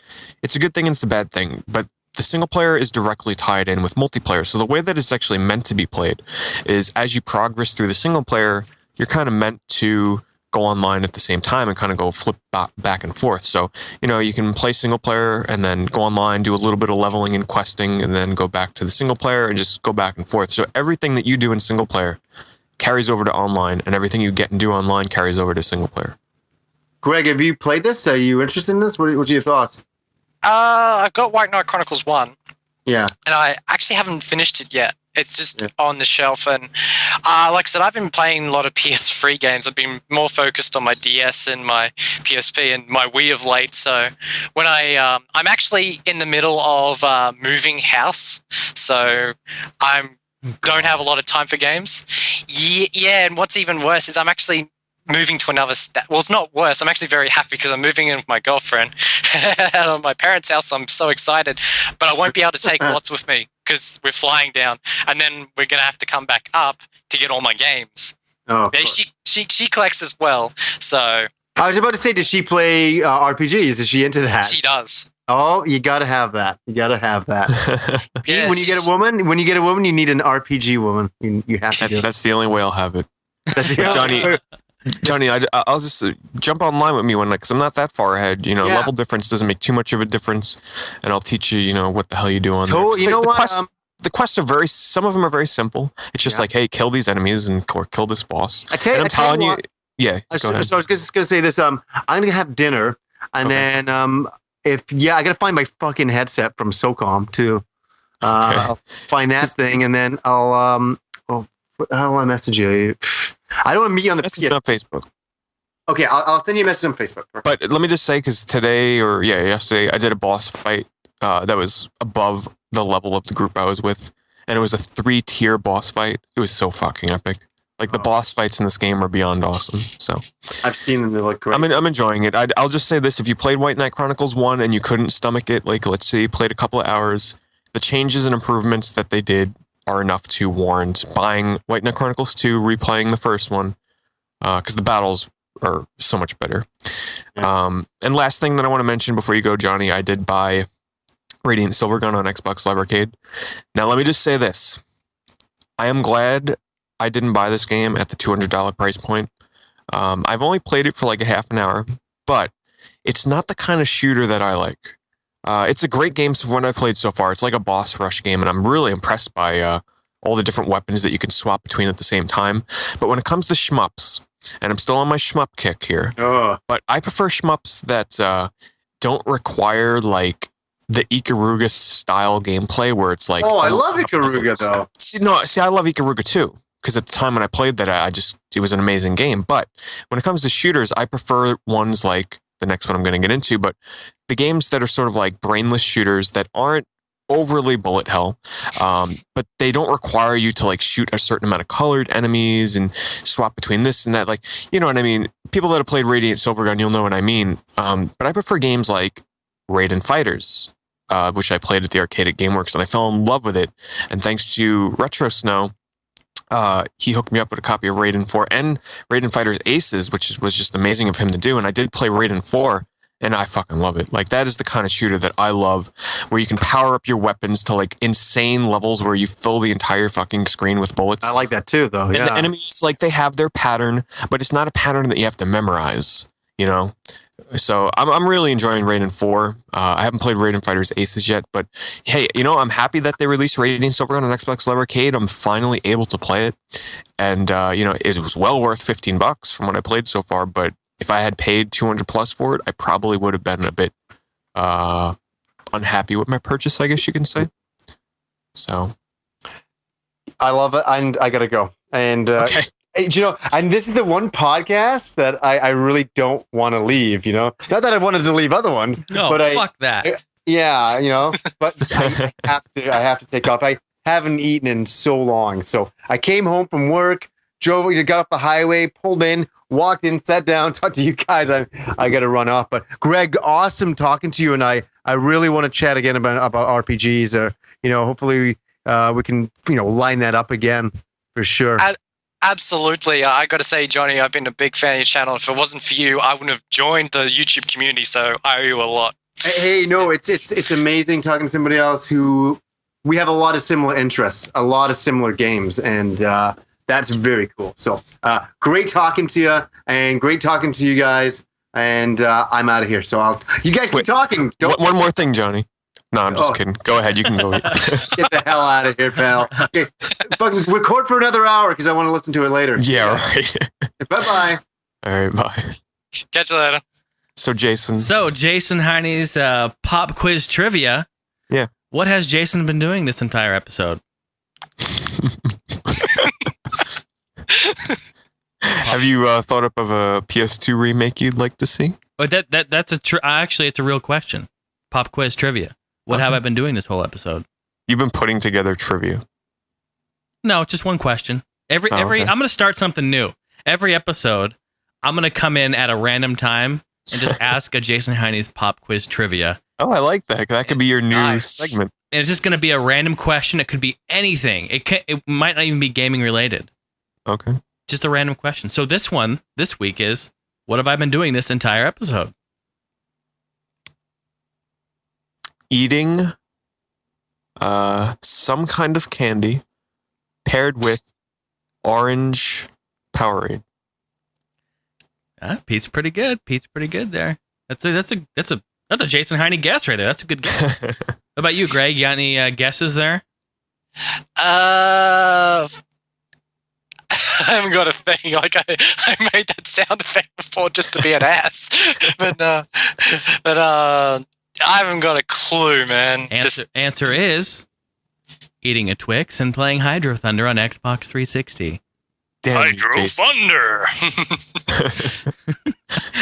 a good thing and it's a bad thing, but the single player is directly tied in with multiplayer. So the way that it's actually meant to be played is as you progress through the single player, you're kind of meant to go online at the same time and kind of go flip back and forth. So, you can play single player and then go online, do a little bit of leveling and questing, and then go back to the single player and just go back and forth. So everything that you do in single player carries over to online, and everything you get and do online carries over to single player. Greg, have you played this? Are you interested in this? What are your thoughts? I've got White Knight Chronicles 1. Yeah. And I actually haven't finished it yet. It's just on the shelf. And like I said, I've been playing a lot of PS3 games. I've been more focused on my DS and my PSP and my Wii of late. So when I'm actually in the middle of moving house. So don't have a lot of time for games. Yeah, and what's even worse is I'm actually moving to another state. Well, it's not worse. I'm actually very happy because I'm moving in with my girlfriend out of my parents' house. So I'm so excited, but I won't be able to take lots with me because we're flying down, and then we're gonna have to come back up to get all my games. Oh, yeah, she collects as well. So I was about to say, does she play RPGs? Is she into that? She does. Oh, you gotta have that. You gotta have that. Yeah, when you get a woman, you need an RPG woman. You have to. That's the only way I'll have it. That's Johnny, I'll just jump online with me one night because I'm not that far ahead. Level difference doesn't make too much of a difference, and I'll teach you, what the hell you do on there. The quests are some of them are very simple. It's just like, hey, kill these enemies or kill this boss. I'm telling you. Yeah, go ahead. So I was just gonna say this. I'm gonna have dinner, and then I gotta find my fucking headset from SOCOM too. I'll find that thing, and then I'll how will I message you? I don't want to meet you on the message on Facebook. Okay, I'll send you a message on Facebook. But let me just say, because yesterday, I did a boss fight that was above the level of the group I was with, and it was a 3-tier boss fight. It was so fucking epic. Like the boss fights in this game are beyond awesome. So I've seen them; they look great. I'm enjoying it. I'll just say this: if you played White Knight Chronicles 1 and you couldn't stomach it, like let's say you played a couple of hours, the changes and improvements that they did are enough to warrant buying White Knight Chronicles 2, replaying the first one, because the battles are so much better. Yeah. And last thing that I want to mention before you go, Johnny, I did buy Radiant Silvergun on Xbox Live Arcade. Now, let me just say this. I am glad I didn't buy this game at the $200 price point. I've only played it for like a half an hour, but it's not the kind of shooter that I like. It's a great game from what I've played so far. It's like a boss rush game, and I'm really impressed by all the different weapons that you can swap between at the same time. But when it comes to shmups, and I'm still on my shmup kick here, but I prefer shmups that don't require like the Ikaruga style gameplay where it's like... Oh, I love Ikaruga though. See, I love Ikaruga too. Because at the time when I played that, it was an amazing game. But when it comes to shooters, I prefer ones like the next one I'm going to get into, but the games that are sort of like brainless shooters that aren't overly bullet hell, but they don't require you to like shoot a certain amount of colored enemies and swap between this and that. Like, you know what I mean? People that have played Radiant Silvergun, you'll know what I mean. But I prefer games like Raiden Fighters, which I played at the arcade at GameWorks, and I fell in love with it. And thanks to Retro Snow, he hooked me up with a copy of Raiden 4 and Raiden Fighters Aces, which was just amazing of him to do. And I did play Raiden 4, and I fucking love it. Like, that is the kind of shooter that I love, where you can power up your weapons to, like, insane levels where you fill the entire fucking screen with bullets. I like that, too, though. And the enemies, like, they have their pattern, but it's not a pattern that you have to memorize, you know? So I'm really enjoying Raiden 4. I haven't played Raiden Fighters Aces yet, but hey, you know, I'm happy that they released Radiant Silvergun on Xbox Live Arcade. I'm finally able to play it, and you know, it was well worth $15 from what I played so far. But if I had paid $200+ for it, I probably would have been a bit unhappy with my purchase, I guess you can say. So I love it, and I gotta go. And okay. You know, and this is the one podcast that I really don't want to leave, you know? Not that I wanted to leave other ones. No, but fuck that. Yeah, you know, but I have to take off. haven't eaten in so long. So I came home from work, got off the highway, pulled in, walked in, sat down, talked to you guys. I got to run off. But Greg, awesome talking to you. And I really want to chat again about RPGs. Hopefully we can, line that up again for sure. Absolutely. I got to say, Johnny, I've been a big fan of your channel. If it wasn't for you, I wouldn't have joined the YouTube community. So I owe you a lot. Hey, no, it's amazing talking to somebody else who we have a lot of similar interests, a lot of similar games, and that's very cool. So great talking to you, and great talking to you guys. And I'm out of here. So you guys keep talking. One more thing, Johnny. No, I'm just kidding. Go ahead. You can go. Get the hell out of here, pal. Okay. Fucking record for another hour because I want to listen to it later. Yeah, right. Bye-bye. All right, bye. Catch you later. So, Jason Heine's pop quiz trivia. Yeah. What has Jason been doing this entire episode? Have you thought up of a PS2 remake you'd like to see? Oh, that's actually it's a real question. Pop quiz trivia. What have I been doing this whole episode? You've been putting together trivia. No, just one question. Every I'm going to start something new. Every episode, I'm going to come in at a random time and just ask a Jason Heine's pop quiz trivia. Oh, I like that. That could be your new segment. And it's just going to be a random question. It could be anything. It might not even be gaming related. Okay. Just a random question. So this week is, what have I been doing this entire episode? Eating some kind of candy paired with orange Powerade. Pete's pretty good. Pete's pretty good there. That's a Jason Heine guess right there. That's a good guess. What about you, Greg? You got any guesses there? I haven't got a thing. Like I made that sound effect before just to be an ass, but I haven't got a clue, man. Answer is eating a Twix and playing Hydro Thunder on Xbox 360. Damn Hydro Thunder.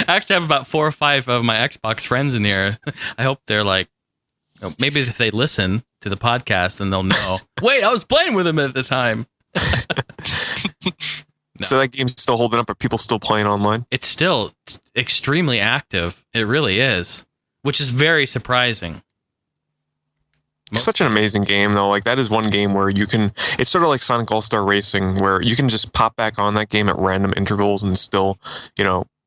I actually have about 4 or 5 of my Xbox friends in here. I hope they're like, maybe if they listen to the podcast, then they'll know. Wait, I was playing with them at the time. No. So that game's still holding up? Are people still playing online? It's still extremely active. It really is, which is very surprising. It's such an amazing game, though. Like, that is one game where you can... It's sort of like Sonic All-Star Racing, where you can just pop back on that game at random intervals and still,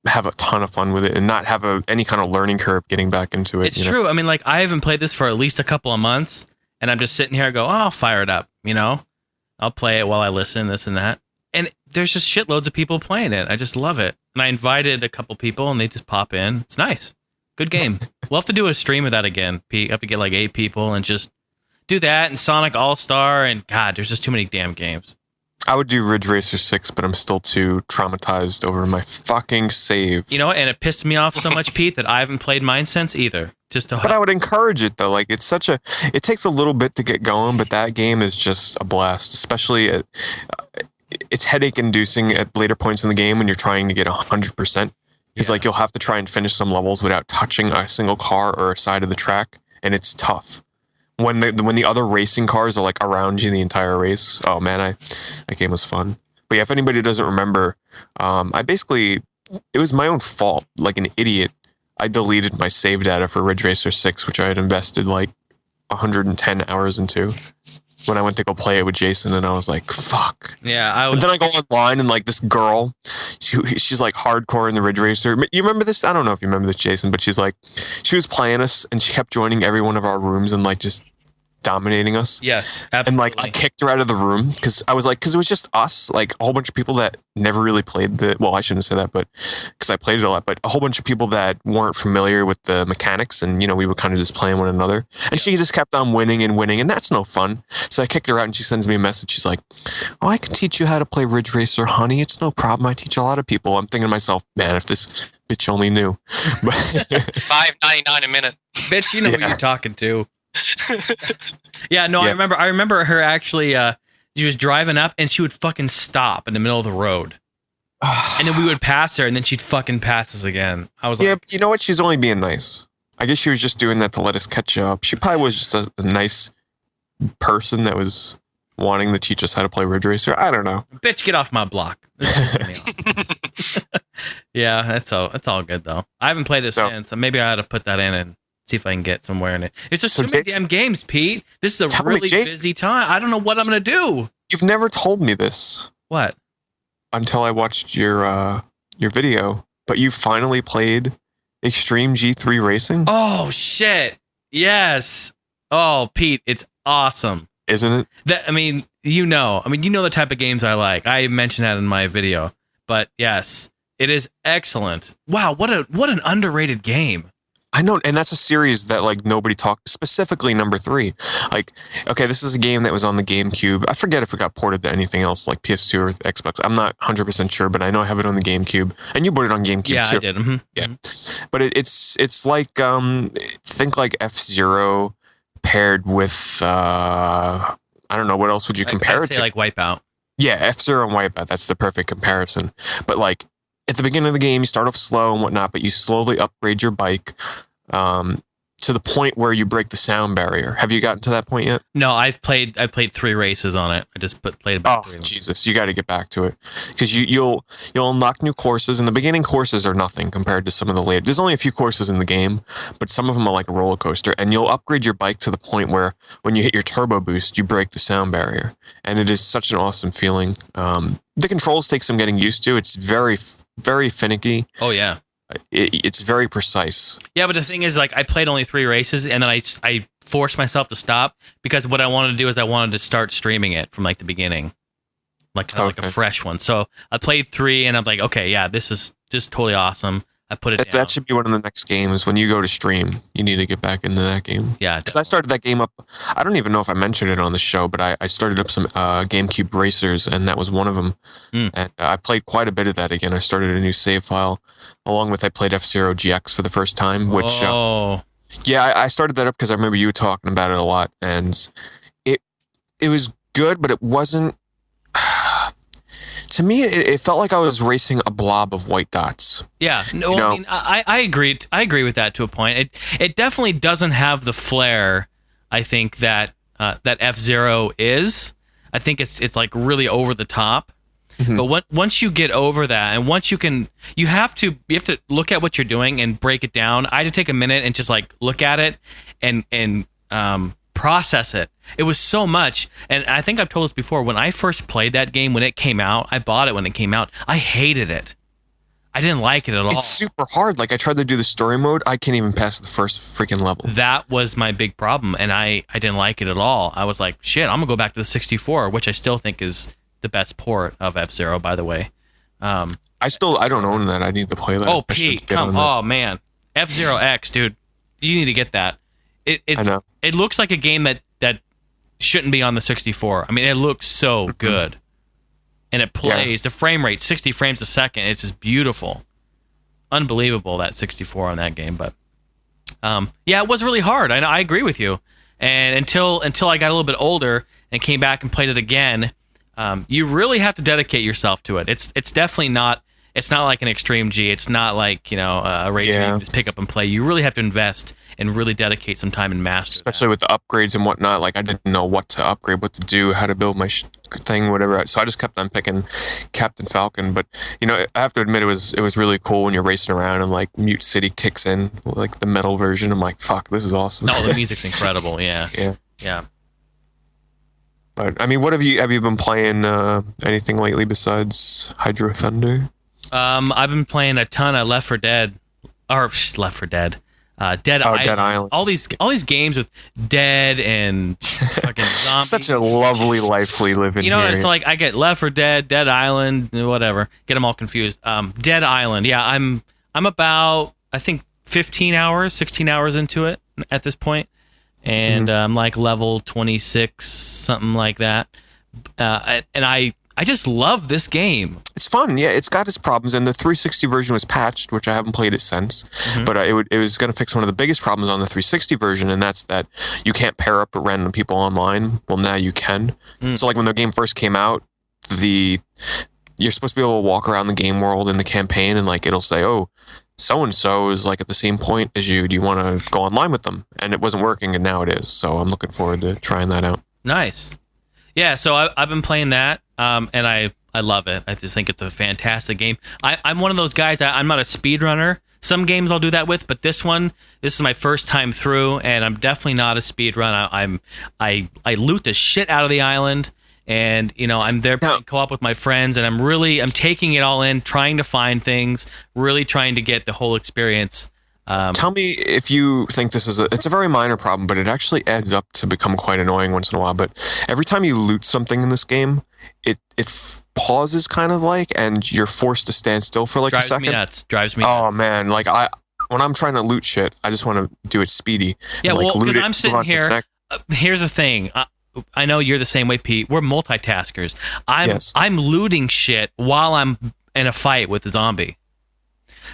have a ton of fun with it and not have any kind of learning curve getting back into it. It's true. I mean, like, I haven't played this for at least a couple of months, and I'm just sitting here and go, I'll fire it up, I'll play it while I listen, this and that. And there's just shitloads of people playing it. I just love it. And I invited a couple people, and they just pop in. It's nice. Good game. We'll have to do a stream of that again, Pete. Have to get like 8 people and just do that, and Sonic All-Star, and God, there's just too many damn games. I would do Ridge Racer 6, but I'm still too traumatized over my fucking save. And it pissed me off so much, Pete, that I haven't played mine since either. But I would encourage it, though. Like, it takes a little bit to get going, but that game is just a blast, especially it's headache-inducing at later points in the game when you're trying to get 100%. Because like, you'll have to try and finish some levels without touching a single car or a side of the track, and it's tough. When the other racing cars are like around you the entire race, oh man, that game was fun. But yeah, if anybody doesn't remember, it was my own fault, like an idiot. I deleted my save data for Ridge Racer 6, which I had invested like 110 hours into when I went to go play it with Jason, and I was like, fuck. Yeah, And then I go online, and like this girl, she's like hardcore in the Ridge Racer. You remember this? I don't know if you remember this, Jason, but she was playing us, and she kept joining every one of our rooms and like just dominating us. Yes, absolutely. And like I kicked her out of the room because it was just us, like a whole bunch of people that never really played I shouldn't say that, but because I played it a lot, but a whole bunch of people that weren't familiar with the mechanics, and we were kind of just playing one another, and she just kept on winning, and that's no fun. So I kicked her out, and she sends me a message. She's like, "Oh, I can teach you how to play Ridge Racer, honey. It's no problem. I teach a lot of people." I'm thinking to myself, man, if this bitch only knew. $5.99 a minute. Bitch, who you're talking to. Yeah, no, yeah. I remember her actually, she was driving up and she would fucking stop in the middle of the road. And then we would pass her and then she'd fucking pass us again. I was like, yeah, you know what? She's only being nice. I guess she was just doing that to let us catch up. She probably was just a nice person that was wanting to teach us how to play Ridge Racer. I don't know. Bitch, get off my block. Yeah, that's all good though. I haven't played it since, so maybe I ought to put that in and see if I can get somewhere in it. It's just too many damn games, Pete. This is a really busy time. I don't know what I'm gonna do. You've never told me this. What? Until I watched your video, but you finally played Extreme G3 Racing? Oh shit. Yes. Oh, Pete, it's awesome. Isn't it? You know the type of games I like. I mentioned that in my video. But yes, it is excellent. Wow, what an underrated game. I know, and that's a series that like nobody talked, specifically number 3. Like, okay, this is a game that was on the GameCube. I forget if it got ported to anything else like PS2 or Xbox. I'm not 100% sure, but I know I have it on the GameCube. And you bought it on GameCube too. Yeah, I did. Mm-hmm. Yeah. But it's like think like F-Zero paired with I don't know, what else would you compare it to? Like Wipeout. Yeah, F-Zero and Wipeout, that's the perfect comparison. But like at the beginning of the game, you start off slow and whatnot, but you slowly upgrade your bike to the point where you break the sound barrier. Have you gotten to that point yet? No, I've played 3 races on it. I just played about 3 of them. Jesus, you got to get back to it because you'll unlock new courses. And the beginning courses are nothing compared to some of the later. There's only a few courses in the game, but some of them are like a roller coaster. And you'll upgrade your bike to the point where when you hit your turbo boost, you break the sound barrier, and it is such an awesome feeling. The controls take some getting used to. It's very, very finicky. Oh yeah. It's very precise. Yeah, but the thing is, like, I played only 3 races, and then I forced myself to stop because what I wanted to do is I wanted to start streaming it from like the beginning, like kind of like a fresh one. So I played 3, and I'm like, okay, yeah, this is just totally awesome. I put it down. That should be one of the next games. When you go to stream, you need to get back into that game. Yeah. Because I started that game up. I don't even know if I mentioned it on the show, but I started up some GameCube Racers, and that was one of them. And I played quite a bit of that again. I started a new save file, along with I played F-Zero GX for the first time, which... yeah, I started that up because I remember you talking about it a lot, and it was good, but it wasn't... To me, it felt like I was racing a blob of white dots. Yeah, no, I mean, I agree. I agree with that to a point. It definitely doesn't have the flair, I think, that F-Zero is. I think it's like really over the top. Mm-hmm. But once you get over that, and once you have to look at what you're doing and break it down. I had to take a minute and just like look at it and process it. It was so much, and I think I've told this before. When I first played that game, when it came out, I bought it when it came out. I hated it. I didn't like it at all. It's super hard. Like I tried to do the story mode. I can't even pass the first freaking level. That was my big problem, and I didn't like it at all. I was like, shit, I'm gonna go back to the 64, which I still think is the best port of F-Zero, by the way. I don't own that. I need to play that. Oh, Pete, oh man, F-Zero X, dude, you need to get that. I know. It looks like a game that shouldn't be on the 64. I mean, it looks so good, and it plays the frame rate 60 frames a second. It's just beautiful, unbelievable, that 64 on that game. But yeah, it was really hard. I agree with you. And until I got a little bit older and came back and played it again, you really have to dedicate yourself to it. It's definitely not. It's not like an Extreme G. It's not like, a race game you just pick up and play. You really have to invest and really dedicate some time and master. Especially with the upgrades and whatnot. Like I didn't know what to upgrade, what to do, how to build my thing, whatever. So I just kept on picking Captain Falcon. But I have to admit it was really cool when you're racing around and like Mute City kicks in, like the metal version. I'm like, fuck, this is awesome. No, the music's incredible. Yeah. Yeah. But I mean, what have you been playing? Anything lately besides Hydro Thunder? I've been playing a ton of Left 4 Dead, Dead Island. Dead Island. All these games with dead and fucking zombies. Such a lovely life we live in here. It's like I get Left 4 Dead, Dead Island, whatever. Get them all confused. Dead Island. Yeah, I'm about, I think, 16 hours into it at this point. And I'm like level 26, something like that. And I just love this game. It's fun, yeah. It's got its problems, and the 360 version was patched, which I haven't played it since. Mm-hmm. But it was going to fix one of the biggest problems on the 360 version, and that's that you can't pair up with random people online. Well, now you can. So, like when the game first came out, you're supposed to be able to walk around the game world in the campaign, and like it'll say, "Oh, so and so is like at the same point as you. Do you want to go online with them?" And it wasn't working, and now it is. So I'm looking forward to trying that out. Nice. Yeah, so I've been playing that, and I love it. I just think it's a fantastic game. I'm one of those guys. I'm not a speedrunner. Some games I'll do that with, but this is my first time through, and I'm definitely not a speedrun. I loot the shit out of the island, and I'm there playing co-op with my friends, and I'm taking it all in, trying to find things, really trying to get the whole experience. Tell me if you think it's a very minor problem, but it actually adds up to become quite annoying once in a while. But every time you loot something in this game, it pauses kind of and you're forced to stand still for a second. Drives me nuts. Oh man, when I'm trying to loot shit, I just want to do it speedy. Yeah, because I'm sitting here. Here's the thing. I know you're the same way, Pete. We're multitaskers. I'm looting shit while I'm in a fight with the zombie.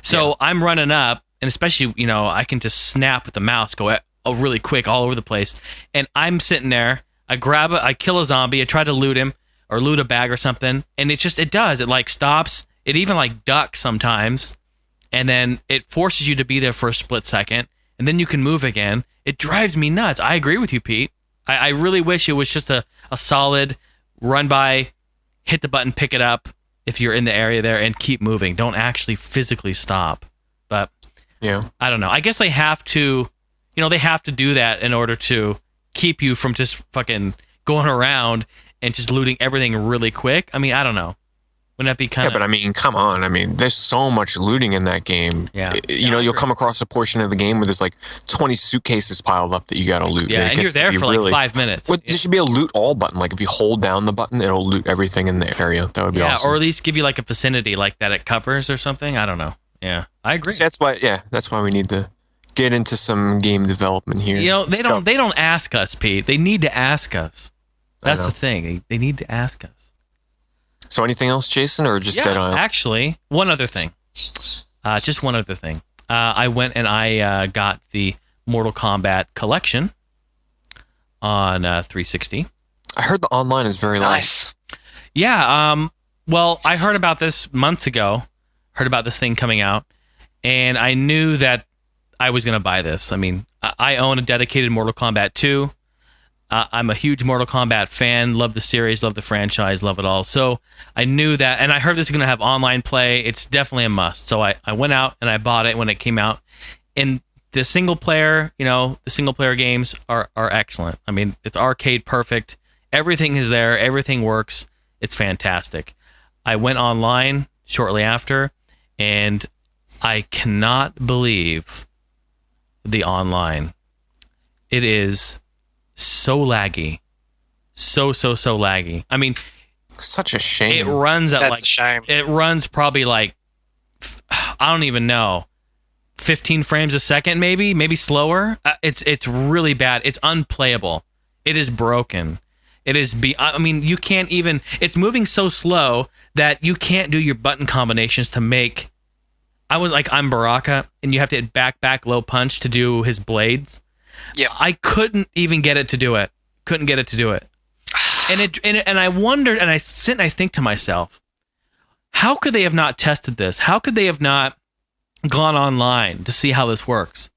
So I'm running up. And especially, I can just snap with the mouse, go really quick all over the place. And I'm sitting there, I kill a zombie, I try to loot him or loot a bag or something. And it does. It stops. It even ducks sometimes. And then it forces you to be there for a split second. And then you can move again. It drives me nuts. I agree with you, Pete. I really wish it was just a solid run by, hit the button, pick it up if you're in the area there, and keep moving. Don't actually physically stop. But yeah, I don't know. I guess they have to, they have to do that in order to keep you from just fucking going around and just looting everything really quick. I mean, I don't know. Wouldn't that be kind of... Yeah, but I mean, come on. I mean, there's so much looting in that game. Yeah. You'll come across a portion of the game where there's 20 suitcases piled up that you got to loot. Yeah, and you're there for 5 minutes. Well, there should be a loot all button. If you hold down the button, it'll loot everything in the area. That would be awesome. Yeah, or at least give you a vicinity that it covers or something. I don't know. Yeah, I agree. See, that's why we need to get into some game development here. They don't ask us, Pete. They need to ask us. That's the thing. They need to ask us. So anything else, Jason, or just Dead Island? Actually, one other thing. Just one other thing. I went and I got the Mortal Kombat collection on 360. I heard the online is very nice. Yeah. Well, I heard about this months ago. Heard about this thing coming out, and I knew that I was going to buy this. I mean, I own a dedicated Mortal Kombat 2. I'm a huge Mortal Kombat fan. Love the series, love the franchise, love it all. So I knew that, and I heard this is going to have online play. It's definitely a must. So I went out and I bought it when it came out. And the single player, the single player games are excellent. I mean, it's arcade perfect. Everything is there. Everything works. It's fantastic. I went online shortly after, and I cannot believe the online. It is so laggy. So laggy. I mean, such a shame. It runs at That's a shame. It runs probably I don't even know, 15 frames a second, maybe slower. It's really bad. It's unplayable. It is broken. It is I mean, you can't even... It's moving so slow that you can't do your button combinations to make... I'm Baraka, and you have to hit back, low punch to do his blades. Yeah. I couldn't even get it to do it. And I wondered, and I sit and I think to myself, how could they have not tested this? How could they have not gone online to see how this works?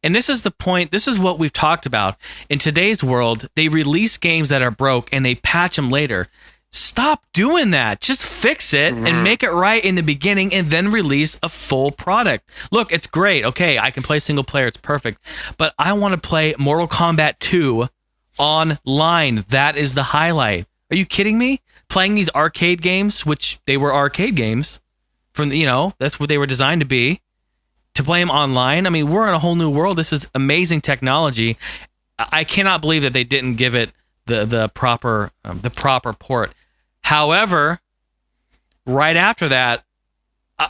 And this is the point. This is what we've talked about. In today's world, they release games that are broke and they patch them later. Stop doing that. Just fix it and make it right in the beginning and then release a full product. Look, it's great. Okay, I can play single player. It's perfect. But I want to play Mortal Kombat 2 online. That is the highlight. Are you kidding me? Playing these arcade games, which they were arcade games, that's what they were designed to be. To play them online, I mean, we're in a whole new world. This is amazing technology. I cannot believe that they didn't give it the proper port. However, right after that,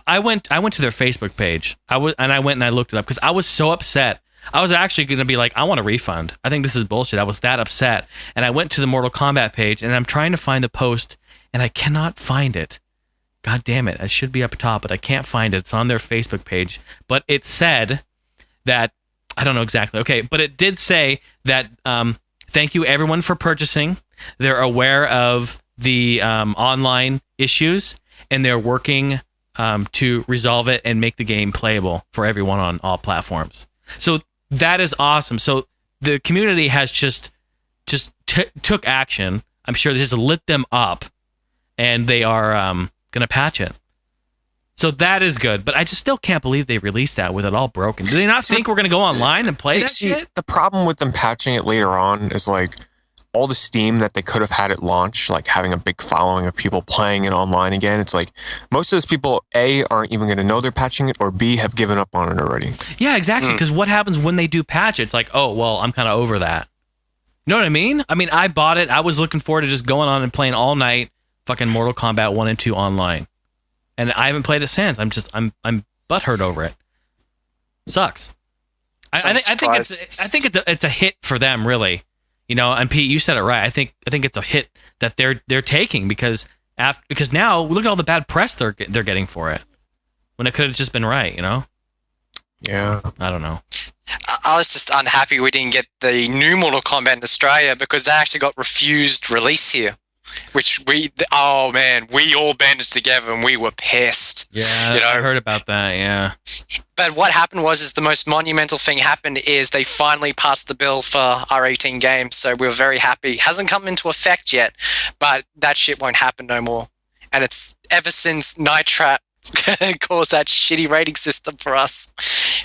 I went to their Facebook page. I went and I looked it up because I was so upset. I was actually going to be like, I want a refund. I think this is bullshit. I was that upset, and I went to the Mortal Kombat page, and I'm trying to find the post, and I cannot find it. God damn it. It should be up top, but I can't find it. It's on their Facebook page. But it said that, I don't know exactly. Okay, but it did say that thank you everyone for purchasing. They're aware of the online issues, and they're working to resolve it and make the game playable for everyone on all platforms. So that is awesome. So the community has just took action I'm sure this has lit them up, and they are going to patch it. So that is good, but I just still can't believe they released that with it all broken. Do they not think we're going to go online and play that shit? The problem with them patching it later on is like all the steam that they could have had at launch, like having a big following of people playing it online again. It's like most of those people, A, aren't even going to know they're patching it, or B, have given up on it already. Yeah, exactly, because what happens when they do patch it? It's like, oh, well, I'm kind of over that. You know what I mean? I mean, I bought it. I was looking forward to just going on and playing all night fucking Mortal Kombat 1 and 2 online. And I haven't played it since. I'm butthurt over it. Sucks. I think it's a hit for them, really. You know, and Pete, you said it right. I think it's a hit that they're taking because now look at all the bad press they're getting for it when it could have just been right. You know? Yeah. I don't know. I was just unhappy we didn't get the new Mortal Kombat in Australia because they actually got refused release here. Which we all bandaged together and we were pissed. Yeah, you know? I heard about that, yeah. But what happened was the most monumental thing happened is they finally passed the bill for R18 games, so we were very happy. Hasn't come into effect yet, but that shit won't happen no more. And it's ever since Night Trap caused that shitty rating system for us.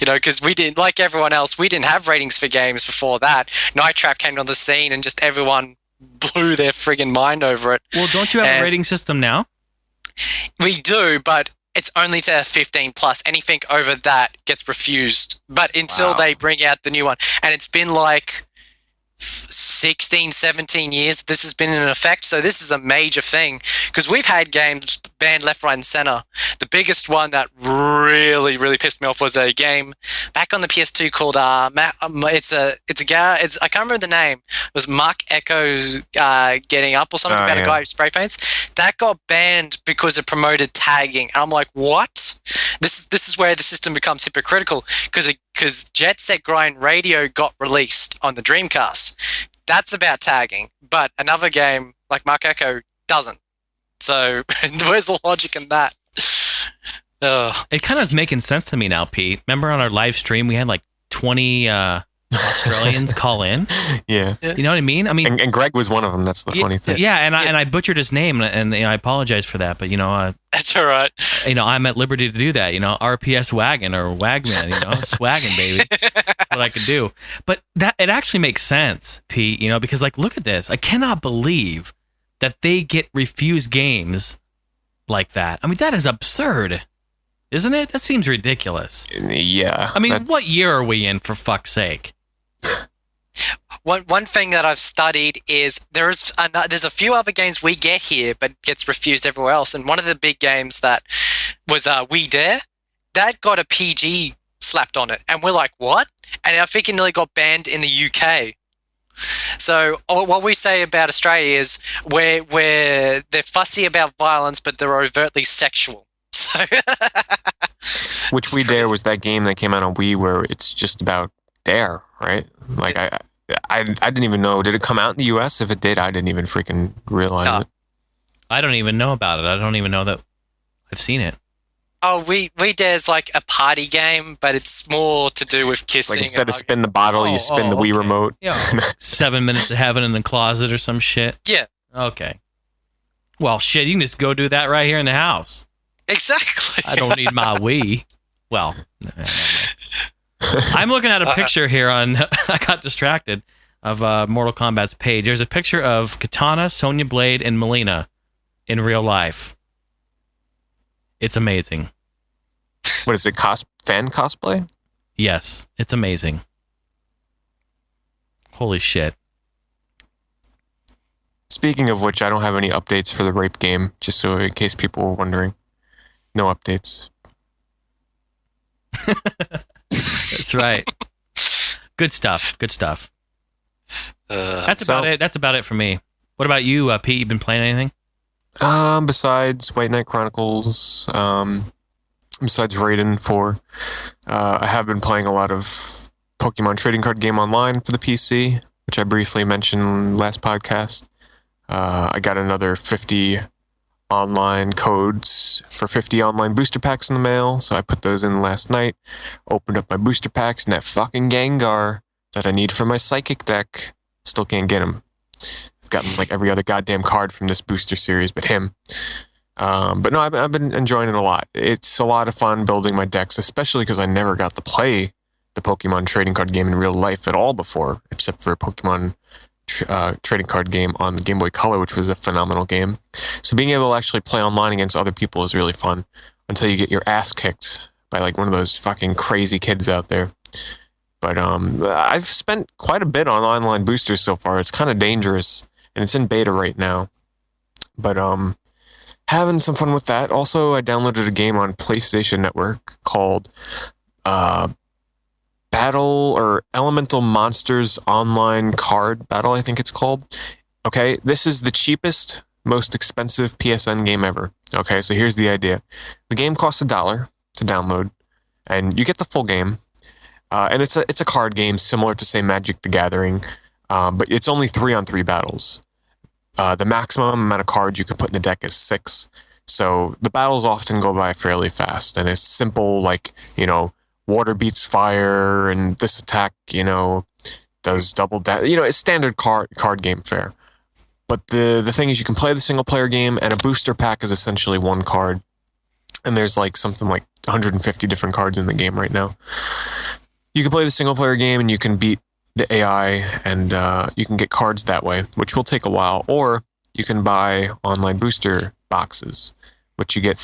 You know, because we didn't, like everyone else, we didn't have ratings for games before that. Night Trap came on the scene and just everyone blew their friggin' mind over it. Well, don't you have a rating system now? We do, but it's only to 15 plus. Anything over that gets refused. But until they bring out the new one, and it's been like 16, 17 years this has been in effect, so this is a major thing because we've had games banned left, right, and center. The biggest one that really, really pissed me off was a game back on the PS2 called I can't remember the name. It was Mark Echo Getting Up or something about a guy who spray paints. That got banned because it promoted tagging. And I'm like, what? This is where the system becomes hypocritical because Jet Set Grind Radio got released on the Dreamcast. That's about tagging, but another game like Mark Echo doesn't. So where's the logic in that? It kind of is making sense to me now, Pete. Remember on our live stream we had like 20 Australians call in? Yeah. You know what I mean? I mean, and Greg was one of them. That's the funny thing. Yeah, and I butchered his name, and I apologize for that. But that's all right. I'm at liberty to do that. RPSwagman or Wagman. Swaggin', baby. That's what I can do. But that it actually makes sense, Pete. Because look at this. I cannot believe that they get refused games like that. I mean, that is absurd, isn't it? That seems ridiculous. Yeah. I mean, what year are we in, for fuck's sake? One thing that I've studied is there's a few other games we get here but gets refused everywhere else, and one of the big games that was We Dare, that got a PG slapped on it, and we're like, what? And I think it nearly got banned in the UK. So what we say about Australia is they're fussy about violence, but they're overtly sexual. So which We Dare was that game that came out on Wii where it's just about dare, right? Like I didn't even know. Did it come out in the US? If it did, I didn't even freaking realize it. I don't even know about it. I don't even know that I've seen it. Oh, We Dare's like a party game, but it's more to do with kissing. Like instead of spin the bottle, you spin the Wii remote. Yeah. 7 minutes of heaven in the closet or some shit. Yeah. Okay. Well, shit, you can just go do that right here in the house. Exactly. I don't need my Wii. Well, I'm looking at a picture here on. I got distracted of Mortal Kombat's page. There's a picture of Katana, Sonya Blade, and Melina in real life. It's amazing. What is it? Fan cosplay? Yes, it's amazing. Holy shit. Speaking of which, I don't have any updates for the rape game, just so in case people were wondering. No updates. That's right. Good stuff. Good stuff. That's about it. That's about it for me. What about you, Pete? You been playing anything? Besides White Knight Chronicles, besides Raiden 4, I have been playing a lot of Pokemon Trading Card Game Online for the PC, which I briefly mentioned last podcast. I got another 50 online codes for 50 online booster packs in the mail, so I put those in last night, opened up my booster packs, and that fucking Gengar that I need for my Psychic deck, still can't get him. I've gotten like every other goddamn card from this booster series, but him. But no, I've been enjoying it a lot. It's a lot of fun building my decks, especially because I never got to play the Pokemon trading card game in real life at all before, except for a Pokemon trading card game on the Game Boy Color, which was a phenomenal game. So being able to actually play online against other people is really fun until you get your ass kicked by like one of those fucking crazy kids out there. But I've spent quite a bit on online boosters so far. It's kind of dangerous, and it's in beta right now. But having some fun with that. Also, I downloaded a game on PlayStation Network called Battle or Elemental Monsters Online Card Battle, I think it's called. Okay, this is the cheapest, most expensive PSN game ever. Okay, so here's the idea. The game costs $1 to download, and you get the full game. And it's a card game similar to, say, Magic the Gathering, but it's only 3-on-3 battles. The maximum amount of cards you can put in the deck is 6. So the battles often go by fairly fast, and it's simple, like, water beats fire, and this attack, does double damage. It's standard card game fare. But the thing is, you can play the single player game, and a booster pack is essentially one card. And there's like something like 150 different cards in the game right now. You can play the single player game, and you can beat the AI, and you can get cards that way, which will take a while. Or you can buy online booster boxes, which you get,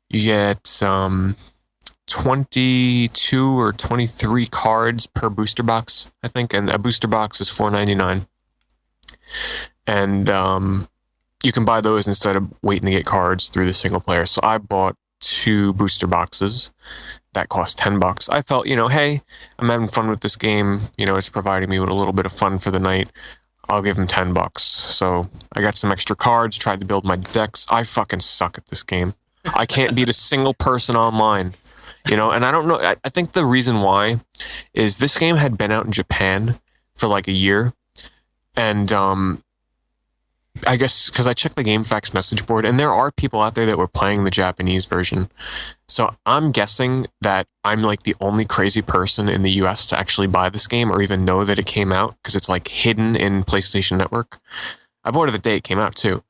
You get 22 or 23 cards per booster box, I think, and a booster box is $4.99. And you can buy those instead of waiting to get cards through the single player. So I bought 2 booster boxes that cost $10. I felt, hey, I'm having fun with this game. It's providing me with a little bit of fun for the night. I'll give them $10. So I got some extra cards, tried to build my decks. I fucking suck at this game. I can't beat a single person online. And I don't know. I think the reason why is this game had been out in Japan for like a year. And I guess because I checked the GameFAQs message board, and there are people out there that were playing the Japanese version. So I'm guessing that I'm like the only crazy person in the US to actually buy this game or even know that it came out, because it's like hidden in PlayStation Network. I bought it the day it came out too.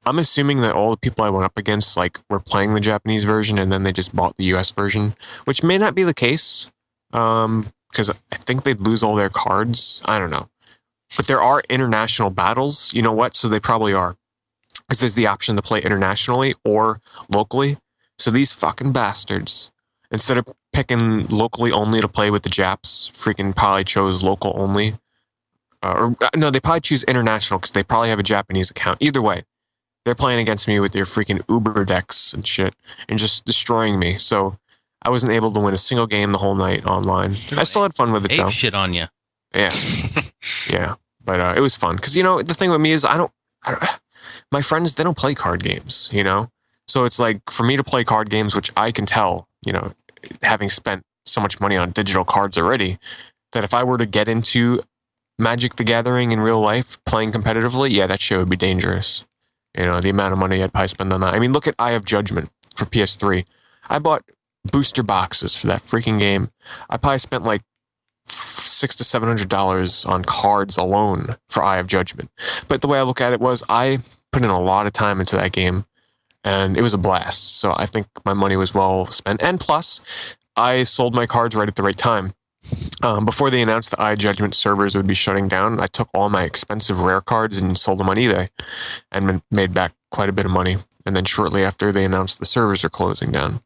I'm assuming that all the people I went up against like were playing the Japanese version, and then they just bought the US version, which may not be the case, because I think they'd lose all their cards. I don't know. But there are international battles. You know what? So they probably are. Because there's the option to play internationally or locally. So these fucking bastards, instead of picking locally only to play with the Japs, freaking probably chose local only. No, they probably choose international because they probably have a Japanese account. Either way, they're playing against me with their freaking Uber decks and shit and just destroying me. So I wasn't able to win a single game the whole night online. I still had fun with it, though. Shit on you. Yeah. Yeah. But it was fun. Because, the thing with me is my friends, they don't play card games, So it's like, for me to play card games, which I can tell, having spent so much money on digital cards already, that if I were to get into Magic the Gathering in real life, playing competitively, yeah, that shit would be dangerous. The amount of money I'd probably spend on that. I mean, look at Eye of Judgment for PS3. I bought booster boxes for that freaking game. I probably spent like $600 to $700 on cards alone for Eye of Judgment. But the way I look at it was I put in a lot of time into that game, and it was a blast. So I think my money was well spent. And plus, I sold my cards right at the right time. Before they announced the Eye of Judgment servers would be shutting down, I took all my expensive rare cards and sold them on eBay and made back quite a bit of money. And then shortly after, they announced the servers are closing down,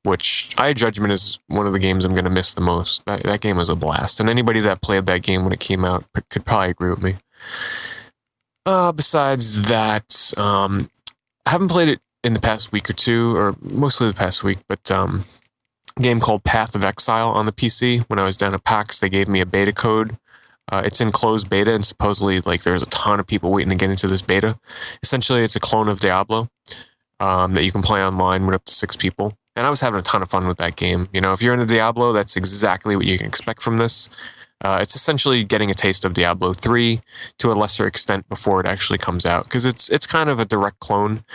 which Eye of Judgment is one of the games I'm going to miss the most. That game was a blast. And anybody that played that game when it came out could probably agree with me. Besides that, I haven't played it in the past week or two, or mostly the past week, but a game called Path of Exile on the PC. When I was down at PAX, they gave me a beta code. It's in closed beta, and supposedly there's a ton of people waiting to get into this beta. Essentially, it's a clone of Diablo that you can play online with up to 6 people. And I was having a ton of fun with that game. If you're into Diablo, that's exactly what you can expect from this. It's essentially getting a taste of Diablo 3 to a lesser extent before it actually comes out, because it's kind of a direct clone.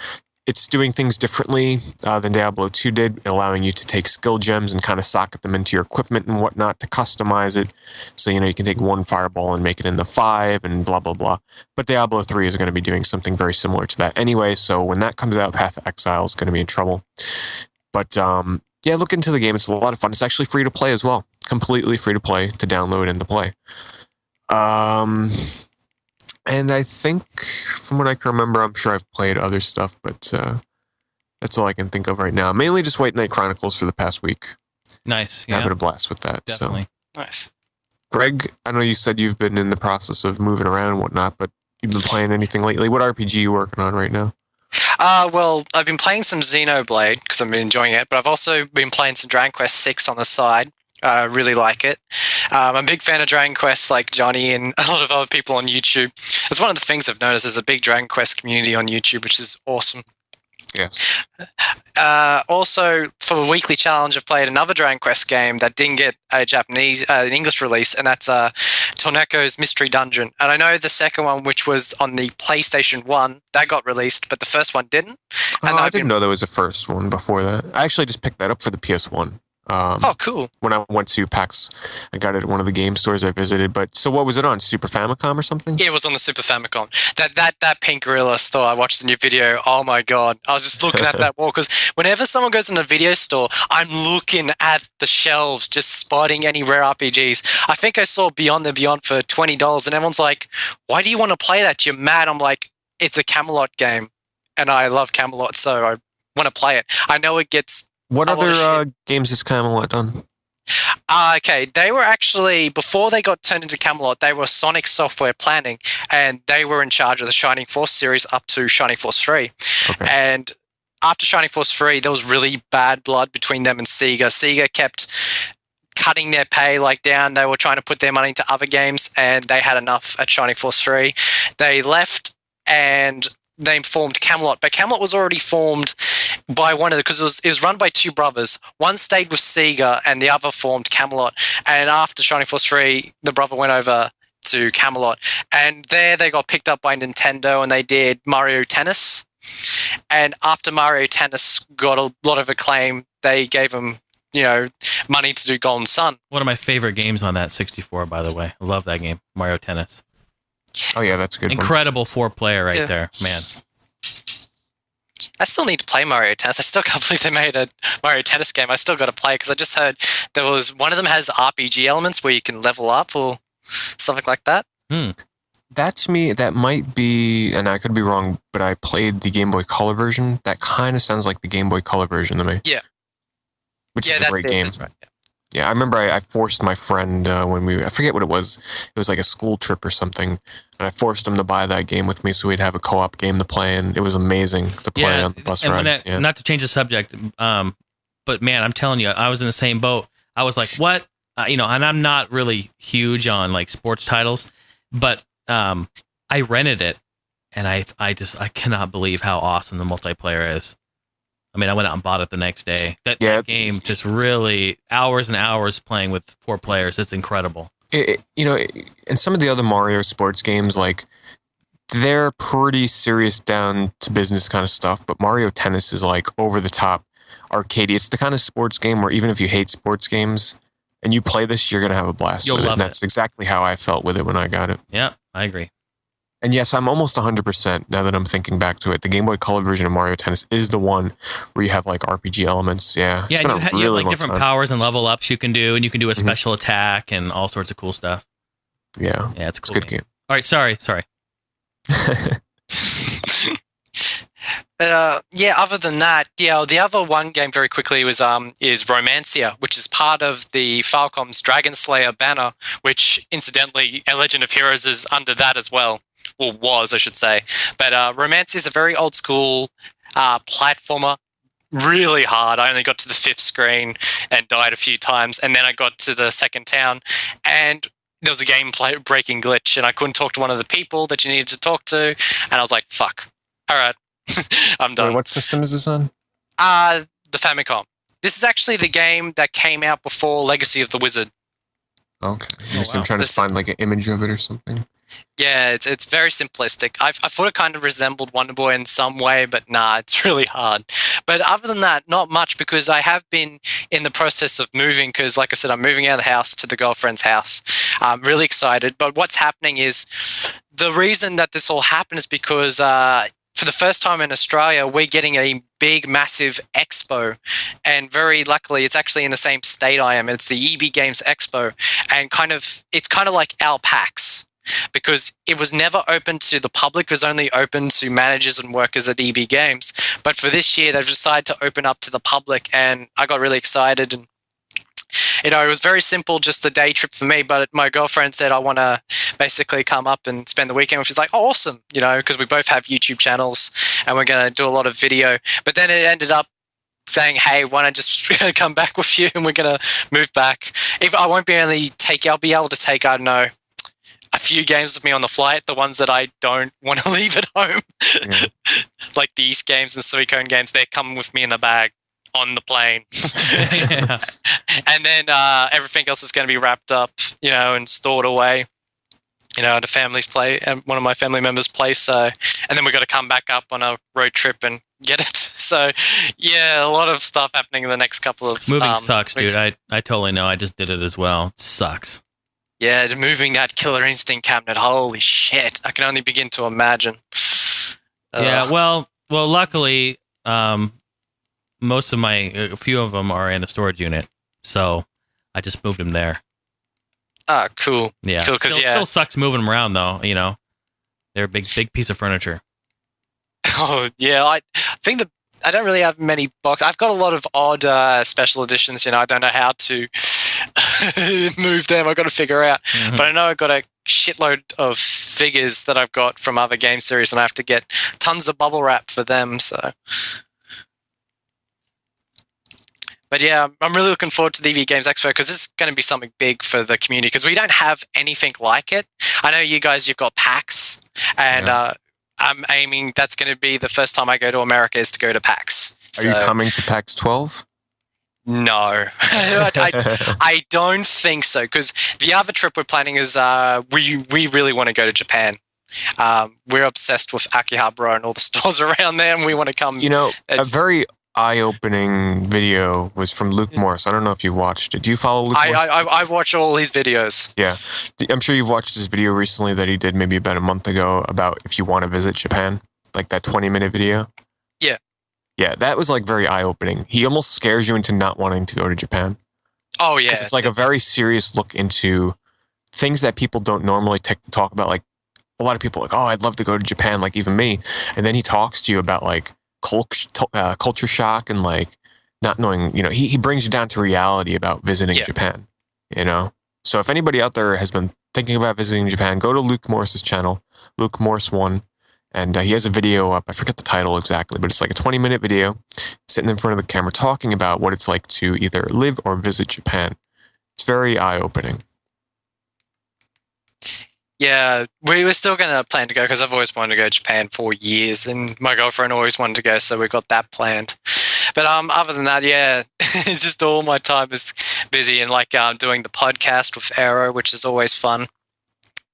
it's doing things differently than Diablo 2 did, allowing you to take skill gems and kind of socket them into your equipment and whatnot to customize it. So, you can take one fireball and make it into 5 and blah, blah, blah. But Diablo 3 is going to be doing something very similar to that anyway. So when that comes out, Path of Exile is going to be in trouble. But yeah, look into the game. It's a lot of fun. It's actually free to play as well. Completely free to play, to download and to play. And I think, from what I can remember, I'm sure I've played other stuff, but that's all I can think of right now. Mainly just White Knight Chronicles for the past week. Nice. Yeah. Having a blast with that. Definitely. So. Nice. Greg, I know you said you've been in the process of moving around and whatnot, but you've been playing anything lately? What RPG are you working on right now? Well, I've been playing some Xenoblade because I've been enjoying it, but I've also been playing some Dragon Quest 6 on the side. I really like it. I'm a big fan of Dragon Quest, like Johnny and a lot of other people on YouTube. It's one of the things I've noticed. There's a big Dragon Quest community on YouTube, which is awesome. Yes. Also, for the weekly challenge, I've played another Dragon Quest game that didn't get an English release, and that's Torneko's Mystery Dungeon. And I know the second one, which was on the PlayStation 1, that got released, but the first one didn't. And I didn't know there was a first one before that. I actually just picked that up for the PS1. Oh, cool. When I went to PAX, I got it at one of the game stores I visited. But so what was it on? Super Famicom or something? Yeah, it was on the Super Famicom. That Pink Gorilla store, I watched the new video. Oh my God. I was just looking at that wall because whenever someone goes in a video store, I'm looking at the shelves, just spotting any rare RPGs. I think I saw Beyond the Beyond for $20 and everyone's like, why do you want to play that? You're mad. I'm like, it's a Camelot game and I love Camelot, so I want to play it. I know it gets... What other games has Camelot done? Okay, they were actually, before they got turned into Camelot, they were Sonic Software Planning, and they were in charge of the Shining Force series up to Shining Force 3. Okay. And after Shining Force 3, there was really bad blood between them and Sega. Sega kept cutting their pay down. They were trying to put their money into other games, and they had enough at Shining Force 3. They left, and they formed Camelot, but Camelot was already formed by one of the, because it was run by two brothers. One stayed with Sega and the other formed Camelot. And after Shining Force 3, the brother went over to Camelot, and there they got picked up by Nintendo and they did Mario Tennis. And after Mario Tennis got a lot of acclaim, they gave them money to do Golden Sun. One of my favorite games on that 64, by the way. I love that game, Mario Tennis. Oh yeah, that's a good. Incredible 4-player right there, man. I still need to play Mario Tennis. I still can't believe they made a Mario Tennis game. I still got to play because I just heard there was one of them has RPG elements where you can level up or something like that. That's me. That might be, and I could be wrong, but I played the Game Boy Color version. That kind of sounds like the Game Boy Color version to me. Yeah. Which is a great game. That's right. Yeah, I remember I forced my friend when I forget what it was. It was like a school trip or something. And I forced him to buy that game with me so we'd have a co-op game to play. And it was amazing to play on the bus ride. Not to change the subject, but man, I'm telling you, I was in the same boat. I was like, what? And I'm not really huge on sports titles, but I rented it. And I cannot believe how awesome the multiplayer is. I mean, I went out and bought it the next day. That game just really hours and hours playing with 4 players. It's incredible. And some of the other Mario sports games, they're pretty serious down to business kind of stuff. But Mario Tennis is over the top arcadey. It's the kind of sports game where even if you hate sports games and you play this, you're going to have a blast with it. And that's exactly how I felt with it when I got it. Yeah, I agree. And yes, I'm almost 100% now that I'm thinking back to it. The Game Boy Color version of Mario Tennis is the one where you have RPG elements. Yeah. Yeah, you have different powers and level ups you can do, and you can do a special attack and all sorts of cool stuff. Yeah. Yeah, it's a cool good game. All right, sorry. But other than that, the other one game very quickly is Romancia, which is part of the Falcom's Dragon Slayer banner, which incidentally, A Legend of Heroes is under that as well. Or was, I should say. But Romancia is a very old school platformer. Really hard. I only got to the 5th screen and died a few times. And then I got to the second town and there was a gameplay breaking glitch and I couldn't talk to one of the people that you needed to talk to. And I was like, fuck. All right. I'm done. Wait, what system is this on? The Famicom. This is actually the game that came out before Legacy of the Wizard. Okay. I'm trying to find an image of it or something. Yeah, it's very simplistic. I thought it kind of resembled Wonder Boy in some way, but nah, it's really hard. But other than that, not much, because I have been in the process of moving, because like I said, I'm moving out of the house to the girlfriend's house. I'm really excited. But what's happening is, the reason that this all happened is because for the first time in Australia, we're getting a big, massive expo. And very luckily, it's actually in the same state I am. It's the EB Games Expo. And it's kind of like our PAX, because it was never open to the public. It was only open to managers and workers at EB Games. But for this year, they've decided to open up to the public, and I got really excited. And it was very simple, just a day trip for me. But my girlfriend said, I want to basically come up and spend the weekend. She's like, oh, awesome, because we both have YouTube channels and we're going to do a lot of video. But then it ended up saying, hey, why don't I just come back with you, and we're going to move back. I'll be able to take, I don't know, a few games with me on the flight, the ones that I don't want to leave at home. Yeah. Like the East games and Suicune games, they're coming with me in the bag on the plane. Yeah. And then everything else is going to be wrapped up, and stored away, at a family's place, and one of my family members' place. And then we've got to come back up on a road trip and get it. So, yeah, a lot of stuff happening in the next couple of moving sucks, weeks. Dude. I totally know. I just did it as well. It sucks. Yeah, moving that Killer Instinct cabinet. Holy shit. I can only begin to imagine. Yeah, well, luckily, a few of them are in a storage unit, so I just moved them there. Ah, cool. Yeah. Cool, still sucks moving them around, though, They're a big piece of furniture. Oh, yeah, I think I don't really have many boxes. I've got a lot of odd special editions, I don't know how to move them. I've got to figure out. Mm-hmm. But I know I've got a shitload of figures that I've got from other game series, and I have to get tons of bubble wrap for them. So, but yeah, I'm really looking forward to the EV Games Expo, because this is going to be something big for the community, because we don't have anything like it. I know you've got PAX, and I'm aiming that's going to be the first time I go to America is to go to PAX. Are you coming to PAX 12? No, I don't think so, because the other trip we're planning is we really want to go to Japan. We're obsessed with Akihabara and all the stores around there, and we want to come. A very eye-opening video was from Luke Morris. I don't know if you've watched it. Do you follow Luke Morris? I've watched all his videos. Yeah. I'm sure you've watched his video recently that he did maybe about a month ago about if you want to visit Japan, like that 20-minute video. Yeah. Yeah, that was like very eye-opening. He almost scares you into not wanting to go to Japan. Oh, yeah. It's like a very serious look into things that people don't normally talk about. Like a lot of people are like, oh, I'd love to go to Japan, like even me. And then he talks to you about like culture shock and like not knowing, he brings you down to reality about visiting Japan, So if anybody out there has been thinking about visiting Japan, go to Luke Morris's channel, Luke Morris 1. And he has a video up. I forget the title exactly, but it's like a 20-minute video sitting in front of the camera talking about what it's like to either live or visit Japan. It's very eye-opening. Yeah, we were still going to plan to go, because I've always wanted to go to Japan for years, and my girlfriend always wanted to go, so we got that planned. But other than that, yeah, it's just all my time is busy, and like doing the podcast with Arrow, which is always fun.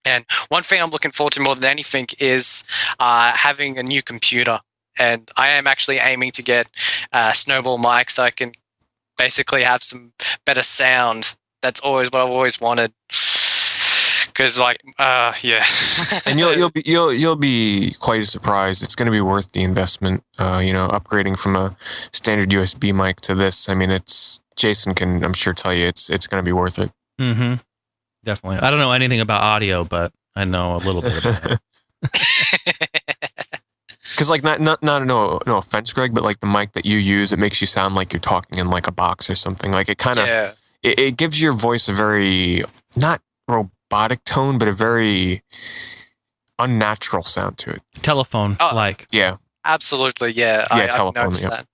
And one thing I'm looking forward to more than anything is having a new computer. And I am actually aiming to get a Snowball mic, so I can basically have some better sound. That's always what I've always wanted. Because, yeah. And you'll be quite surprised. It's going to be worth the investment. Upgrading from a standard USB mic to this. I mean, Jason can, I'm sure, tell you it's going to be worth it. Mm-hmm. Definitely. I don't know anything about audio, but I know a little bit about it. Because no offense, Greg, but like the mic that you use, it makes you sound like you're talking in like a box or something. Like it kind of, it gives your voice a very, not robotic tone, but a very unnatural sound to it. Telephone, Yeah. Absolutely, yeah. Yeah, telephone, yeah. That.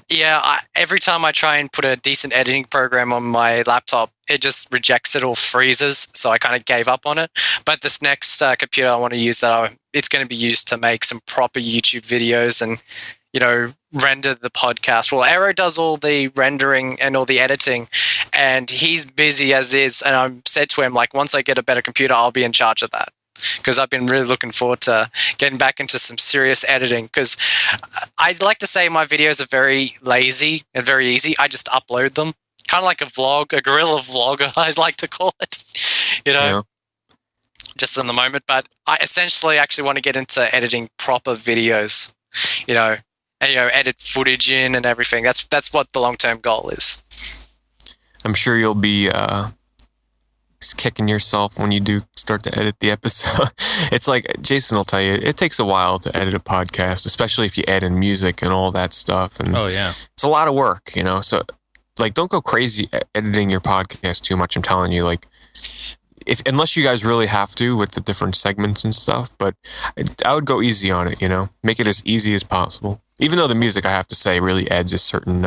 Yeah, every time I try and put a decent editing program on my laptop, it just rejects it or freezes, so I kind of gave up on it. But this next computer I want to use, it's going to be used to make some proper YouTube videos and, render the podcast. Well, Arrow does all the rendering and all the editing, and he's busy as is, and I said to him, like, once I get a better computer, I'll be in charge of that. because I've been really looking forward to getting back into some serious editing, because I'd like to say my videos are very lazy and very easy. I just upload them. Kind of like a vlog, a guerrilla vlogger, I like to call it, just in the moment. But I essentially actually want to get into editing proper videos, and edit footage in and everything. That's what the long-term goal is. I'm sure you'll be kicking yourself when you do start to edit the episode. It's like Jason will tell you, it takes a while to edit a podcast, especially if you add in music and all that stuff. And it's a lot of work, So, like, don't go crazy editing your podcast too much. I'm telling you, like, unless you guys really have to with the different segments and stuff. But I would go easy on it. Make it as easy as possible. Even though the music, I have to say, really adds a certain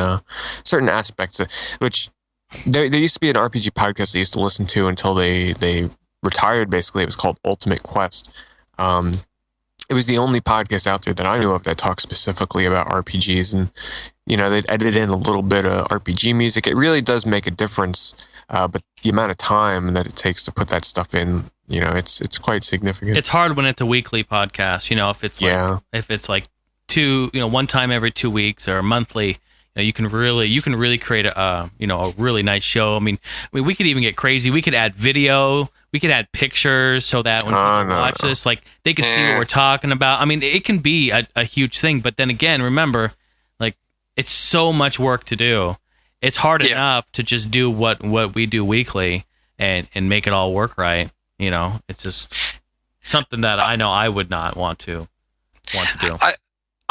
aspects, which. There used to be an RPG podcast I used to listen to until they retired, basically. It was called Ultimate Quest. It was the only podcast out there that I knew of that talked specifically about RPGs. And, they'd edit in a little bit of RPG music. It really does make a difference. But the amount of time that it takes to put that stuff in, it's quite significant. It's hard when it's a weekly podcast, if it's like one time every 2 weeks or monthly. You can really create a really nice show. I mean, we could even get crazy. We could add video. We could add pictures so that when people watch this, like, they could see what we're talking about. I mean, it can be a huge thing. But then again, remember, like, it's so much work to do. It's hard enough to just do what we do weekly and make it all work right. It's just something that I know I would not want to do.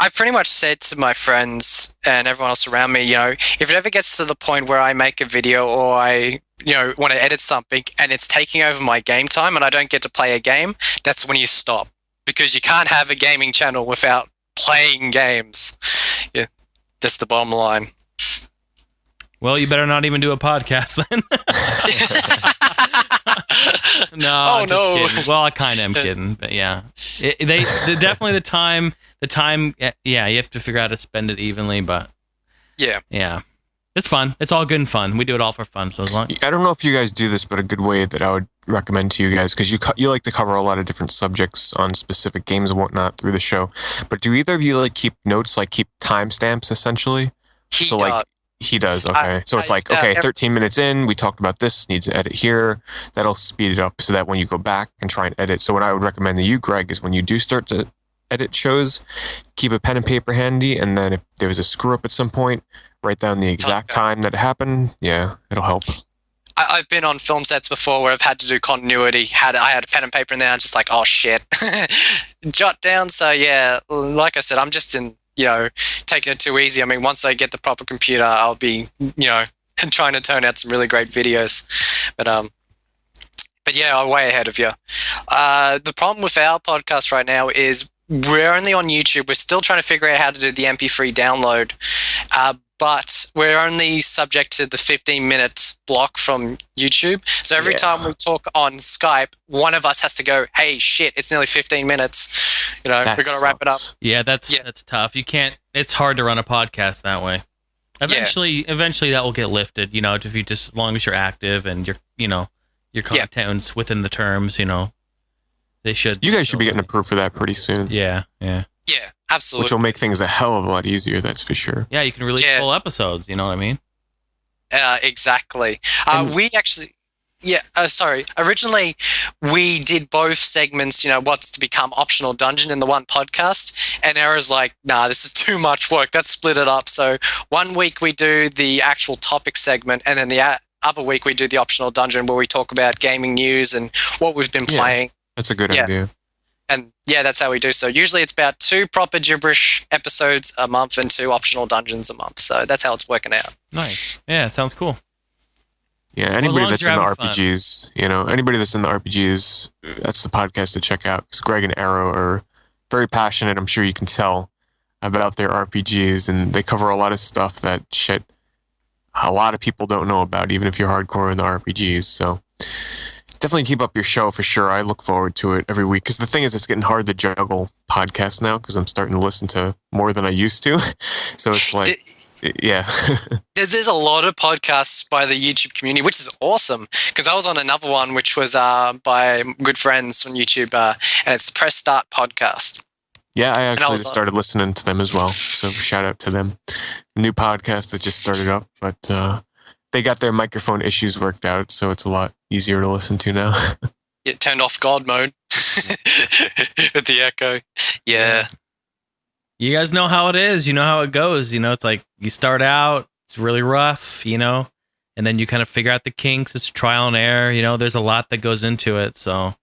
I pretty much said to my friends and everyone else around me, if it ever gets to the point where I make a video or I, want to edit something and it's taking over my game time and I don't get to play a game, that's when you stop. Because you can't have a gaming channel without playing games. Yeah, that's the bottom line. Well, you better not even do a podcast then. No, I'm just kidding. Well, I kind of am kidding, but yeah, definitely the time. Yeah, you have to figure out how to spend it evenly, but yeah, it's fun. It's all good and fun. We do it all for fun. So as long, I don't know if you guys do this, but a good way that I would recommend to you guys, because you like to cover a lot of different subjects on specific games and whatnot through the show. But do either of you keep notes, keep timestamps essentially? He does. Okay. So it's 13 minutes in, we talked about this, needs to edit here. That'll speed it up so that when you go back and try and edit. So what I would recommend to you, Greg, is when you do start to edit shows, keep a pen and paper handy. And then if there was a screw up at some point, write down the exact time that it happened. Yeah, it'll help. I've been on film sets before where I've had to do continuity. I had a pen and paper in there and just oh shit. Jot down. So yeah, like I said, I'm just in, taking it too easy. I mean, once I get the proper computer, I'll be, trying to turn out some really great videos. But yeah, I'm way ahead of you. The problem with our podcast right now is we're only on YouTube. We're still trying to figure out how to do the MP3 download. But we're only subject to the 15-minute block from YouTube. So every time we talk on Skype, one of us has to go, hey, shit, it's nearly 15 minutes. We've got to wrap it up. Yeah, that's tough. You can't. It's hard to run a podcast that way. Eventually that will get lifted. If you just, as long as you're active and your content's within the terms. They should. You guys should be getting approved for that pretty soon. Yeah. Yeah, absolutely. Which will make things a hell of a lot easier. That's for sure. Yeah, you can release full episodes. You know what I mean? Exactly. We actually. Yeah, sorry. Originally, we did both segments, what's to become optional dungeon in the one podcast. And Era's like, nah, this is too much work. Let's split it up. So 1 week we do the actual topic segment, and then the other week we do the optional dungeon where we talk about gaming news and what we've been playing. That's a good idea. And yeah, that's how we do. So usually it's about 2 proper gibberish episodes a month and 2 optional dungeons a month. So that's how it's working out. Nice. Yeah, sounds cool. Yeah, anybody that's in the RPGs, anybody that's in the RPGs, that's the podcast to check out. Because Greg and Arrow are very passionate, I'm sure you can tell, about their RPGs. And they cover a lot of stuff that a lot of people don't know about, even if you're hardcore in the RPGs. So definitely keep up your show for sure. I look forward to it every week because the thing is, it's getting hard to juggle podcasts now because I'm starting to listen to more than I used to. So it's like, yeah. There's a lot of podcasts by the YouTube community, which is awesome because I was on another one which was by good friends on YouTube, and it's the Press Start podcast. Yeah, I actually started listening to them as well. So shout out to them. New podcast that just started up, but they got their microphone issues worked out, so it's a lot easier to listen to now. It turned off God mode with the echo. Yeah. You guys know how it is. You know how it goes. You know, it's like you start out, it's really rough, you know, and then you kind of figure out the kinks. It's trial and error. You know, there's a lot that goes into it. So,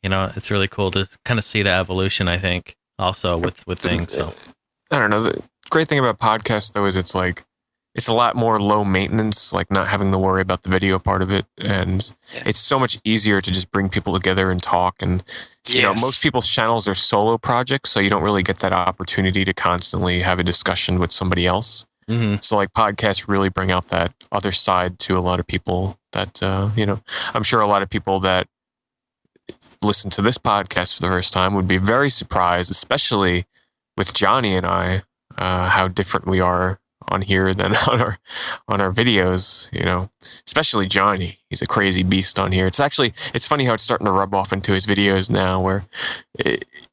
you know, it's really cool to kind of see the evolution, I think, also with things. So I don't know. The great thing about podcasts, though, is it's like, it's a lot more low maintenance, like not having to worry about the video part of it. And it's so much easier to just bring people together and talk. And, you know, most people's channels are solo projects, so you don't really get that opportunity to constantly have a discussion with somebody else. Mm-hmm. So like podcasts really bring out that other side to a lot of people that, you know, I'm sure a lot of people that listen to this podcast for the first time would be very surprised, especially with Johnny and I, how different we are on here than on our videos, you know, especially Johnny. He's a crazy beast on here. It's funny how it's starting to rub off into his videos now where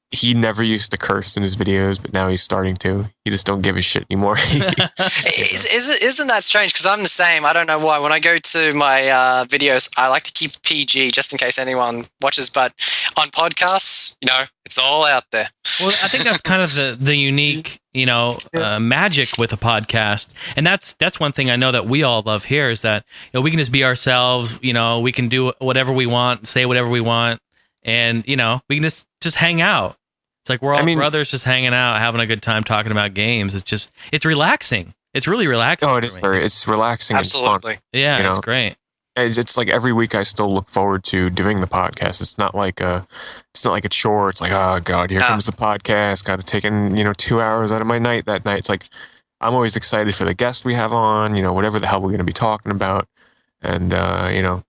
he never used to curse in his videos, but now he's starting to. He just don't give a shit anymore. Isn't that strange? Because I'm the same. I don't know why. When I go to my videos, I like to keep PG just in case anyone watches. But on podcasts, you know, it's all out there. Well, I think that's kind of the unique, you know, magic with a podcast. And that's one thing I know that we all love here is that, you know, we can just be ourselves, you know, we can do whatever we want, say whatever we want. And, you know, we can just hang out. It's like we're all brothers just hanging out, having a good time talking about games. It's relaxing. It's really relaxing. Oh, it is. It's relaxing. Absolutely. And fun. Yeah, you know? It's great. It's like every week I still look forward to doing the podcast. It's not like a chore. It's like, oh God, here comes the podcast. Got to take in, you know, 2 hours out of my night that night. It's like, I'm always excited for the guest we have on, you know, whatever the hell we're going to be talking about. And, you know,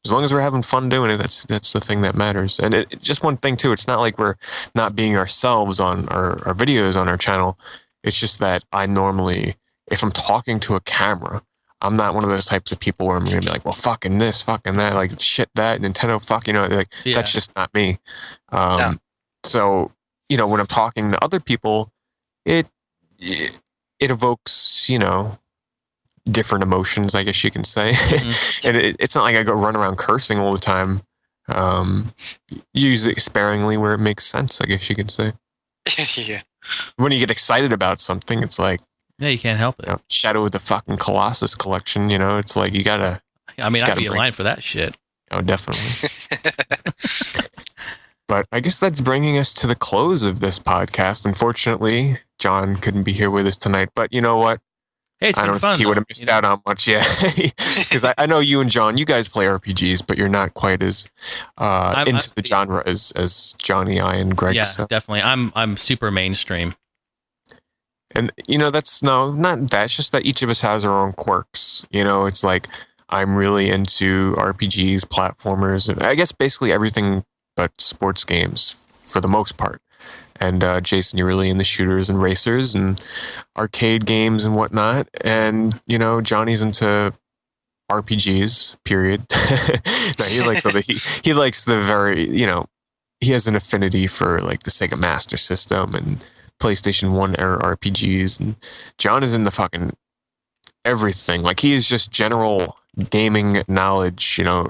as long as we're having fun doing it, that's the thing that matters. And just one thing too, it's not like we're not being ourselves on our videos on our channel. It's just that I normally, if I'm talking to a camera, I'm not one of those types of people where I'm going to be like, well, fucking this, fucking that, like shit that, Nintendo, fuck, you know, like that's just not me. So, you know, when I'm talking to other people, it evokes, you know, different emotions, I guess you can say. Mm-hmm. And it's not like I go run around cursing all the time. Use it sparingly where it makes sense, I guess you can say. Yeah. When you get excited about something, it's like, yeah, you can't help it. You know, Shadow of the fucking Colossus collection, you know, it's like you gotta. I mean, I'd be in line for that shit. Oh, definitely. But I guess that's bringing us to the close of this podcast. Unfortunately, John couldn't be here with us tonight, but you know what? Hey, it's been I don't fun, think he would have missed out on much, yeah. Because I know you and John, you guys play RPGs, but you're not quite as into the genre as Johnny, I, and Greg. Yeah, so. Definitely. I'm super mainstream. And, you know, not that. It's just that each of us has our own quirks. You know, it's like I'm really into RPGs, platformers, I guess basically everything but sports games for the most part. And Jason, you're really into shooters and racers and arcade games and whatnot. And, you know, Johnny's into RPGs, period. No, he likes the very, you know, he has an affinity for like the Sega Master System and PlayStation 1 era RPGs. And John is into fucking everything. Like he is just general gaming knowledge, you know.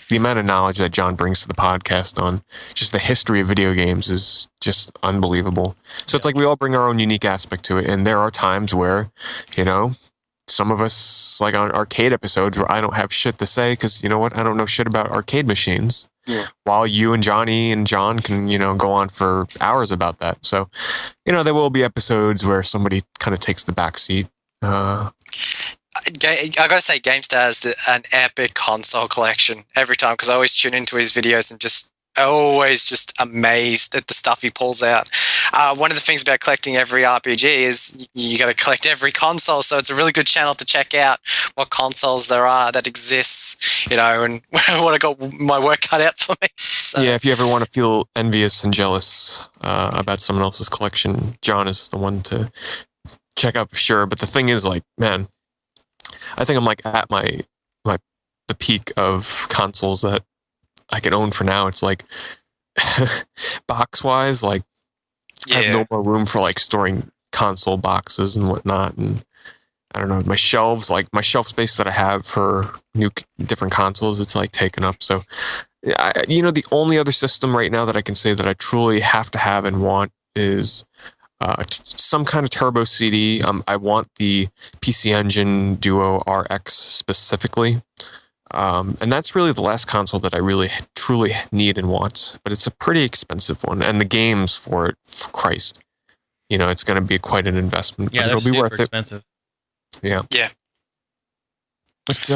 The amount of knowledge that John brings to the podcast on just the history of video games is just unbelievable. So it's like we all bring our own unique aspect to it. And there are times where, you know, some of us, like on arcade episodes where I don't have shit to say because, you know what, I don't know shit about arcade machines. Yeah. While you and Johnny and John can, you know, go on for hours about that. So, you know, there will be episodes where somebody kind of takes the back seat. I gotta say, GameStar has an epic console collection every time because I always tune into his videos and just always just amazed at the stuff he pulls out. one of the things about collecting every RPG is you got to collect every console. So it's a really good channel to check out what consoles there are that exists, and what I got my work cut out for me. So. Yeah, if you ever want to feel envious and jealous about someone else's collection, John is the one to check out for sure. But the thing is, like, man, I think I'm like at the peak of consoles that I can own for now. It's like box wise, like I have no more room for like storing console boxes and whatnot. And I don't know, my shelf space that I have for different consoles, it's like taken up. So, the only other system right now that I can say that I truly have to have and want is some kind of turbo CD. I want the PC Engine Duo RX specifically. And that's really the last console that I really truly need and want, but it's a pretty expensive one, and the games for it, for Christ, it's going to be quite an investment. Yeah, but it'll be worth expensive. It. Yeah. But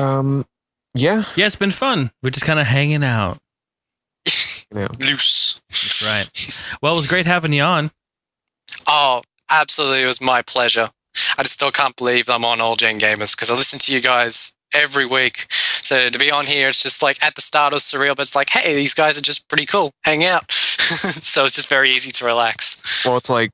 yeah, it's been fun. We're just kind of hanging out. Loose. That's right. Well, it was great having you on. Oh, absolutely! It was my pleasure. I just still can't believe I'm on All Gen Gamers because I listen to you guys every week. So to be on here, it's just like at the start it was surreal, but it's like, hey, these guys are just pretty cool. Hang out. So it's just very easy to relax. Well, it's like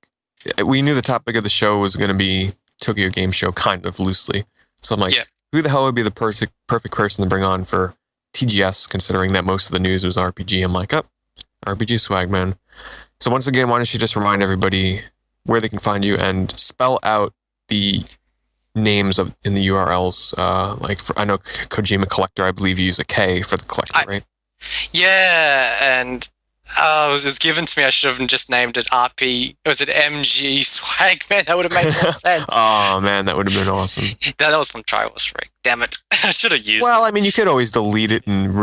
we knew the topic of the show was going to be Tokyo Game Show kind of loosely. So I'm like, who the hell would be the perfect person to bring on for TGS, considering that most of the news was RPG? I'm like, RPGSwagman. So once again, why don't you just remind everybody where they can find you and spell out the names in the URLs. I know Kojima Collector, I believe you use a K for the collector, right? Yeah, and it was given to me. I should have just named it Was it MG Swagman? That would have made more sense. Oh man, that would have been awesome. That was from Triwars Freak. Damn it. I should have used it. Well, I mean, you could always delete it and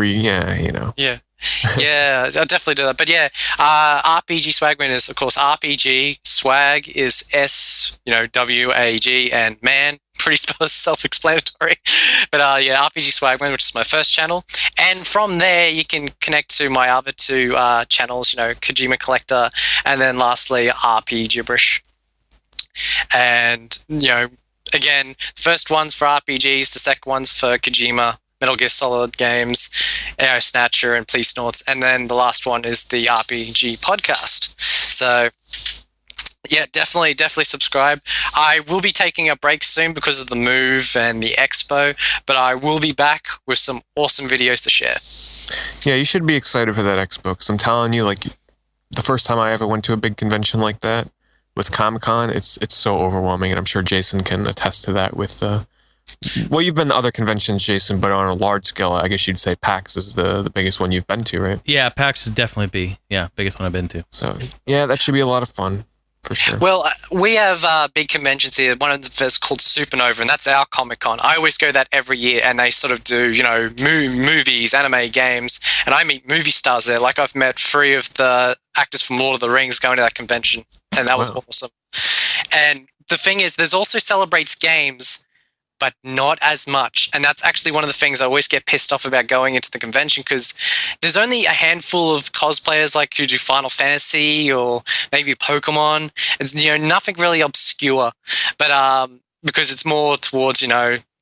Yeah. Yeah, I'll definitely do that. But yeah, RPGSwagman is, of course, RPG. Swag is SWAG, and man, pretty self-explanatory. But RPGSwagman, which is my first channel. And from there, you can connect to my other two channels, Kojima Collector, and then lastly, RP Gibberish. And, again, first one's for RPGs, the second one's for Kojima, Metal Gear Solid games, AO Snatcher, and Police Noughts, and then the last one is the RPG podcast. So, yeah, definitely subscribe. I will be taking a break soon because of the move and the expo, but I will be back with some awesome videos to share. Yeah, you should be excited for that expo, because I'm telling you, like, the first time I ever went to a big convention like that with Comic-Con, it's so overwhelming, and I'm sure Jason can attest to that with well, you've been to other conventions, Jason, but on a large scale, I guess you'd say PAX is the biggest one you've been to, right? Yeah, PAX would definitely be, biggest one I've been to. So, yeah, that should be a lot of fun, for sure. Well, we have big conventions here. One of them is called Supernova, and that's our Comic-Con. I always go that every year, and they sort of do, movies, anime, games, and I meet movie stars there. Like, I've met 3 of the actors from Lord of the Rings going to that convention, and that was awesome. And the thing is, there's also celebrates games, but not as much. And that's actually one of the things I always get pissed off about going into the convention, because there's only a handful of cosplayers like who do Final Fantasy or maybe Pokemon. It's, nothing really obscure, but because it's more towards,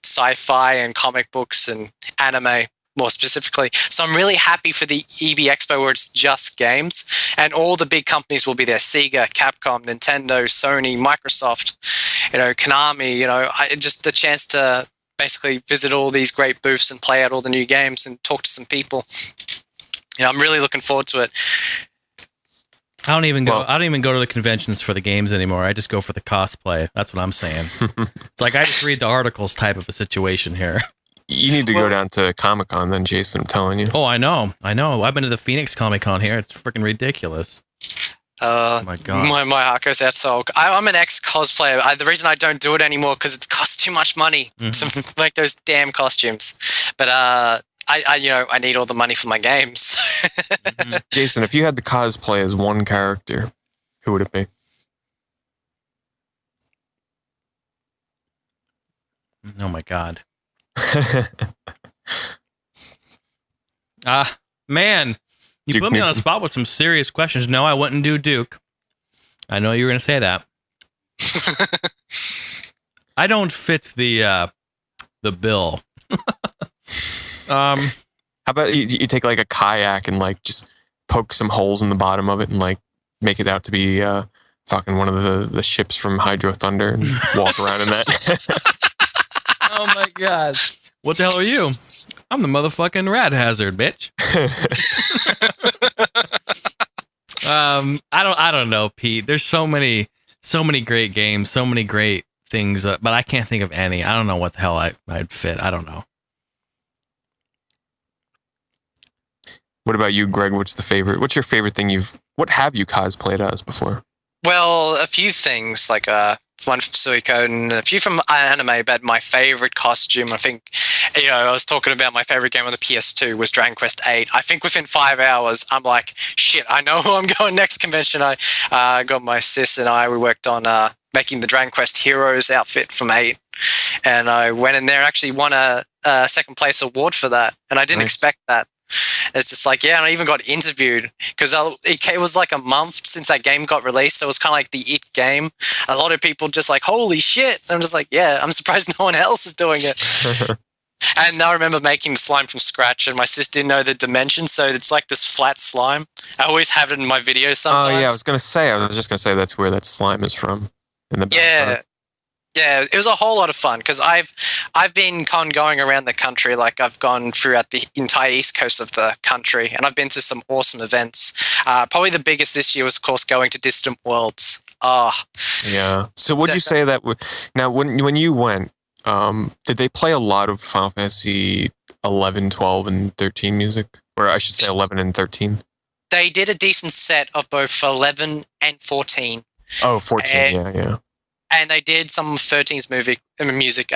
sci-fi and comic books and anime more specifically. So I'm really happy for the EB Expo where it's just games, and all the big companies will be there. Sega, Capcom, Nintendo, Sony, Microsoft, Konami, just the chance to basically visit all these great booths and play out all the new games and talk to some people. I'm really looking forward to it. I don't even go to the conventions for the games anymore. I just go for the cosplay. That's what I'm saying. It's like I just read the articles type of a situation here. You need to go down to Comic-Con then, Jason, I'm telling you. Oh, I know. I've been to the Phoenix Comic-Con here. It's freaking ridiculous. Oh my God. My heart goes out. So I'm an ex-cosplayer. The reason I don't do it anymore because it costs too much money to make those damn costumes. But I need all the money for my games. Jason, if you had to cosplay as one character, who would it be? Oh my God. Man, you Duke put me on Nukem. a spot with some serious questions. No, I wouldn't do Duke. I know you were going to say that. I don't fit the bill. How about you take like a kayak and like just poke some holes in the bottom of it and like make it out to be fucking one of the ships from Hydro Thunder and walk around in that. Oh my god. What the hell are you? I'm the motherfucking rat hazard, bitch. I don't know, Pete. There's so many great games, so many great things, but I can't think of any. I don't know what the hell I'd fit. I don't know. What about you, Greg? What's your favorite thing what have you cosplayed as before? Well, a few things, like one from Suikoden and a few from anime, but my favorite costume, I think, I was talking about my favorite game on the PS2 was Dragon Quest VIII. I think within 5 hours, I'm like, shit, I know who I'm going next convention. I got my sis and we worked on making the Dragon Quest Heroes outfit from 8. And I went in there and actually won a second place award for that. And I didn't expect that. It's just like, yeah, and I even got interviewed because it was like a month since that game got released, so it was kind of like the it game. A lot of people just like, holy shit. I'm just like, yeah, I'm surprised no one else is doing it. And I remember making the slime from scratch, and my sis didn't know the dimensions, so it's like this flat slime. I always have it in my videos sometimes. Oh, yeah, I was just going to say that's where that slime is from. In the background. Yeah, it was a whole lot of fun because I've been going around the country. Like I've gone throughout the entire east coast of the country, and I've been to some awesome events. Probably the biggest this year was, of course, going to Distant Worlds. Yeah. So would you say that now when you went, did they play a lot of Final Fantasy 11, 12, and 13 music, or I should say 11 and 13? They did a decent set of both 11 and 14. Oh, 14. Yeah. And they did some 13's music,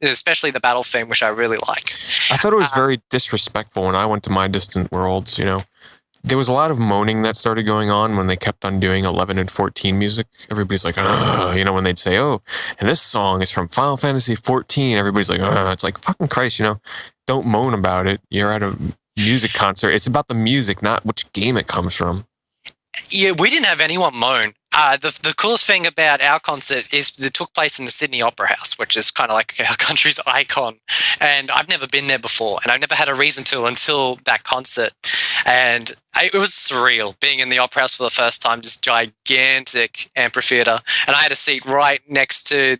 especially the battle theme, which I really like. I thought it was very disrespectful when I went to my Distant Worlds. There was a lot of moaning that started going on when they kept on doing 11 and 14 music. Everybody's like, when they'd say, oh, and this song is from Final Fantasy 14. Everybody's like, it's like, fucking Christ, don't moan about it. You're at a music concert. It's about the music, not which game it comes from. Yeah, we didn't have anyone moan. The coolest thing about our concert is it took place in the Sydney Opera House, which is kind of like our country's icon. And I've never been there before, and I've never had a reason to until that concert. And it was surreal being in the Opera House for the first time, just gigantic amphitheater. And I had a seat right next to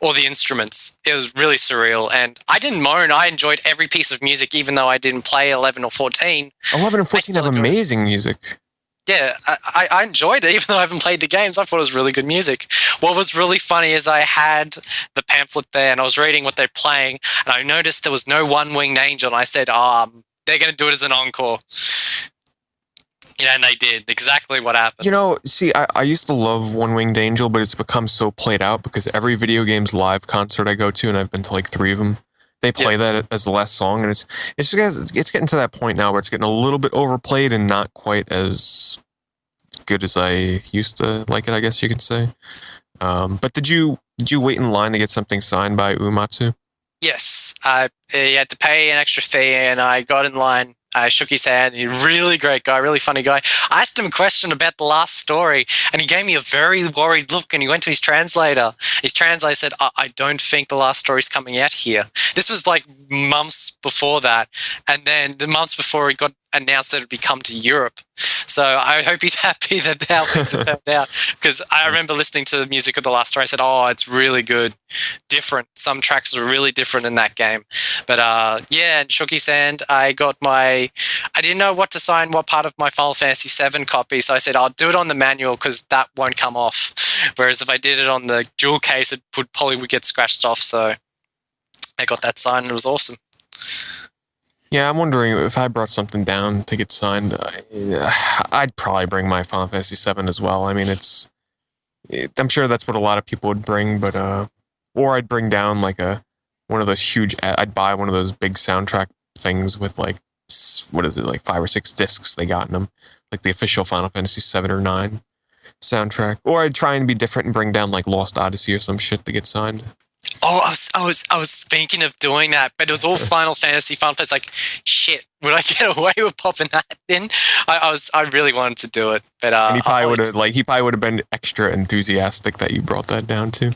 all the instruments. It was really surreal, and I didn't moan. I enjoyed every piece of music, even though I didn't play 11 or 14. 11 and 14 have amazing music. Yeah, I enjoyed it, even though I haven't played the games. I thought it was really good music. What was really funny is I had the pamphlet there, and I was reading what they're playing, and I noticed there was no One-Winged Angel, and I said, they're going to do it as an encore. And they did exactly what happened. See, I used to love One-Winged Angel, but it's become so played out because every video games live concert I go to, and I've been to like 3 of them, they play that as the last song, and it's getting to that point now where it's getting a little bit overplayed and not quite as good as I used to like it, I guess you could say. But did you wait in line to get something signed by Uematsu? Yes, you had to pay an extra fee, and I got in line. I shook his hand. He's a really great guy, really funny guy. I asked him a question about the last story, and he gave me a very worried look, and he went to his translator. His translator said, I don't think the last story's coming out here. This was like months before that, and then the months before it got announced that it would come to Europe. So I hope he's happy that how things have turned out, because I remember listening to the music of the last story. I said, it's really good. Different. Some tracks were really different in that game. But and shook his hand. I didn't know what to sign, what part of my Final Fantasy 7 copy. So I said, I'll do it on the manual because that won't come off. Whereas if I did it on the dual case, it probably would get scratched off. So I got that signed and it was awesome. Yeah, I'm wondering if I brought something down to get signed, I'd probably bring my Final Fantasy 7 as well. I mean, I'm sure that's what a lot of people would bring, but or I'd bring down like one of those huge. I'd buy one of those big soundtrack things with like like 5 or 6 discs they got in them, like the official Final Fantasy 7 or 9 soundtrack. Or I'd try and be different and bring down like Lost Odyssey or some shit to get signed. Oh, I was thinking of doing that, but it was all Final Fantasy fun. It's like, shit, would I get away with popping that in? I really wanted to do it, but and he probably would have been extra enthusiastic that you brought that down too.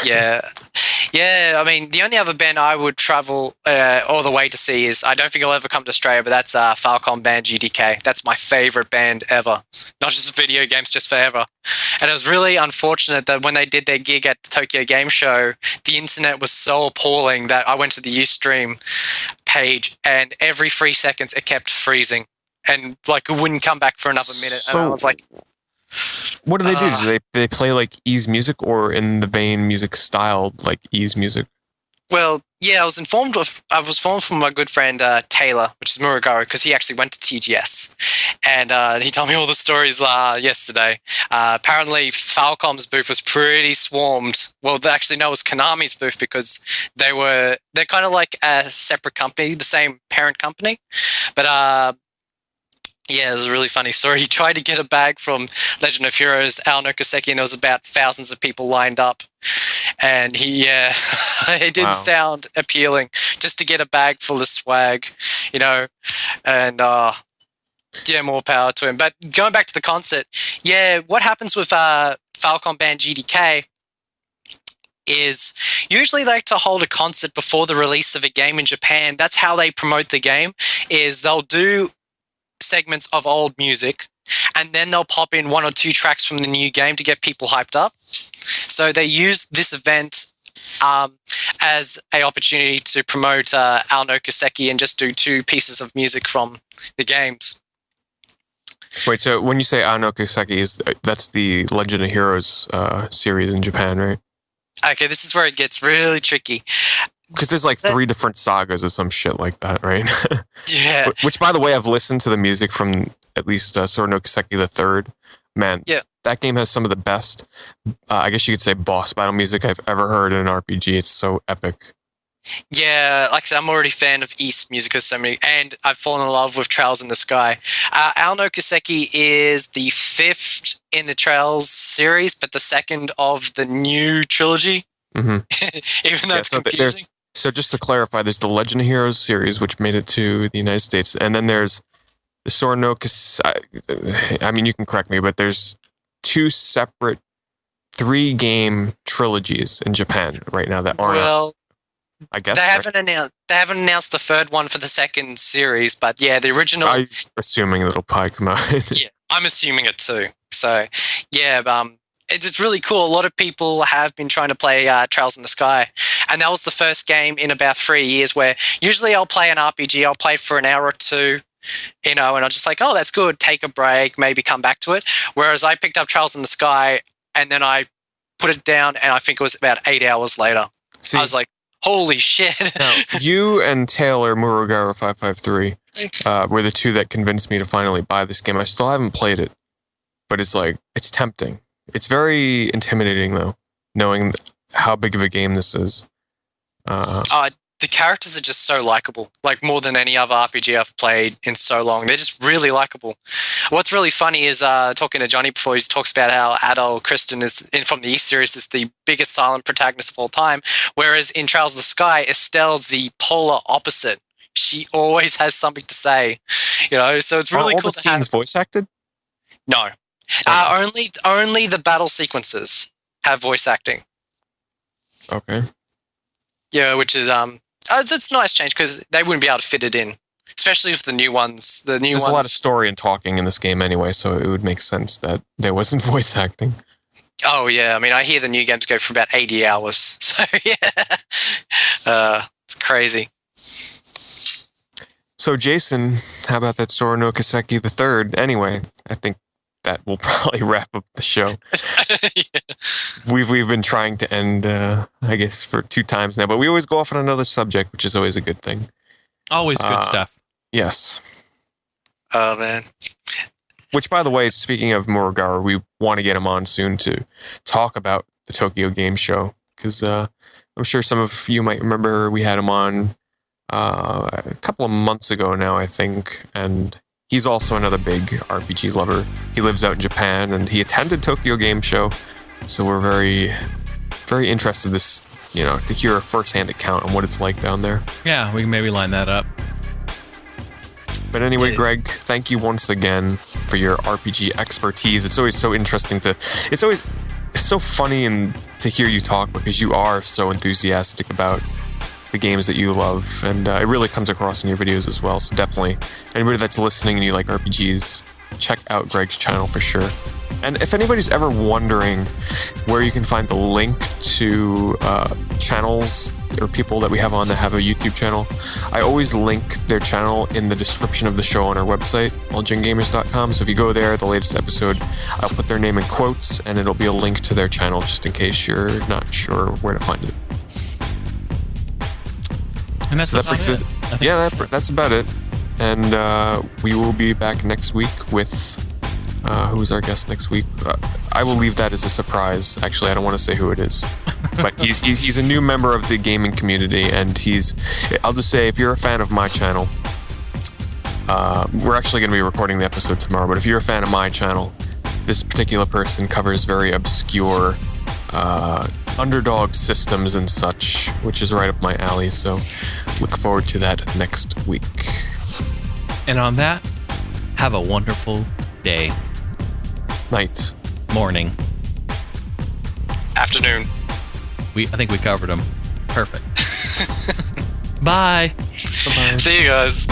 Yeah. I mean, the only other band I would travel all the way to see is, I don't think I'll ever come to Australia, but that's Falcon band GDK. That's my favorite band ever. Not just video games, just forever. And it was really unfortunate that when they did their gig at the Tokyo Game Show, the internet was so appalling that I went to the Ustream page, and every 3 seconds it kept freezing, and like it wouldn't come back for another minute. So, and I was like, what do they do? Do they play like Ease music, or in the vein music style like Ease music? well, yeah, I was informed from my good friend Taylor, which is Murugaro, because he actually went to TGS, and he told me all the stories yesterday. Apparently, Falcom's booth was pretty swarmed. Well, actually, no, it was Konami's booth, because they're kind of like a separate company, the same parent company, but yeah, it was a really funny story. He tried to get a bag from Legend of Heroes, Al No Kiseki, and there was about thousands of people lined up. And it didn't sound appealing just to get a bag full of swag, and more power to him. But going back to the concert, what happens with Falcon Band GDK is usually they like to hold a concert before the release of a game in Japan. That's how they promote the game, is they'll do segments of old music, and then they'll pop in 1 or 2 tracks from the new game to get people hyped up. So they use this event as a opportunity to promote Al No Kiseki and just do 2 pieces of music from the games. Wait, so when you say Al No Kiseki, that's the Legend of Heroes series in Japan, right? Okay, this is where it gets really tricky. Because there's like 3 different sagas or some shit like that, right? Yeah. Which, by the way, I've listened to the music from at least Sora No Kiseki the Third. Man, that game has some of the best, I guess you could say, boss battle music I've ever heard in an RPG. It's so epic. Yeah, like I said, I'm already a fan of East music, and I've fallen in love with Trails in the Sky. Al No Kiseki is the 5th in the Trails series, but the 2nd of the new trilogy. Mm-hmm. Even though it's confusing. So just to clarify, there's the Legend of Heroes series, which made it to the United States, and then there's the Sora No Kiseki. I mean, you can correct me, but there's 2 separate 3-game trilogies in Japan right now that aren't. Well, I guess they haven't announced the 3rd one for the 2nd series, but yeah, the original. I'm assuming it'll probably come out. Yeah, I'm assuming it too. So yeah, it's really cool. A lot of people have been trying to play Trails in the Sky, and that was the first game in about 3 years where usually I'll play an RPG, I'll play for an hour or 2, and I'm just like, oh, that's good, take a break, maybe come back to it. Whereas I picked up Trails in the Sky, and then I put it down, and I think it was about 8 hours later. I was like, holy shit. Now, you and Taylor Murugara 553 were the 2 that convinced me to finally buy this game. I still haven't played it, but it's tempting. It's very intimidating, though, knowing how big of a game this is. The characters are just so likable, like more than any other RPG I've played in so long. They're just really likable. What's really funny is talking to Johnny before, he talks about how Adol Kristen from the East series is the biggest silent protagonist of all time, whereas in Trails of the Sky, Estelle's the polar opposite. She always has something to say, so it's really cool to have. All the scenes voice acted? No. Only the battle sequences have voice acting. Okay. Yeah, which is it's a nice change because they wouldn't be able to fit it in, especially with the new ones. There's a lot of story and talking in this game anyway, so it would make sense that there wasn't voice acting. Oh yeah, I mean, I hear the new games go for about 80 hours, so yeah, it's crazy. So Jason, how about that Sora No Kiseki the Third? Anyway, I think that will probably wrap up the show. Yeah. We've been trying to end, I guess, for 2 times now, but we always go off on another subject, which is always a good thing. Always good stuff. Yes. Oh, man. Which, by the way, speaking of Murugara, we want to get him on soon to talk about the Tokyo Game Show, because I'm sure some of you might remember we had him on a couple of months ago now, I think, and he's also another big RPG lover. He lives out in Japan, and he attended Tokyo Game Show, so we're very, very interested to to hear a first-hand account on what it's like down there. Yeah, we can maybe line that up. But anyway, Greg, thank you once again for your RPG expertise. It's always so interesting it's always so funny and to hear you talk because you are so enthusiastic about the games that you love, and it really comes across in your videos as well. So definitely, anybody that's listening and you like RPGs, check out Greg's channel for sure. And if anybody's ever wondering where you can find the link to channels or people that we have on that have a YouTube channel, I always link their channel in the description of the show on our website, allgengamers.com. So if you go there, the latest episode, I'll put their name in quotes, and it'll be a link to their channel just in case you're not sure where to find it. And that's so that brings us, that's about it. And we will be back next week with who's our guest next week. I will leave that as a surprise. Actually, I don't want to say who it is, but he's a new member of the gaming community, and I'll just say, if you're a fan of my channel, we're actually going to be recording the episode tomorrow. But if you're a fan of my channel, this particular person covers very obscure underdog systems and such, which is right up my alley. So look forward to that next week. And on that, have a wonderful day. Night. Morning. Afternoon. I think we covered them. Perfect. Bye. Bye-bye. See you guys.